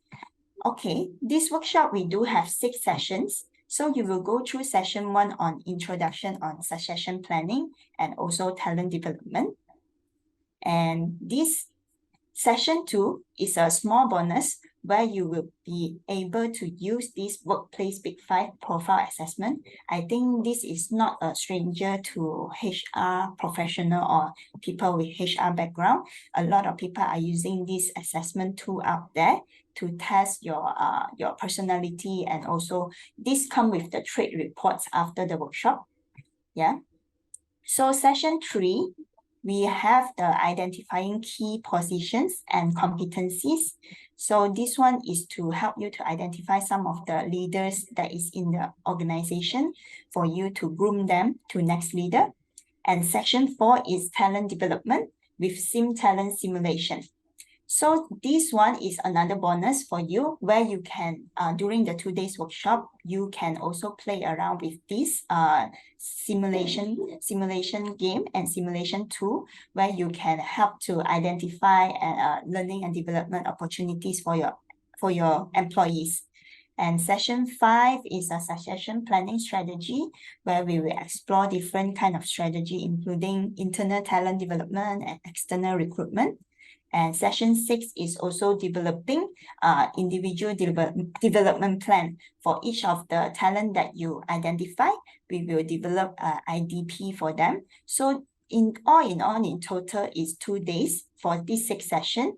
Okay, this workshop, we do have 6 sessions. So you will go through session 1 on introduction on succession planning and also talent development. And this session 2 is a small bonus where you will be able to use this Workplace Big 5 profile assessment. I think this is not a stranger to HR professional or people with HR background. A lot of people are using this assessment tool out there to test your personality, and also this come with the trait reports after the workshop. Yeah. So session 3, we have the identifying key positions and competencies. So this one is to help you to identify some of the leaders that is in the organization for you to groom them to next leader. And section 4 is talent development with sim talent simulation. So this one is another bonus for you where you can, during the 2 days workshop, you can also play around with this simulation game and simulation tool where you can help to identify learning and development opportunities for your employees. And session 5 is a succession planning strategy where we will explore different kind of strategy, including internal talent development and external recruitment. And session 6 is also developing individual development plan for each of the talent that you identify. We will develop IDP for them. So in total is 2 days for this 6 session.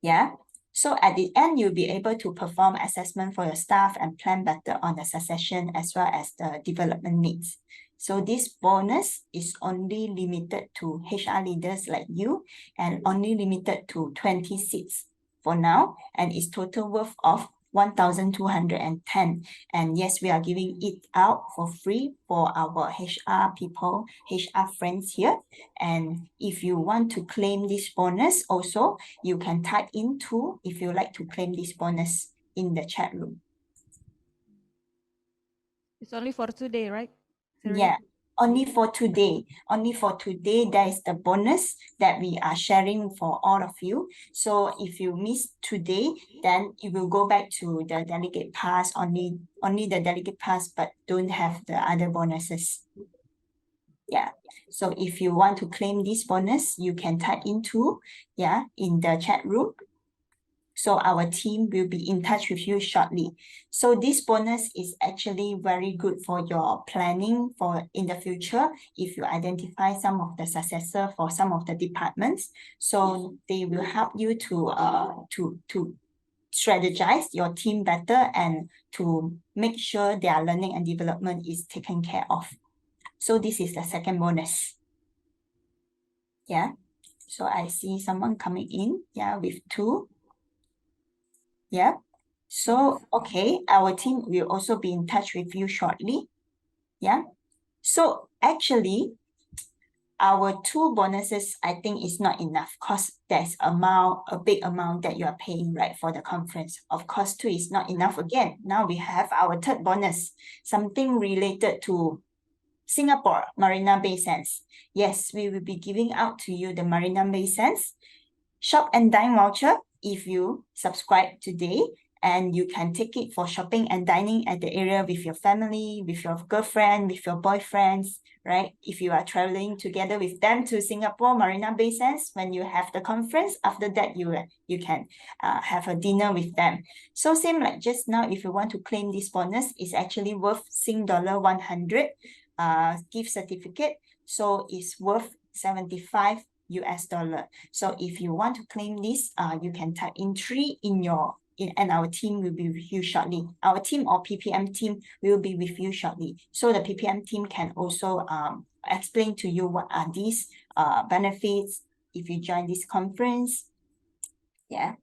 Yeah. So at the end, you'll be able to perform assessment for your staff and plan better on the succession as well as the development needs. So this bonus is only limited to HR leaders like you and only limited to 20 seats for now, and is total worth of 1,210. And yes, we are giving it out for free for our HR people, HR friends here. And if you want to claim this bonus also, you can type in 2 if you like to claim this bonus in the chat room. It's only for today, right? Serena? Yeah, Only for today. Only for today, there is the bonus that we are sharing for all of you. So if you miss today, then it will go back to the delegate pass, only the delegate pass, but don't have the other bonuses. Yeah. So if you want to claim this bonus, you can type into, in the chat room. So our team will be in touch with you shortly. So this bonus is actually very good for your planning for in the future. If you identify some of the successor for some of the departments, so they will help you to strategize your team better and to make sure their learning and development is taken care of. So this is the second bonus. Yeah. So I see someone coming in, with 2. Yeah. So, okay, our team will also be in touch with you shortly. Yeah. So actually, our 2 bonuses, I think is not enough because there's a big amount that you are paying, right, for the conference. Of course, 2 is not enough again. Now we have our third bonus, something related to Singapore, Marina Bay Sands. Yes, we will be giving out to you the Marina Bay Sands shop and dine voucher if you subscribe today, and you can take it for shopping and dining at the area with your family, with your girlfriend, with your boyfriends, right? If you are traveling together with them to Singapore, Marina Bay Sands, when you have the conference, after that you can have a dinner with them. So same like just now, if you want to claim this bonus, it's actually worth $100 gift certificate. So it's worth $75. So if you want to claim this, you can type in 3 and our team will be with you shortly. Our team or PPM team will be with you shortly. So the PPM team can also explain to you what are these benefits if you join this conference. Yeah.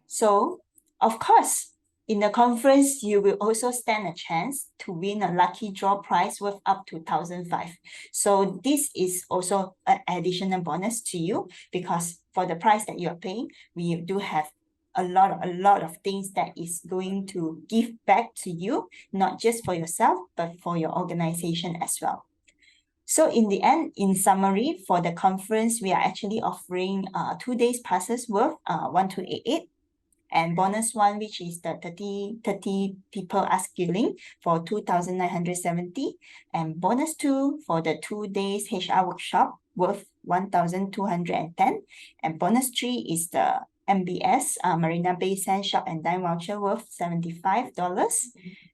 So of course, in the conference, you will also stand a chance to win a lucky draw prize worth up to 1,500. So this is also an additional bonus to you, because for the price that you are paying, we do have a lot of things that is going to give back to you, not just for yourself, but for your organization as well. So in the end, in summary, for the conference, we are actually offering 2 days passes worth 1,288. And bonus 1, which is the 30 people upskilling for 2,970, and bonus 2 for the 2 days HR workshop worth 1,210, and bonus 3 is the MBS Marina Bay Sands shop and dine voucher worth $75.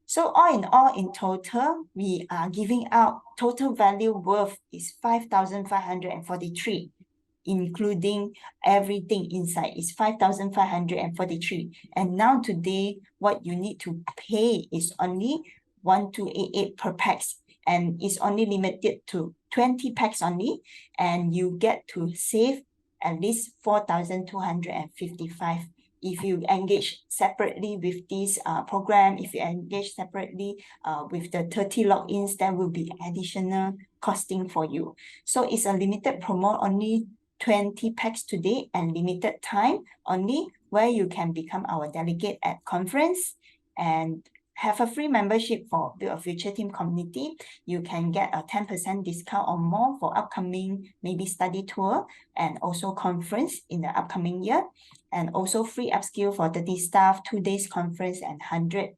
So all in total, we are giving out total value worth is 5,543. Including everything inside is 5,543. And now today, what you need to pay is only 1,288 per pax, and it's only limited to 20 pax only, and you get to save at least 4,255. If you engage separately with this program, if you engage separately with the 30 logins, there will be additional costing for you. So it's a limited promo, only 20 packs today and limited time only, where you can become our delegate at conference and have a free membership for Build a Future Team community. You can get a 10% discount or more for upcoming maybe study tour and also conference in the upcoming year, and also free upskill for 30 staff, 2 days conference, and $100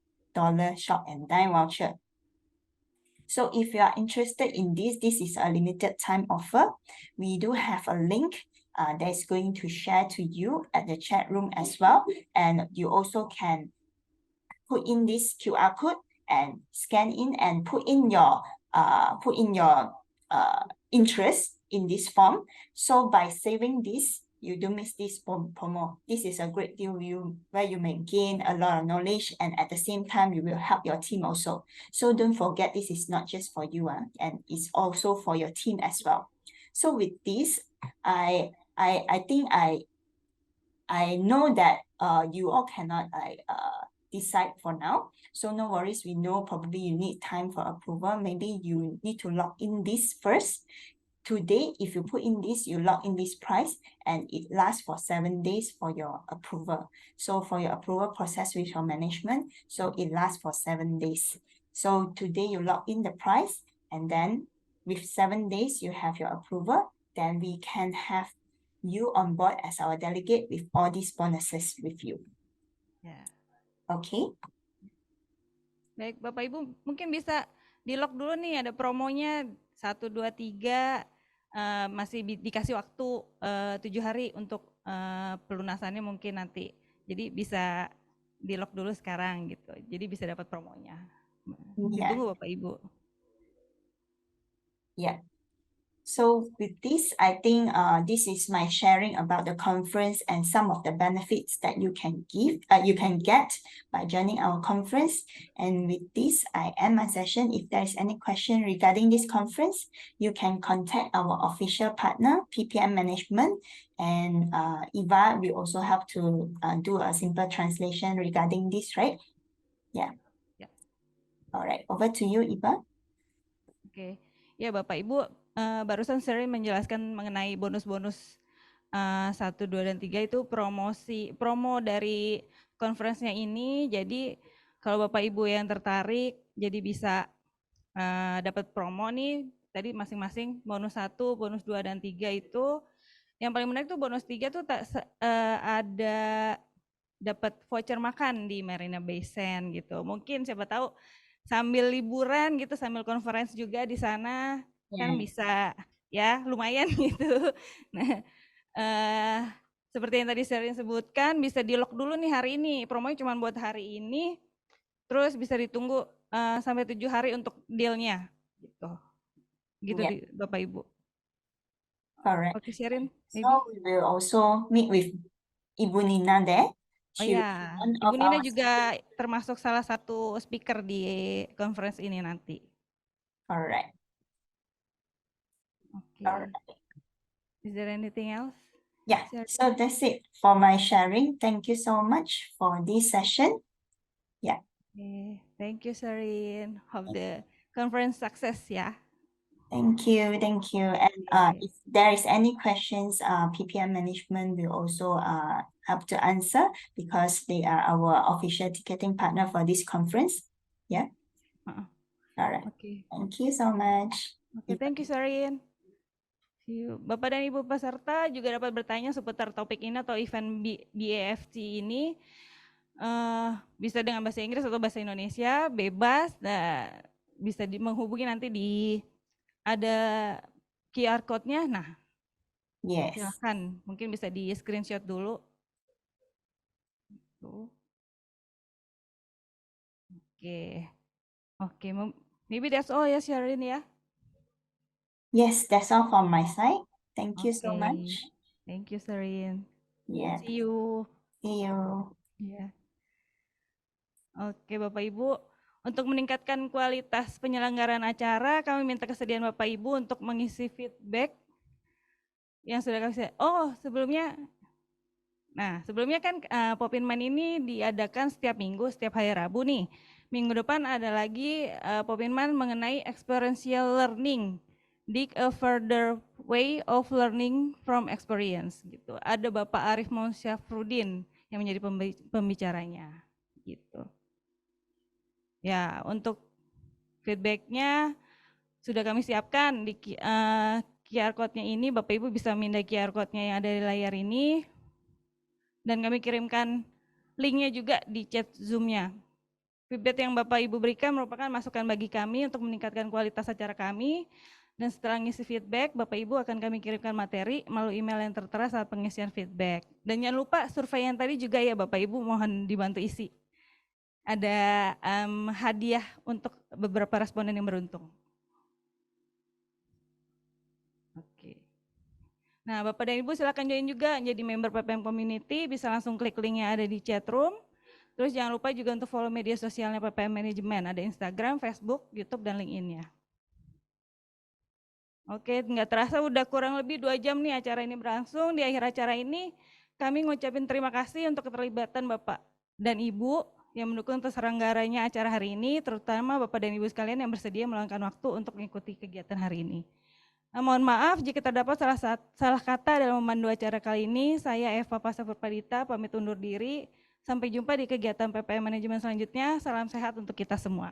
shop and dine voucher. So if you are interested in this is a limited time offer. We do have a link that is going to share to you at the chat room as well. And you also can put in this QR code and scan in and put in your interest in this form. So by saving this, you don't miss this promo. This is a great deal where you may gain a lot of knowledge, and at the same time, you will help your team also. So don't forget, this is not just for you, and it's also for your team as well. So with this, I think I know that you all cannot decide for now. So no worries, we know probably you need time for approval. Maybe you need to log in this first. Today, if you put in this, you log in this price, and it lasts for 7 days for your approval. So for your approval process with your management, so it lasts for 7 days. So today you log in the price, and then with 7 days, you have your approval, then we can have you on board as our delegate with all these bonuses with you. Ya. Okay? Baik, Bapak Ibu mungkin bisa di-lock dulu nih, ada promonya 1, 2, 3, masih dikasih waktu 7 hari untuk pelunasannya mungkin nanti. Jadi bisa di-lock dulu sekarang gitu. Jadi bisa dapat promonya. Yeah. Ditunggu Bapak Ibu. Yeah. So with this, I think this is my sharing about the conference and some of the benefits that you can get by joining our conference. And with this, I end my session. If there is any question regarding this conference, you can contact our official partner, PPM Management, and Eva will also help to do a simple translation regarding this, right? Yeah. Yeah. All right, over to you, Eva. Oke. Ya Bapak Ibu, barusan Sherin menjelaskan mengenai bonus-bonus 1, 2, dan 3 itu promo dari conference-nya ini. Jadi kalau Bapak Ibu yang tertarik jadi bisa dapat promo nih. Tadi masing-masing bonus 1, bonus 2, dan 3 itu. Yang paling menarik tuh bonus 3 tuh ada dapat voucher makan di Marina Bay Sands gitu. Mungkin siapa tahu sambil liburan gitu, sambil conference juga di sana kan bisa ya lumayan gitu. Nah, seperti yang tadi Sherin sebutkan, bisa di-lock dulu nih hari ini. Promonya cuma buat hari ini, terus bisa ditunggu sampai 7 hari untuk deal-nya gitu. Gitu Bapak Ibu. Correct. Oke, Sherin. So we will also meet with Ibu Nina there. Oh ya, Ibu Nina juga termasuk salah satu speaker di conference ini nanti. Correct. Okay. Alright. Is there anything else? Yeah, so that's it for my sharing. Thank you so much for this session. Yeah. Okay. Thank you, Sherin. Hope the conference success, yeah. Thank you, thank you. And if there is any questions, PPM Management will also help to answer because they are our official ticketing partner for this conference. Yeah. All right. Okay. Thank you so much. Okay, thank you, Sherin. Bapak dan Ibu peserta juga dapat bertanya seputar topik ini atau event BAFC ini. Bisa dengan bahasa Inggris atau bahasa Indonesia, bebas. Bisa menghubungi nanti ada QR code-nya. Nah, yes. Silakan, mungkin bisa di screenshot dulu. Oke, maybe that's all ya, Sherin ya. Yes, that's all from my side. Thank you so much. Thank you, Sherin. Yeah. See you. See you. Yeah. Oke, Bapak Ibu. Untuk meningkatkan kualitas penyelenggaraan acara, kami minta kesediaan Bapak Ibu untuk mengisi feedback yang sudah kami sebelumnya kan Popinman ini diadakan setiap minggu, setiap hari Rabu nih. Minggu depan ada lagi Popinman mengenai experiential learning, dig a further way of learning from experience gitu. Ada Bapak Arif Syafruddin yang menjadi pembicaranya gitu. Ya, untuk feedbacknya sudah kami siapkan di QR code-nya ini. Bapak Ibu bisa memindai QR code-nya yang ada di layar ini. Dan kami kirimkan linknya juga di chat Zoom-nya. Feedback yang Bapak Ibu berikan merupakan masukan bagi kami untuk meningkatkan kualitas acara kami. Dan setelah ngisi feedback, Bapak Ibu akan kami kirimkan materi melalui email yang tertera saat pengisian feedback. Dan jangan lupa survei yang tadi juga ya Bapak Ibu mohon dibantu isi. Ada hadiah untuk beberapa responden yang beruntung. Oke. Nah, Bapak dan Ibu silakan join juga jadi member PPM Community, bisa langsung klik link yang ada di chat room. Terus jangan lupa juga untuk follow media sosialnya PPM Management, ada Instagram, Facebook, YouTube, dan LinkedIn-nya. Oke, nggak terasa udah kurang lebih 2 jam nih acara ini berlangsung. Di akhir acara ini kami ngucapin terima kasih untuk keterlibatan Bapak dan Ibu yang mendukung terselenggaranya acara hari ini, terutama Bapak dan Ibu sekalian yang bersedia meluangkan waktu untuk mengikuti kegiatan hari ini. Mohon maaf jika terdapat salah kata dalam memandu acara kali ini. Saya Eva Pasapurpadita pamit undur diri. Sampai jumpa di kegiatan PPM Manajemen selanjutnya. Salam sehat untuk kita semua.